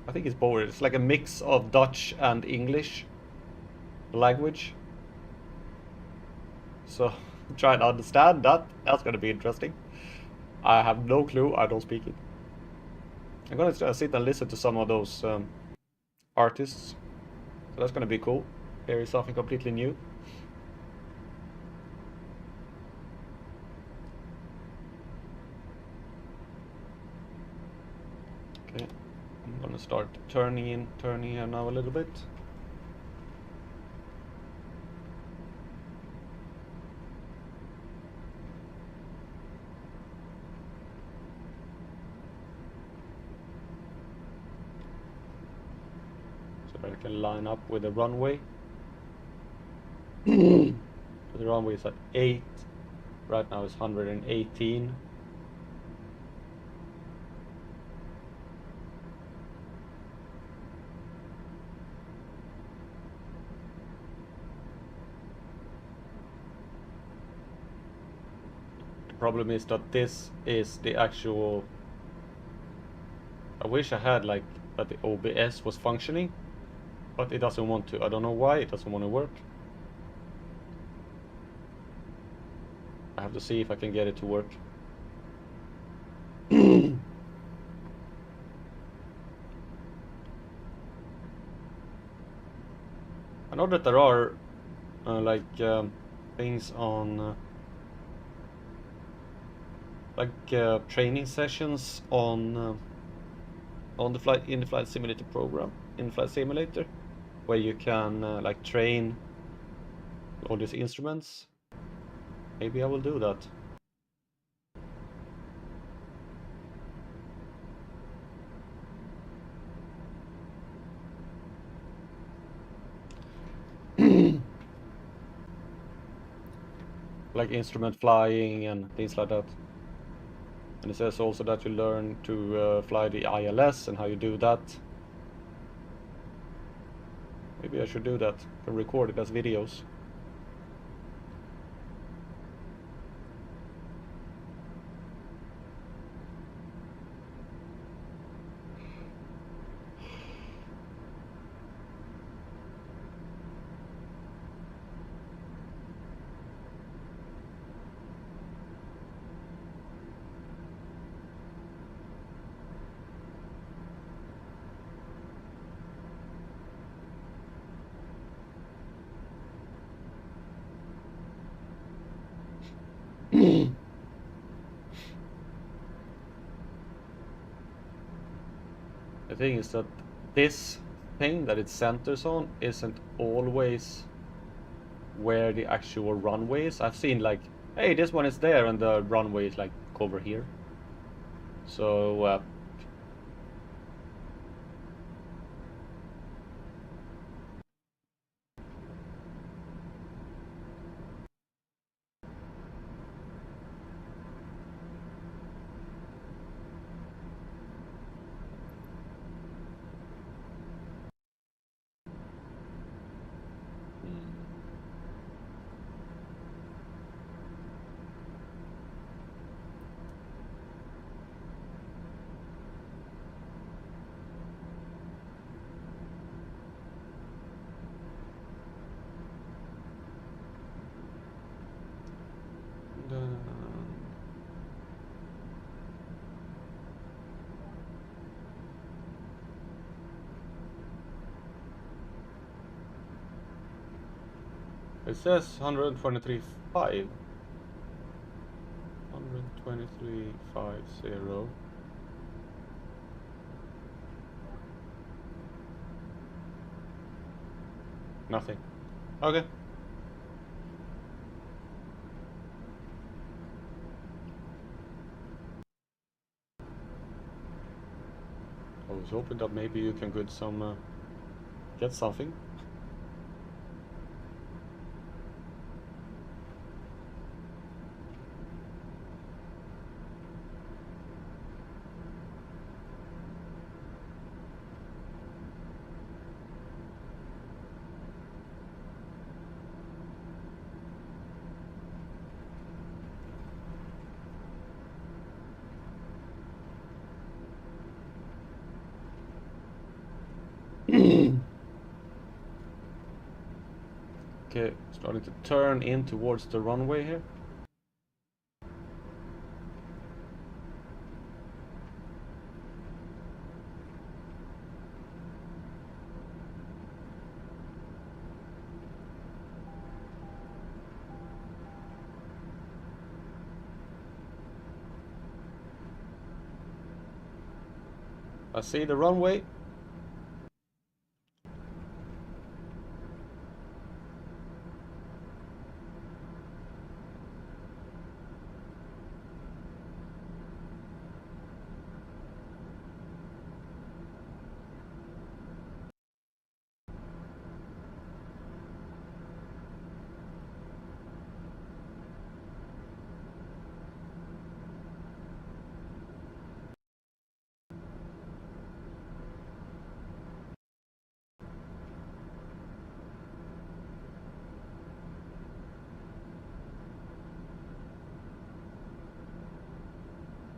I think it's Boer. It's like a mix of Dutch and English language. So try to understand that. That's going to be interesting. I have no clue. I don't speak it. I'm going to sit and listen to some of those artists. So that's going to be cool. Here is something completely new. Okay, I'm going to start turning here now a little bit. I can line up with the runway. The runway is at 8. Right now it's 118. Problem is that this is the actual... I wish I had like that the OBS was functioning, but it doesn't want to. I don't know why it doesn't want to work. I have to see if I can get it to work. I know that there are things on training sessions on the flight simulator program, in flight simulator, where you can like train all these instruments. Maybe I will do that. Like instrument flying and things like that. And it says also that you learn to fly the ILS and how you do that. Maybe I should do that. I can record it as videos. The thing is that this thing that it centers on isn't always where the actual runway is. I've seen like, hey, this one is there and the runway is like over here. So it says 123.5. 123.50. Nothing. Okay. I was hoping that maybe you can get some, get something. Okay, starting to turn in towards the runway here. I see the runway.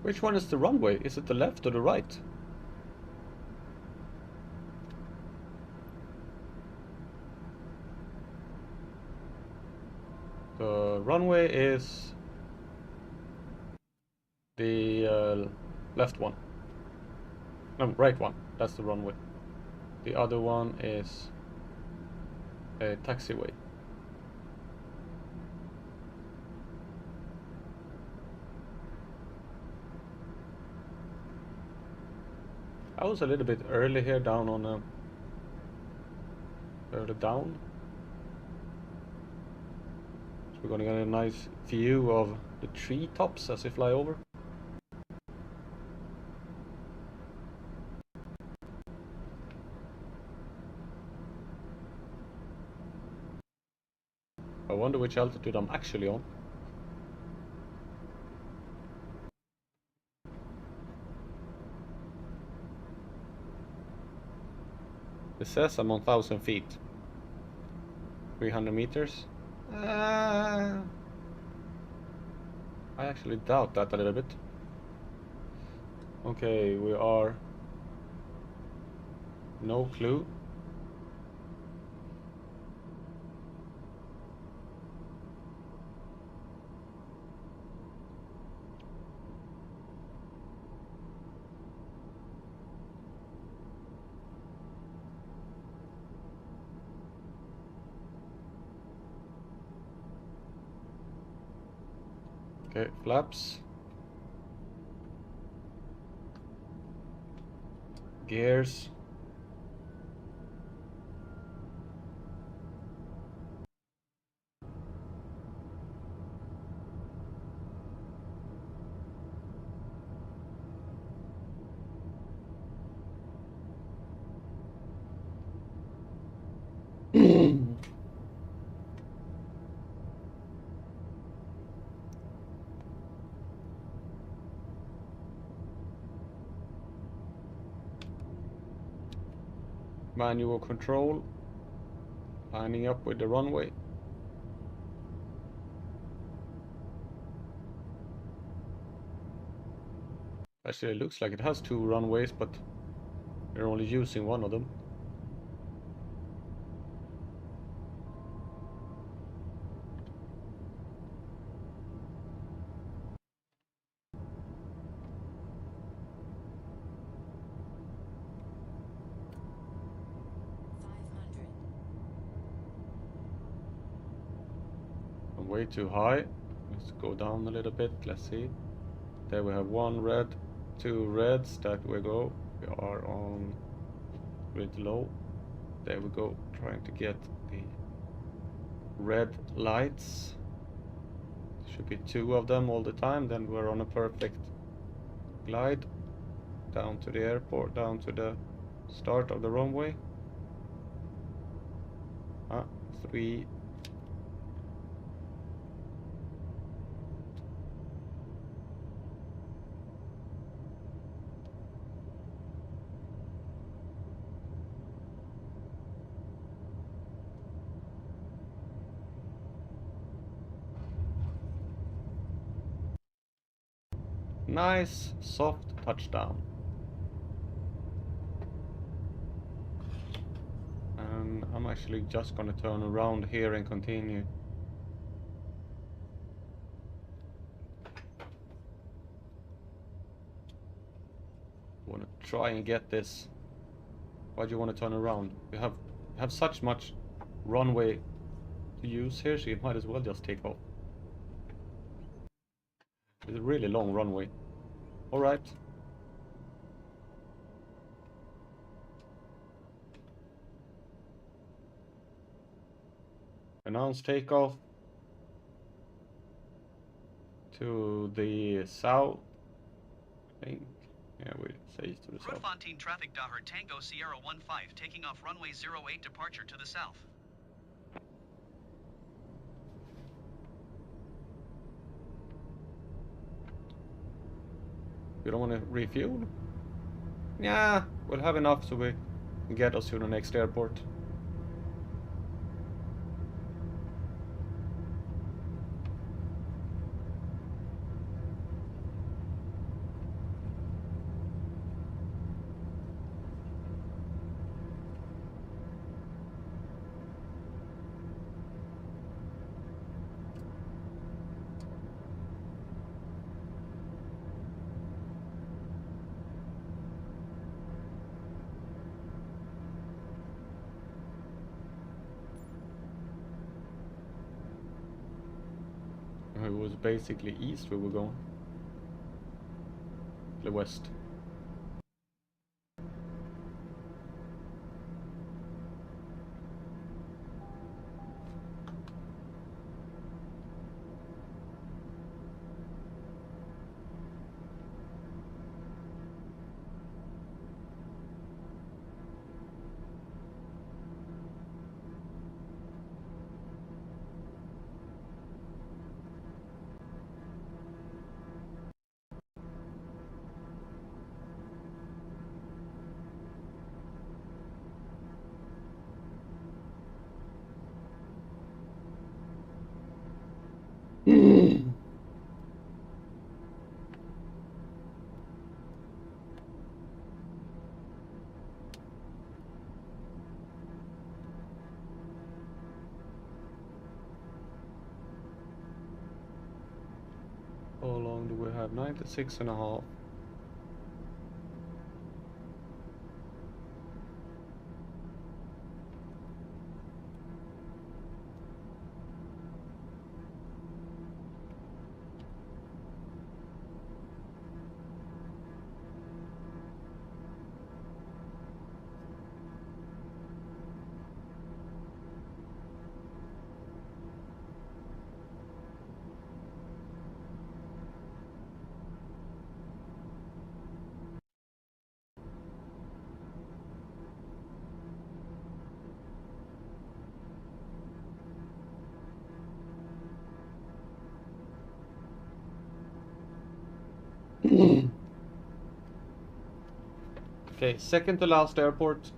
Which one is the runway? Is it the left or the right? The runway is the left one. No, right one. That's the runway. The other one is a taxiway. I was a little bit early here down on further down. So we're gonna get a nice view of the treetops as we fly over. I wonder which altitude I'm actually on. It says I'm on 1,000 feet. 300 meters. I actually doubt that a little bit. Okay, we are... No clue. Okay, flaps. Gears. Manual control. Lining up with the runway. Actually, it looks like it has two runways, but they're only using one of them. I'm way too high. Let's go down a little bit. Let's see. There we have one red, two reds. That we go. We are on grid low. There we go. Trying to get the red lights. Should be two of them all the time. Then we're on a perfect glide down to the airport, down to the start of the runway. Three. Nice soft touchdown. And I'm actually just gonna turn around here and continue. Wanna try and get this. Why do you want to turn around? You have such much runway to use here, so you might as well just take off. It's a really long runway. Alright. Announce takeoff to the south, I think. Yeah, we say to the south. Grootfontein traffic Dahar Tango Sierra 15 taking off runway 08 departure to the south. You don't want to refuel? Yeah, we'll have enough so we can get us to the next airport. it's basically east where we're going. The west. How long do we have? 96.5. Okay, second to last airport.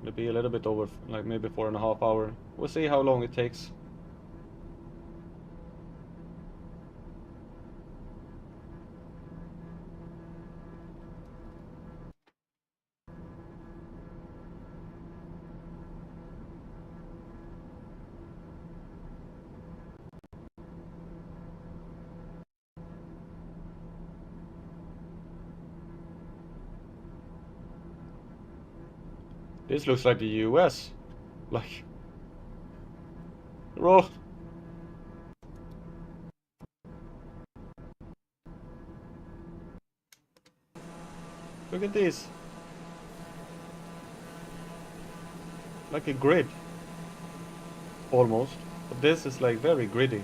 It'll be a little bit over, like maybe 4.5 hours. We'll see how long it takes. This looks like the US. Like, bro. Look at this. Like a grid. Almost. But this is like very gritty.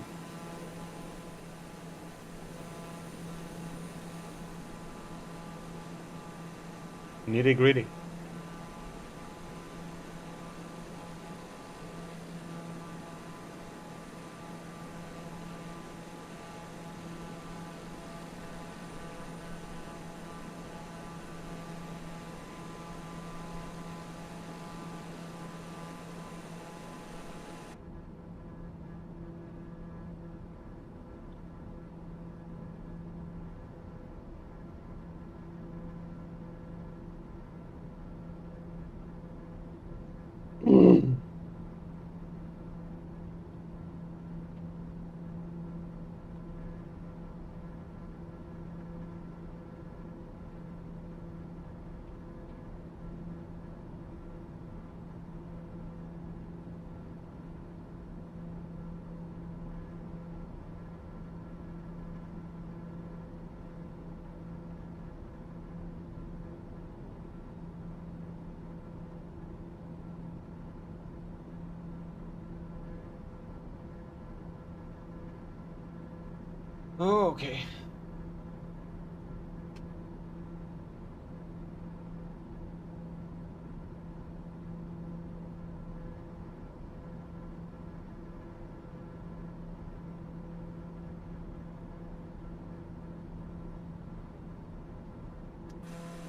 Nitty gritty. Oh, okay.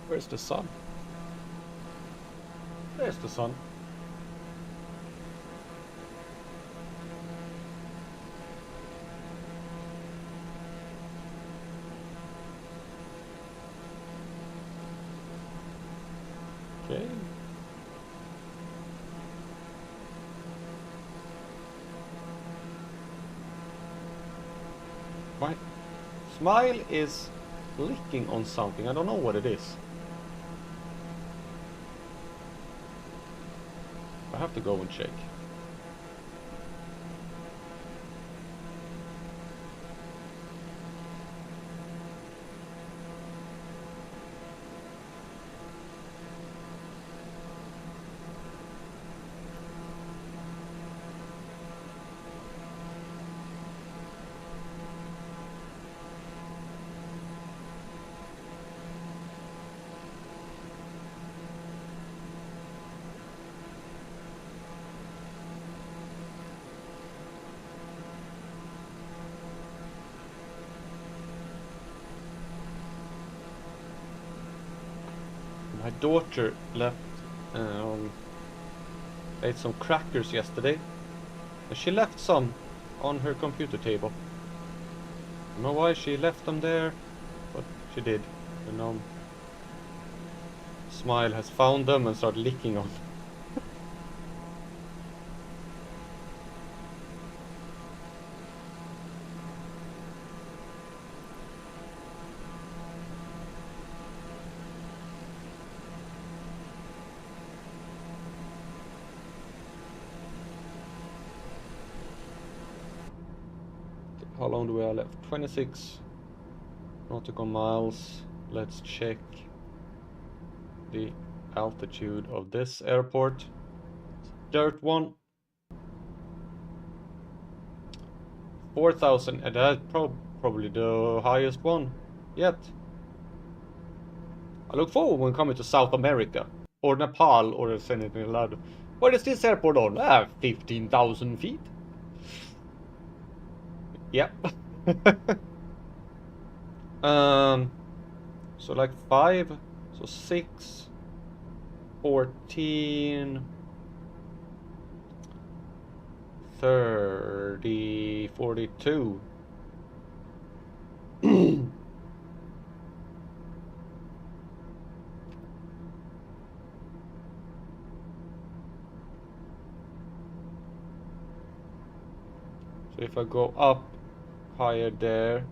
Where's the sun? There's the sun. Okay. My smile is licking on something. I don't know what it is. I have to go and check. My daughter left, ate some crackers yesterday, and she left some on her computer table. I don't know why she left them there, but she did. And now Smile has found them and started licking on them. How long do we have left? 26 nautical miles. Let's check the altitude of this airport. Dirt one. 4,000, and that's probably the highest one yet. I look forward when coming to South America, or Nepal, or anything like that. What is this airport on? 15,000 feet. Yep. So like 5, so 6, 14, 30, 42. So if I go up higher there,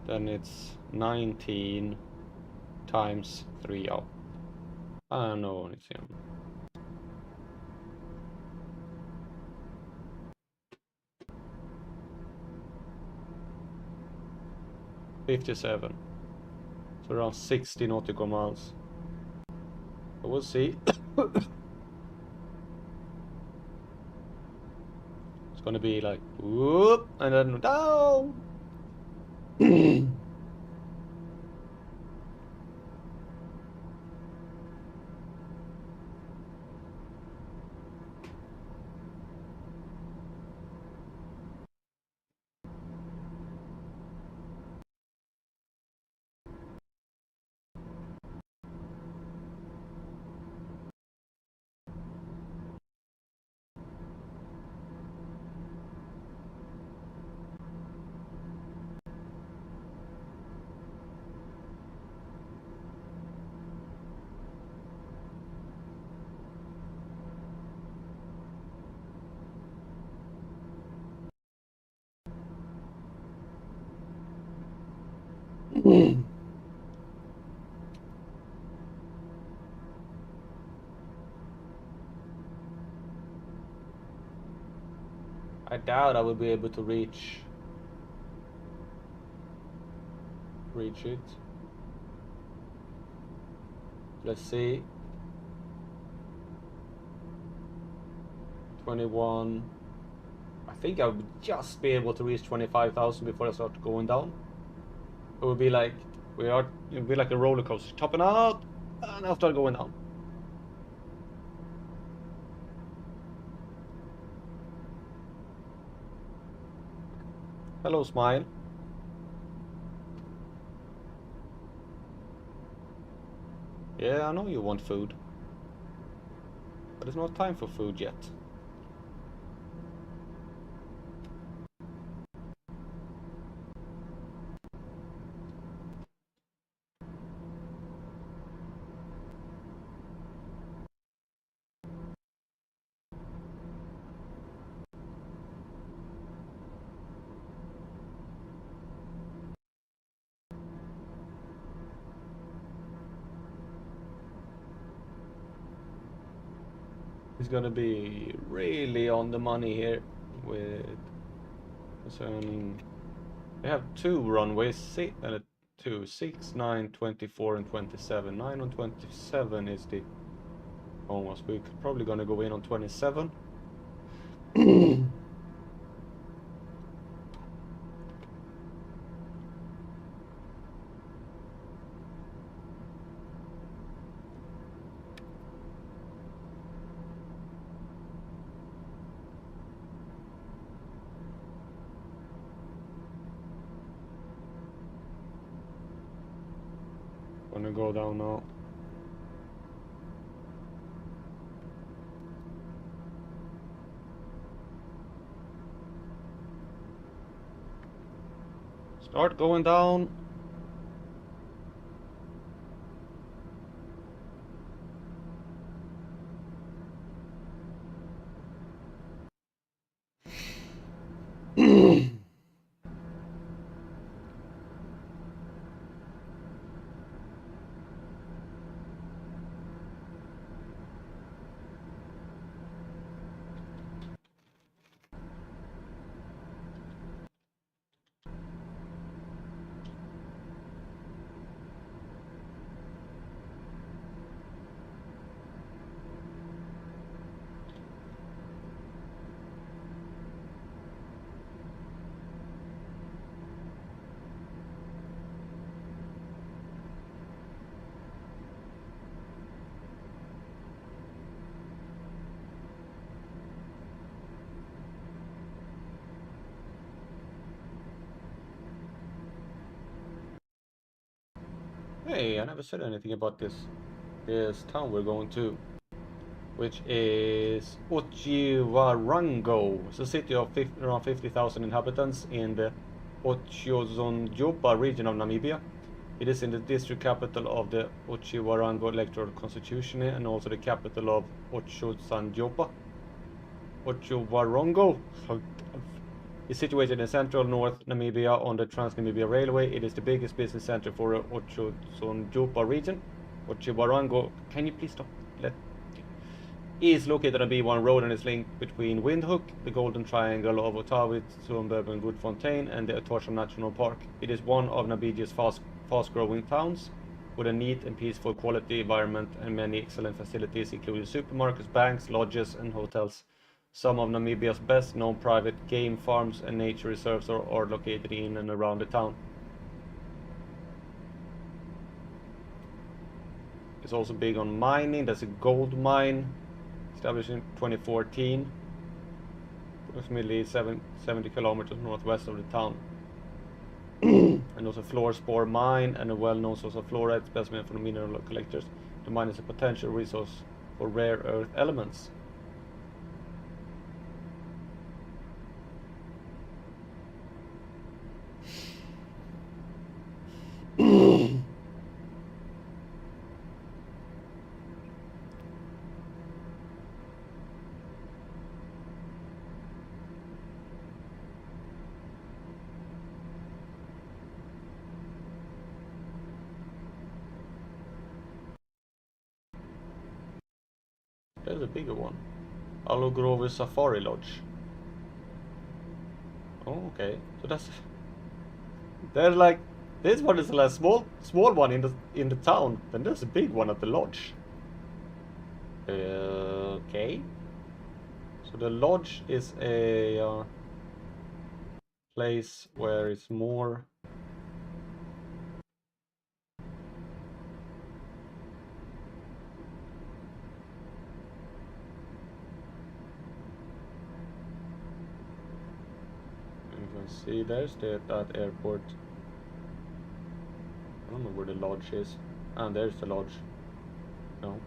then it's 19 times 3 up. I don't know, it's him. $57. So around 60 nautical miles. But we'll see. It's gonna be like whoop and then down. I doubt I will be able to reach it. Let's see. 21. I think I would just be able to reach 25,000 before I start going down. It would be like it would be like a roller coaster, topping out and after going down. Hello, Smile. Yeah, I know you want food, but it's not time for food yet. He's gonna be really on the money here with concerning. They have 2 runways, 2, 6, 9, 24, and 27. 9 on 27 is the almost. We're probably gonna go in on 27. gonna go down now. Start going down. Hey, I never said anything about this town we're going to, which is Otjiwarongo. It's a city of around 50,000 inhabitants in the Otjiwarongo region of Namibia. It is in the district capital of the Otjiwarongo electoral constitution and also the capital of Otjiwarongo. Otjiwarongo is situated in central North Namibia on the Trans-Namibia Railway. It is the biggest business center for the Otjiwarongo region. Otjiwarongo, can you please stop? Is located on B1 road and is linked between Windhoek, the Golden Triangle of Ottawa, Sumbeb and Grootfontein, and the Etosha National Park. It is one of Namibia's fast-growing towns, with a neat and peaceful quality environment and many excellent facilities, including supermarkets, banks, lodges, and hotels. Some of Namibia's best-known private game farms and nature reserves are located in and around the town. It's also big on mining. There's a gold mine established in 2014, approximately 70 kilometers northwest of the town. And also fluorspore mine and a well-known source of fluoride specimen for the mineral collectors. The mine is a potential resource for rare earth elements. There's a bigger one. Alogrove Safari Lodge. Oh, okay. So there's like this one is a small one in the town. Then there's a big one at the lodge. Okay. So the lodge is a place where it's more. You can see there's that airport. I don't know where the lodge is. And there's the lodge. No.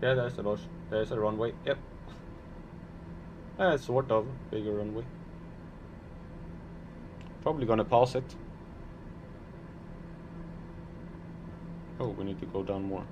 Yeah, there's the lodge. There's a runway. Yep. Sort of bigger runway. Probably gonna pass it. Oh, we need to go down more.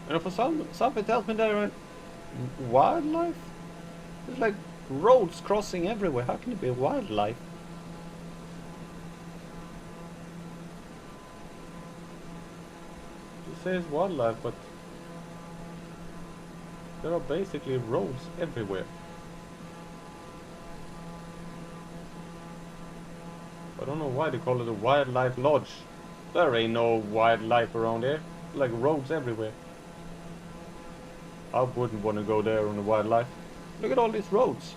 And for something tells me there are wildlife. There's like roads crossing everywhere. How can it be wildlife? It says wildlife, but There are basically roads everywhere. I don't know why they call it a wildlife lodge. There ain't no wildlife around here. Like roads everywhere. I wouldn't want to go there on the wildlife. Look at all these roads.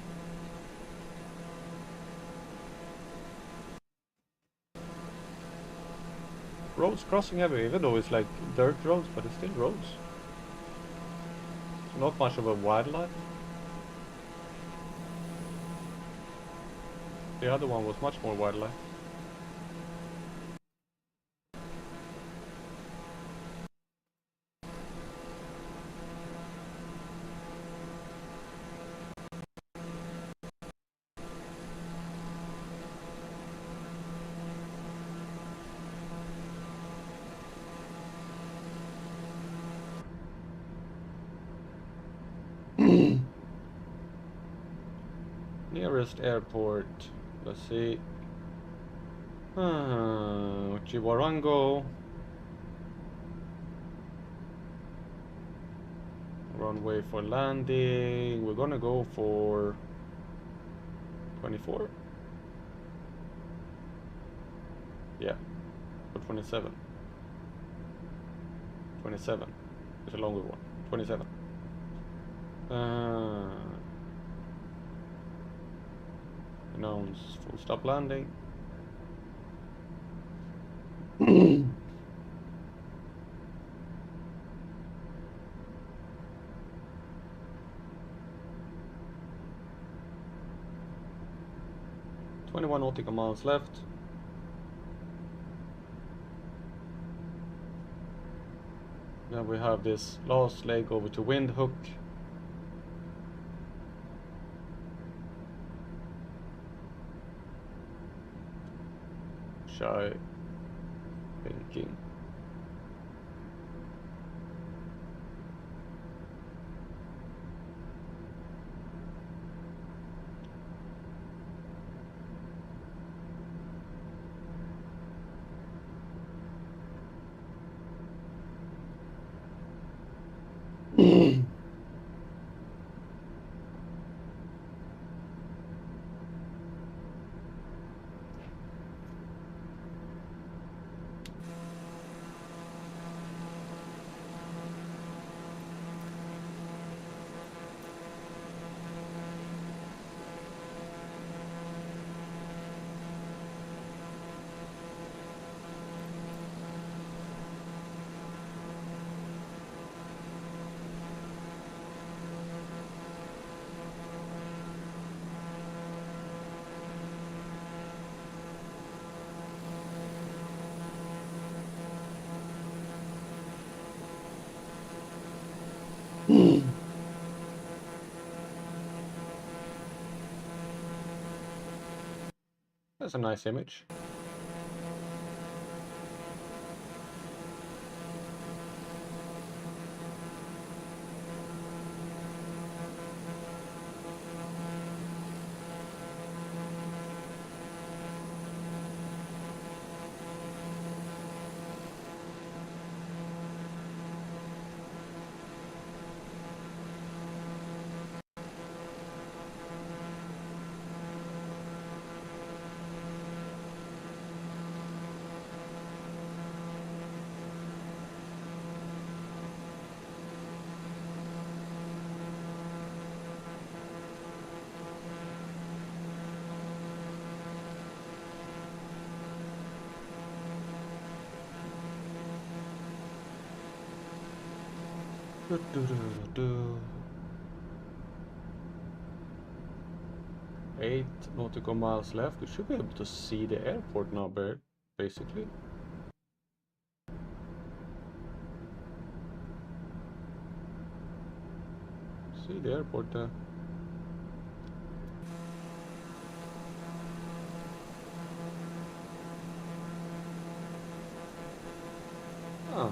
Roads crossing everywhere, even though it's like dirt roads, but it's still roads. It's not much of a wildlife. The other one was much more wildlife. Nearest airport. Let's see. Otjiwarongo. Runway for landing. We're gonna go for 24. Yeah, or 27. 27. It's a longer one. 27. Announce full stop landing. 21 nautical miles left. Then we have this last leg over to Windhoek. Shy thinking. That's a nice image. Eight nautical miles left. We should be able to see the airport now, basically. See the airport there. Ah.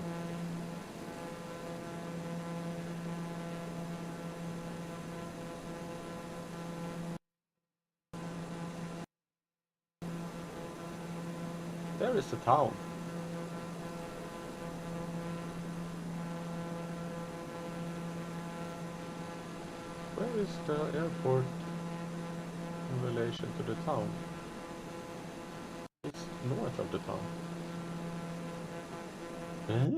There is the town. Where is the airport in relation to the town? It's north of the town. Huh?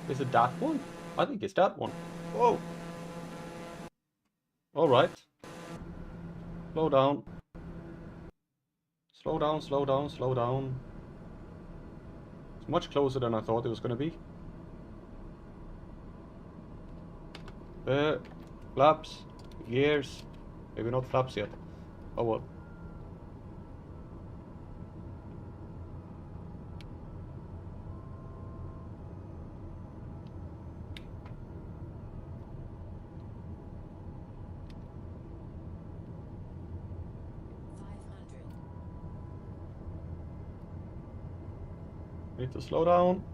Is it that one? I think it's that one. Whoa! Alright. Slow down. Slow down, slow down, slow down. It's much closer than I thought it was gonna be. Flaps, gears. Maybe not flaps yet. Oh well. Need to slow down.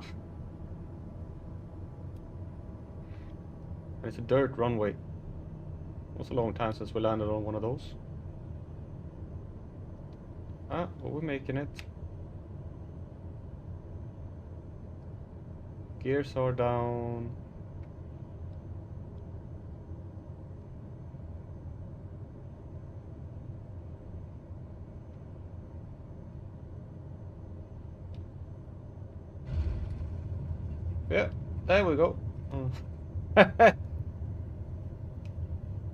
It's a dirt runway. It was a long time since we landed on one of those. Ah, well, we're making it. Gears are down. Yeah, there we go.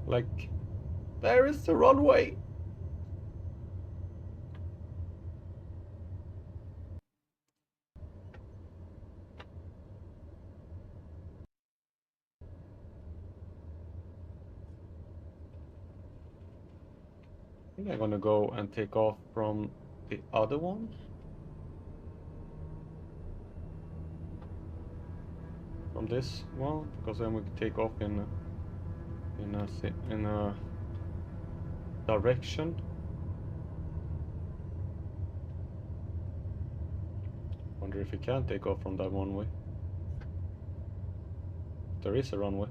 Like, there is the runway. I think I'm gonna go and take off from the other one. From this one, because then we can take off in a direction. Wonder if we can take off from that one way. There is a runway.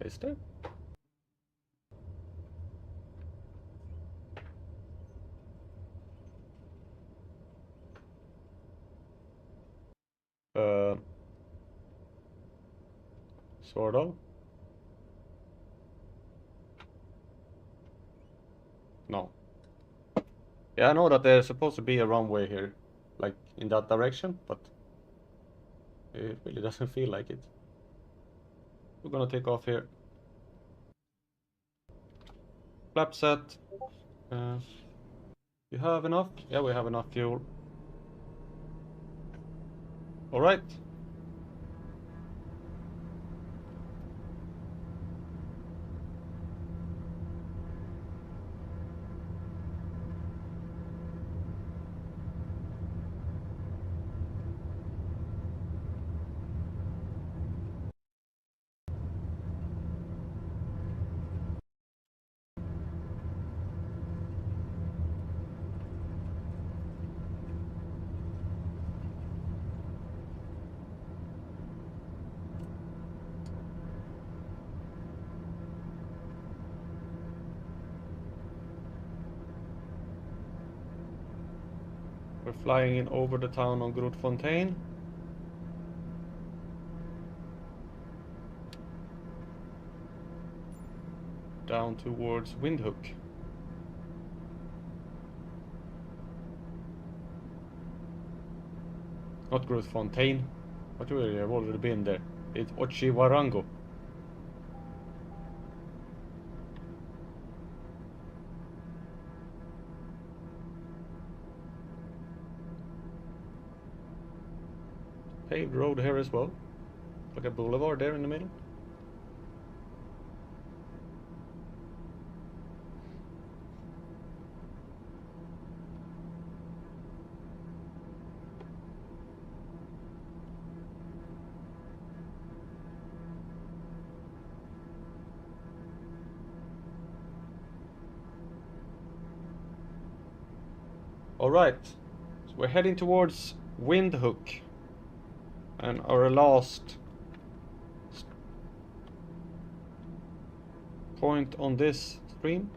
Is there? Sort of. No. Yeah, I know that there's supposed to be a runway here, like in that direction, but it really doesn't feel like it. We're gonna take off here. Flap set. You have enough? Yeah, we have enough fuel. Alright. We're flying in over the town on Grootfontein. Down towards Windhoek. Not Grootfontein, but we have already been there. It's Otjiwarongo. Paved road here as well. Like a boulevard there in the middle. Alright, so we're heading towards Windhoek. And our last point on this stream.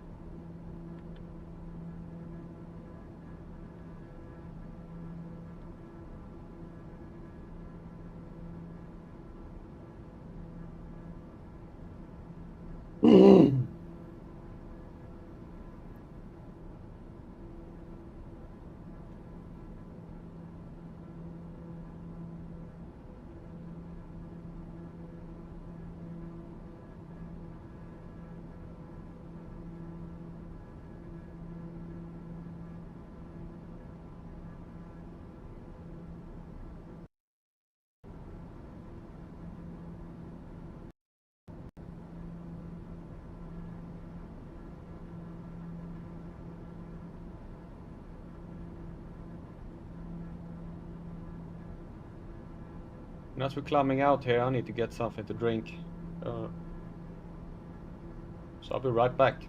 And as we're climbing out here, I need to get something to drink. So I'll be right back.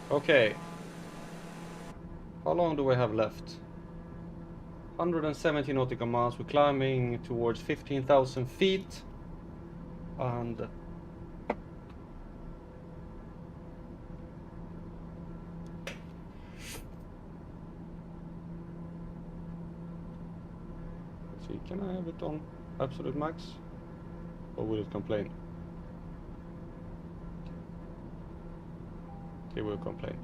Okay. How long do we have left? 170 nautical miles. We're climbing towards 15,000 feet. And let's see, can I have it on absolute max? Or will it complain? It will complain.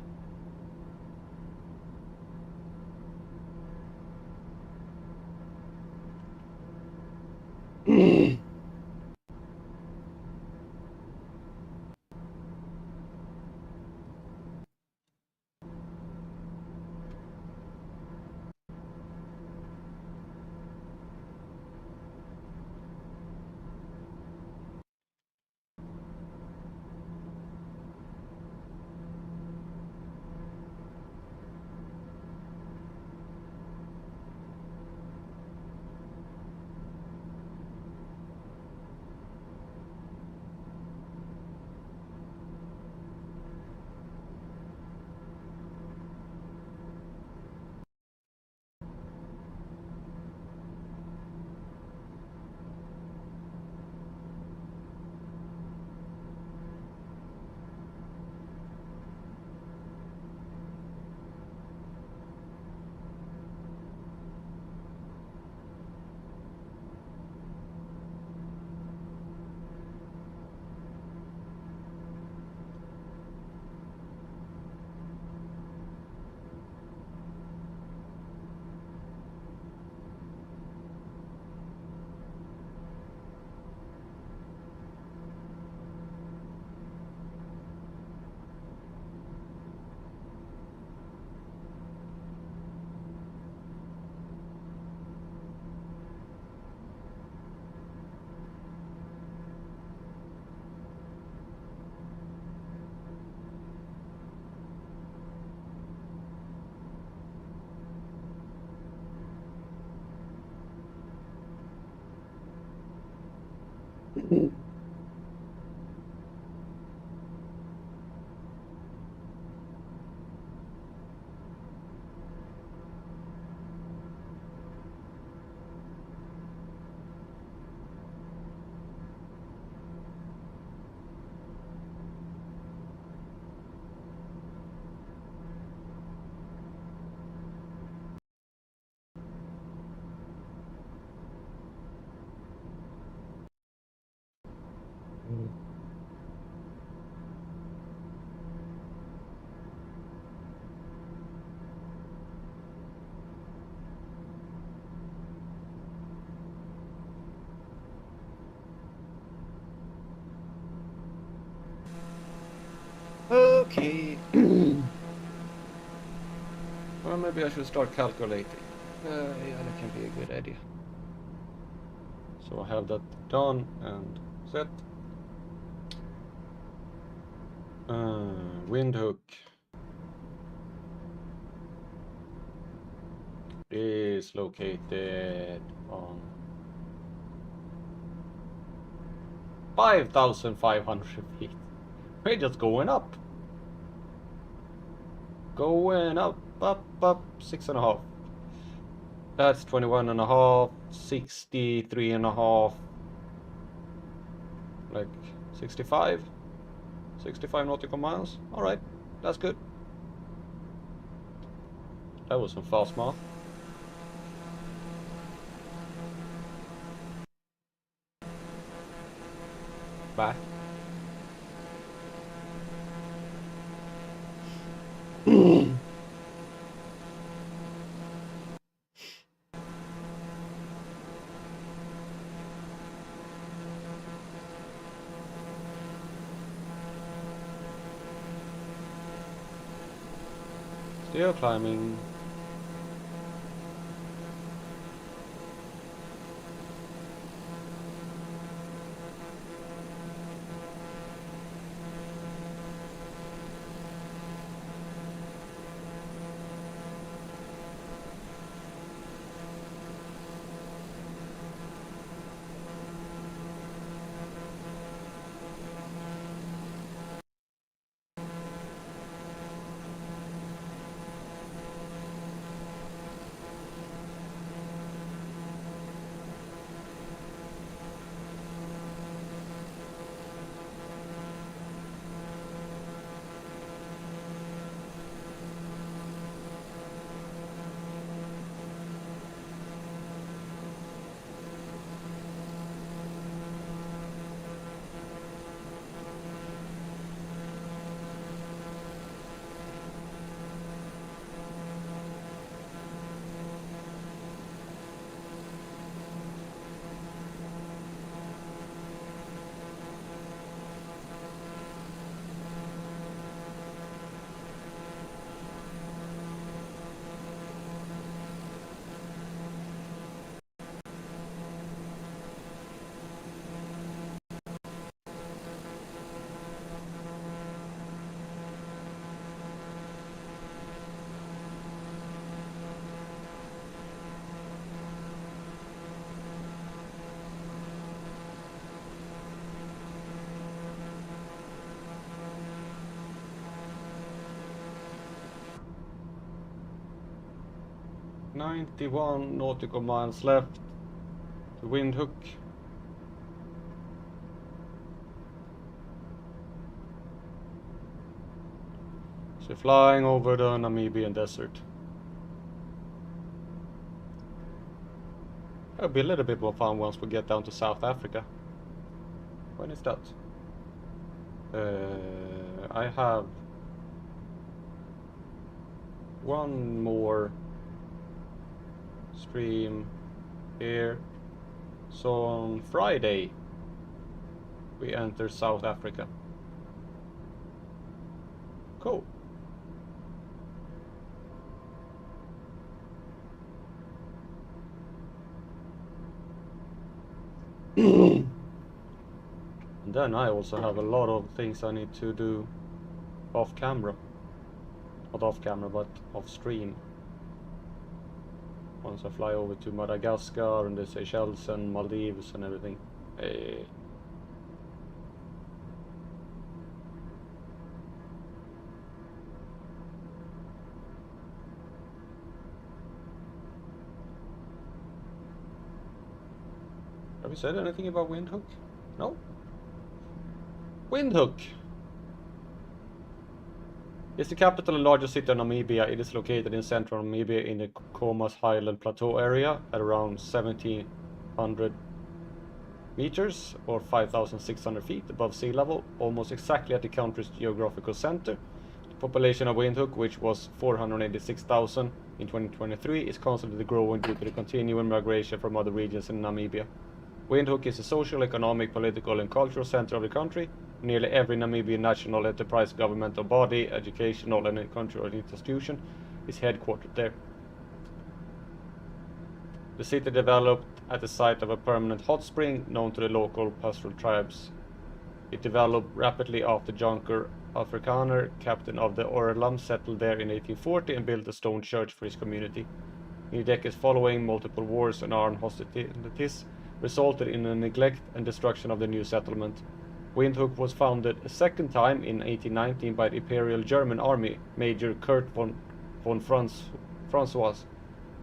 Okay. Well, maybe I should start calculating. Yeah, that can be a good idea. So I have that done and set. Windhoek is located on 5,500 feet. We're just going up. Going up, up, up, 6.5. That's 21.5, 63.5, like 65 nautical miles. Alright, that's good. That was some fast math. Bye. Still climbing. "91 nautical miles left to Windhoek." So flying over the Namibian desert. It'll be a little bit more fun once we get down to South Africa. When is that? I have one more stream here. So on Friday we enter South Africa. Cool. And then I also have a lot of things I need to do off camera. Not off camera, but off stream. Once I fly over to Madagascar and the Seychelles and Maldives and everything. we said anything about Windhoek? No? Windhoek is the capital and largest city of Namibia. It is located in central Namibia in the Comas Highland Plateau area at around 1700 meters or 5,600 feet above sea level, almost exactly at the country's geographical center. The population of Windhoek, which was 486,000 in 2023, is constantly growing due to the continuing migration from other regions in Namibia. Windhoek is the social, economic, political, and cultural center of the country. Nearly every Namibian national enterprise, governmental body, educational, and cultural institution is headquartered there. The city developed at the site of a permanent hot spring known to the local pastoral tribes. It developed rapidly after Jonker Afrikaner, captain of the Orlam, settled there in 1840 and built a stone church for his community. In the decades following, multiple wars and armed hostilities resulted in the neglect and destruction of the new settlement. Windhoek was founded a second time in 1819 by the Imperial German Army, Major Kurt von Francois,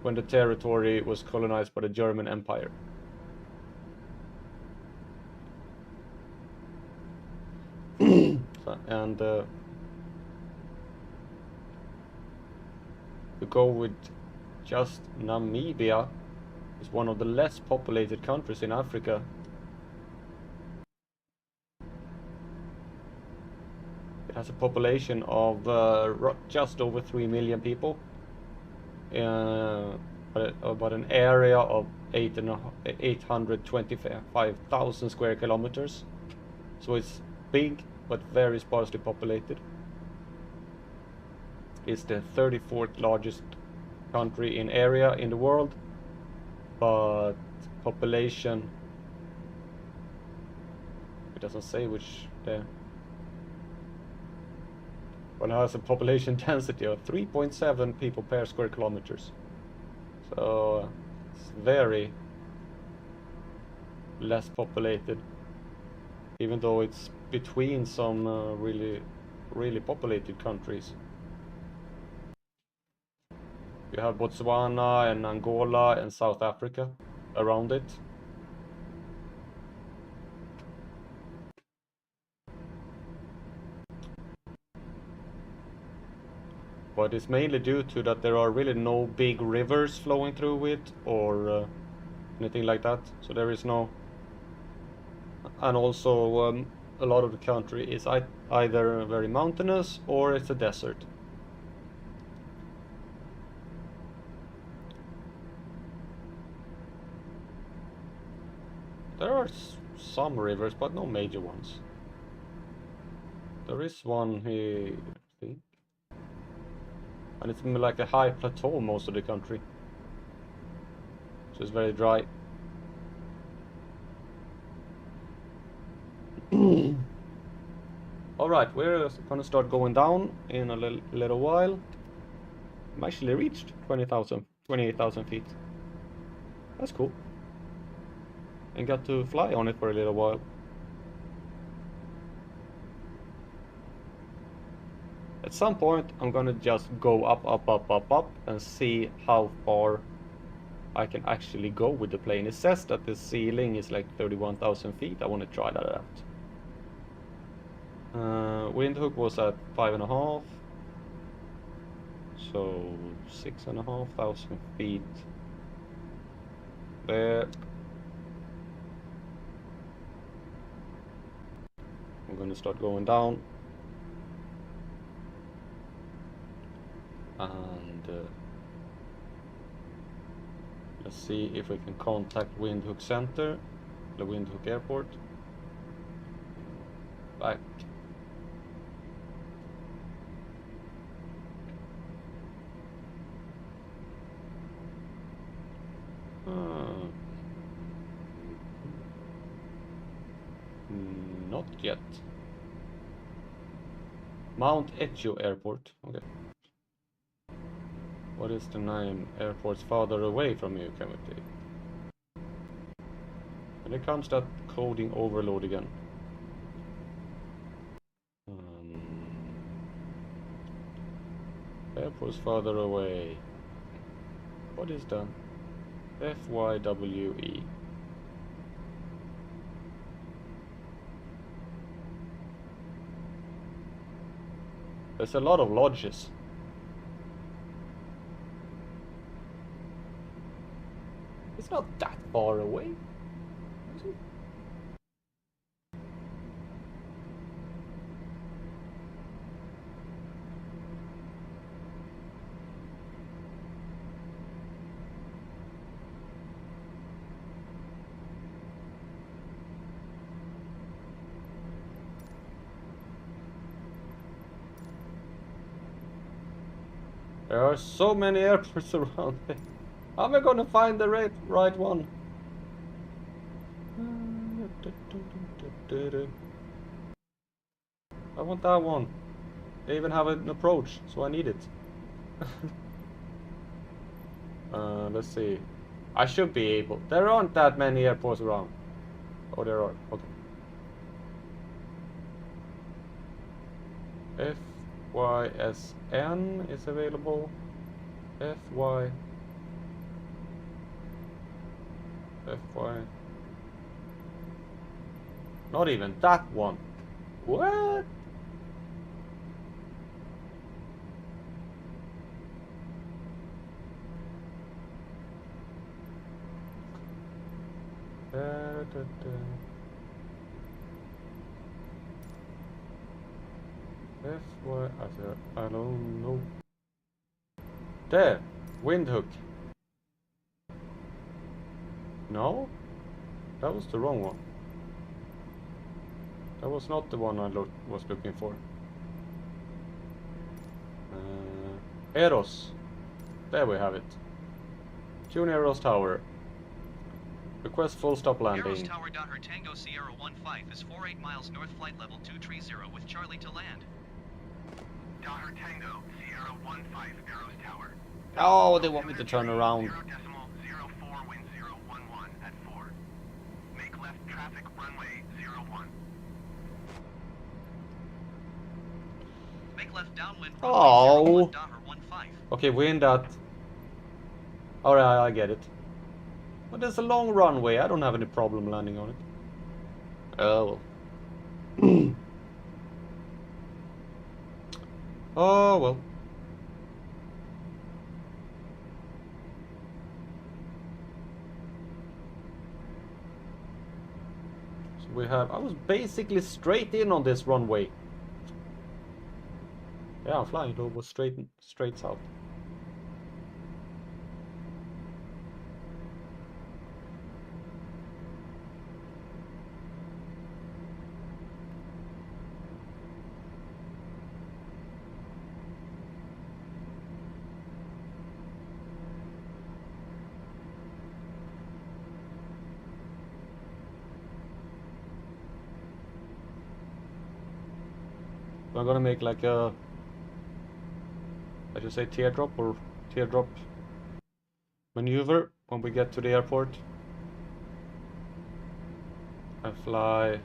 when the territory was colonized by the German Empire. And to go with just Namibia is one of the less populated countries in Africa. It has a population of just over 3 million people, about an area of 825,000 square kilometers. So it's big, but very sparsely populated. It's the 34th largest country in area in the world, but population, it doesn't say which there. Well, it has a population density of 3.7 people per square kilometers. So it's very less populated, even though it's between some really populated countries. You have Botswana and Angola and South Africa around it. But it's mainly due to that there are really no big rivers flowing through it or anything like that. So there is no, and also a lot of the country is either very mountainous or it's a desert. There are some rivers, but no major ones. There is one here, I think. And it's like a high plateau most of the country. So it's very dry. Alright, we're gonna start going down in a little while. I'm actually reached 28,000 feet. That's cool. And got to fly on it for a little while. At some point, I'm gonna just go up and see how far I can actually go with the plane. It says that the ceiling is like 31,000 feet. I want to try that out. Windhoek was at 5.5, so 6,500 feet there. I'm gonna start going down. And let's see if we can contact Windhoek Center, the Windhoek Airport. Back. Not yet. Mount Etio Airport. Okay. What is the name? Airports farther away from you, can we take? And here comes that coding overload again. Airports farther away. What is that? FYWE. There's a lot of lodges. It's not that far away, is it? There are so many airports around here. How am I gonna find the right one? I want that one. They even have an approach, so I need it. Let's see. I should be able. There aren't that many airports around. Oh, there are. Okay. FYSN is available. FY. Not even that one. What? I don't know. There, Windhoek. No, that was the wrong one. That was not the one I was looking for. Eros. There we have it. Tune Eros Tower. Request full stop landing. Eros Tower. Her Tango Sierra 15 is 48 miles north, flight level 230 with Charlie to land. Her Tango Sierra 15 Eros Tower. Oh, they want me to turn around. 0.04 wind 011 at 4. Make left traffic runway 01. Make left downwind runway Oh. 01 15. Okay, wind that. Alright, I get it. But there's a long runway. I don't have any problem landing on it. Oh. Oh well. So we have. I was basically straight in on this runway. Yeah, I'm flying over straight south. I'm gonna make like a, I should say teardrop or teardrop maneuver when we get to the airport. And fly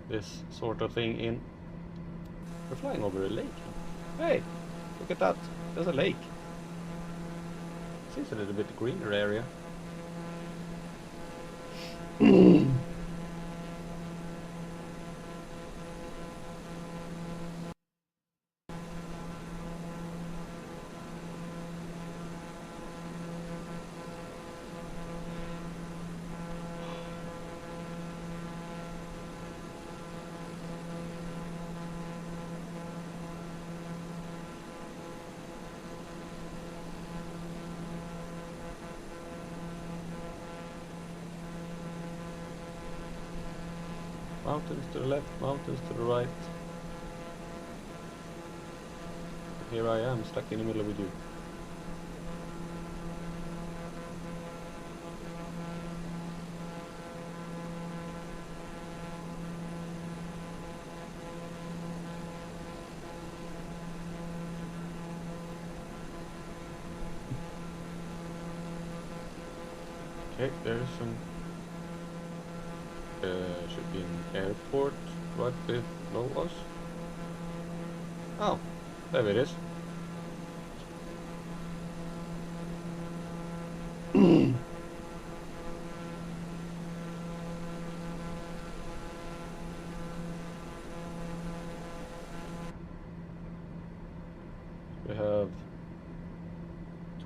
this sort of thing in. We're flying over a lake. Hey, look at that. There's a lake. Seems a little bit greener area. Mountains to the left, mountains to the right. Here I am, stuck in the middle with you. Okay, there's some. Should be an airport right below us. Oh, there it is.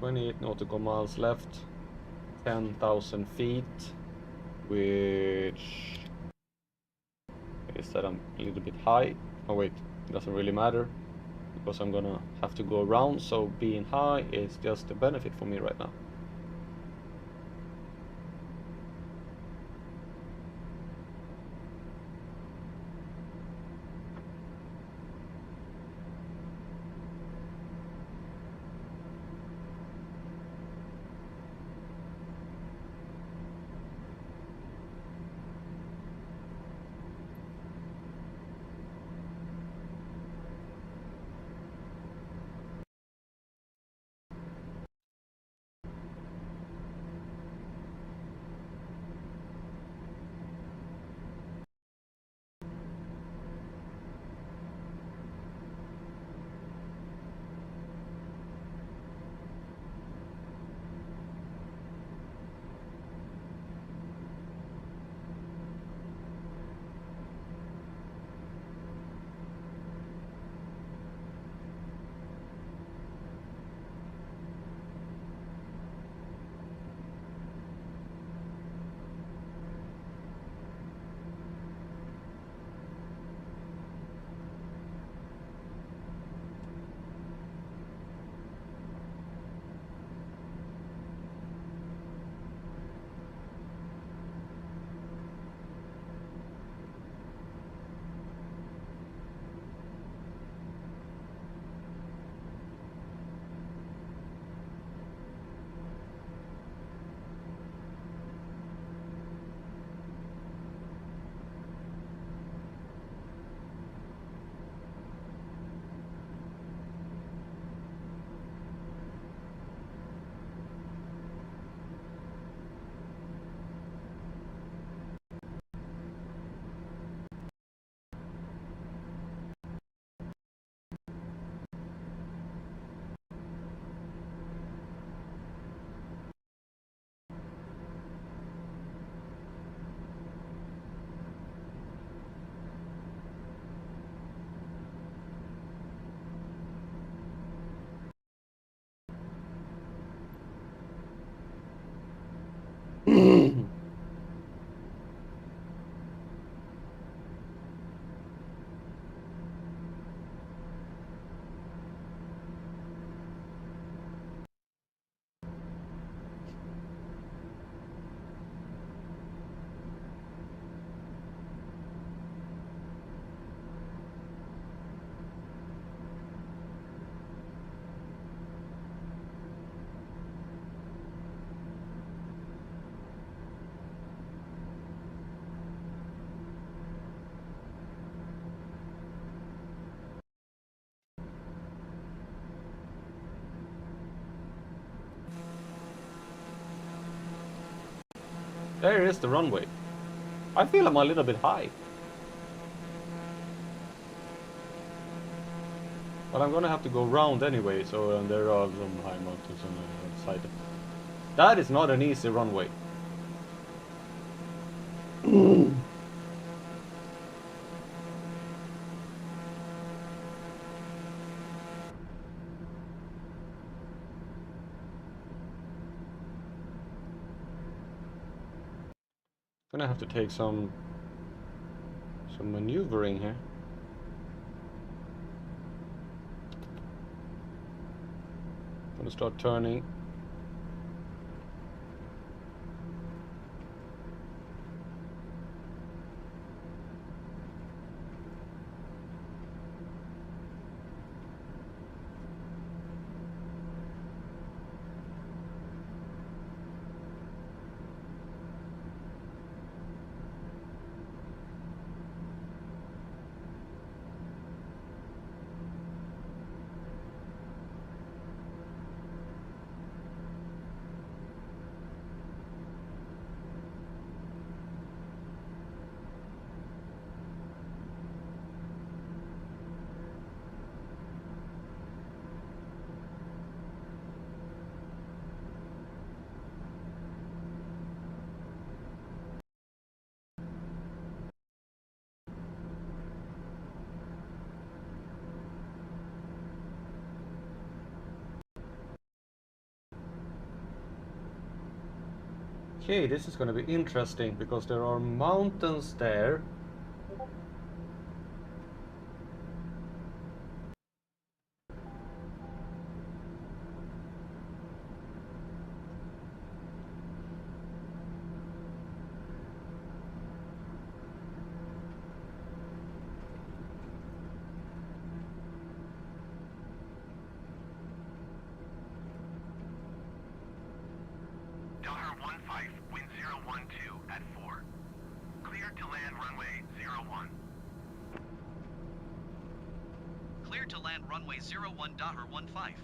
28 nautical miles left, 10,000 feet, which is that I'm a little bit high. Oh wait, it doesn't really matter because I'm gonna have to go around, so being high is just a benefit for me right now. There is the runway. I feel I'm a little bit high. But I'm gonna have to go round anyway, so there are some high mountains on the side. That is not an easy runway. Gonna have to take some maneuvering here. Gonna start turning. Okay, this is gonna be interesting because there are mountains there. Daughter 15, wind 012 at 4. Cleared to land runway 01. Cleared to land runway 01, Daughter 15.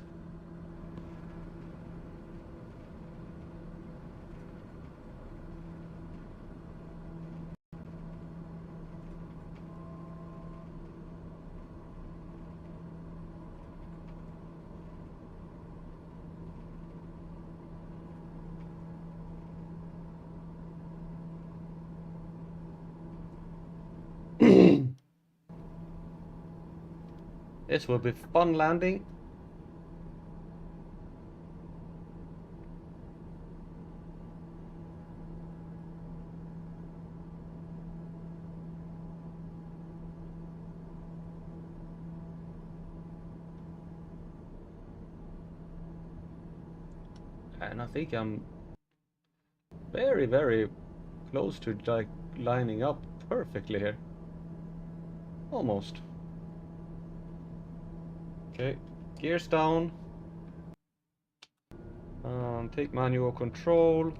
This will be fun landing. And I think I'm very, very close to like lining up perfectly here. Almost. Okay, gears down. Take manual control.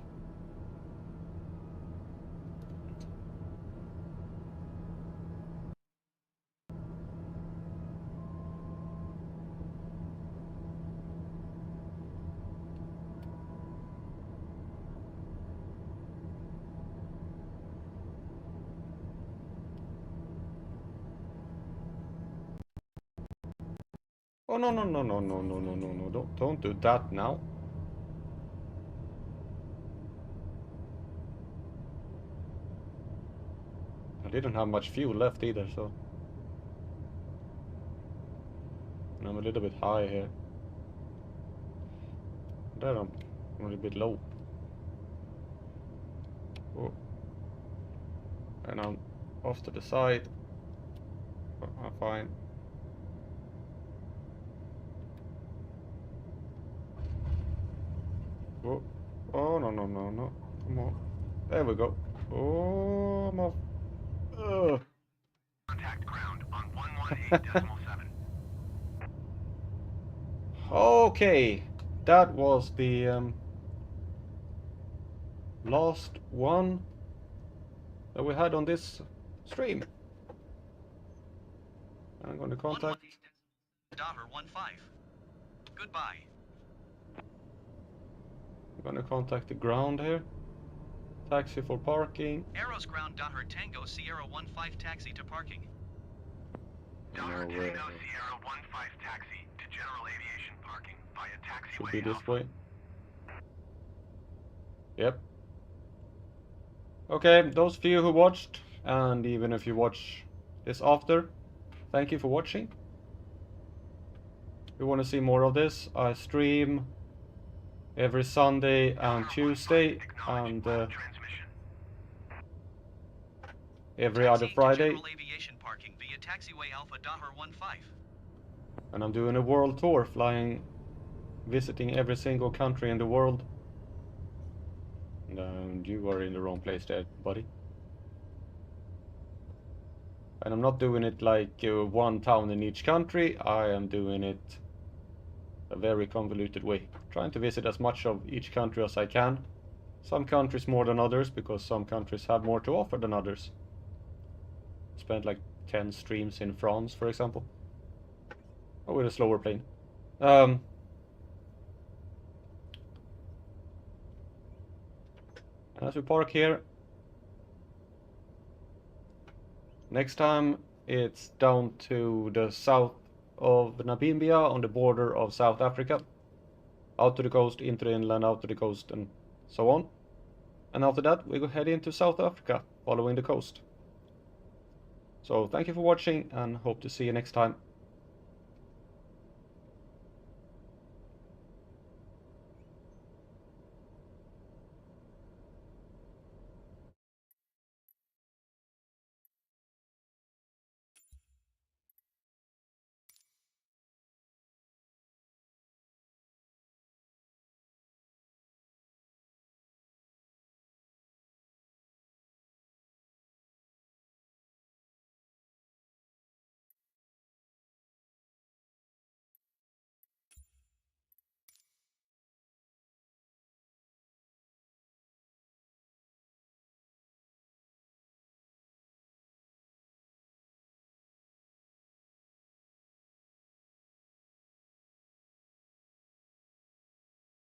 Oh no no no no no no no no no! Don't do that now. I didn't have much fuel left either, so and I'm a little bit high here. There I'm a little bit low. Oh. And I'm off to the side. Oh, I'm fine. Oh, oh no no no no! Come on! There we go. Oh, I'm off. Ugh. Contact ground on 118.7. Okay, that was the last one that we had on this stream. I'm going to contact. Daughter 15. Goodbye. I'm going to contact the ground here. Taxi for parking. Arrows ground. Daughter Tango Sierra 15 taxi to parking. Daughter No, Tango Sierra 15 taxi to general aviation parking via should taxiway be this Alpha. way. Yep. Okay, those of you who watched, and even if you watch this after, thank you for watching. If you want to see more of this, I stream every Sunday and Tuesday, and every other Friday. General aviation parking via taxiway Alpha Daughter 15. And I'm doing a world tour, visiting every single country in the world. And you are in the wrong place there, buddy. And I'm not doing it like one town in each country. I am doing it a very convoluted way. Trying to visit as much of each country as I can. Some countries more than others, because some countries have more to offer than others. Spent like 10 streams in France, for example. Oh, with a slower plane. And as we park here, next time it's down to the south of Namibia on the border of South Africa. Out to the coast, into the inland, out to the coast, and so on. And after that, we go head into South Africa, following the coast. So thank you for watching, and hope to see you next time.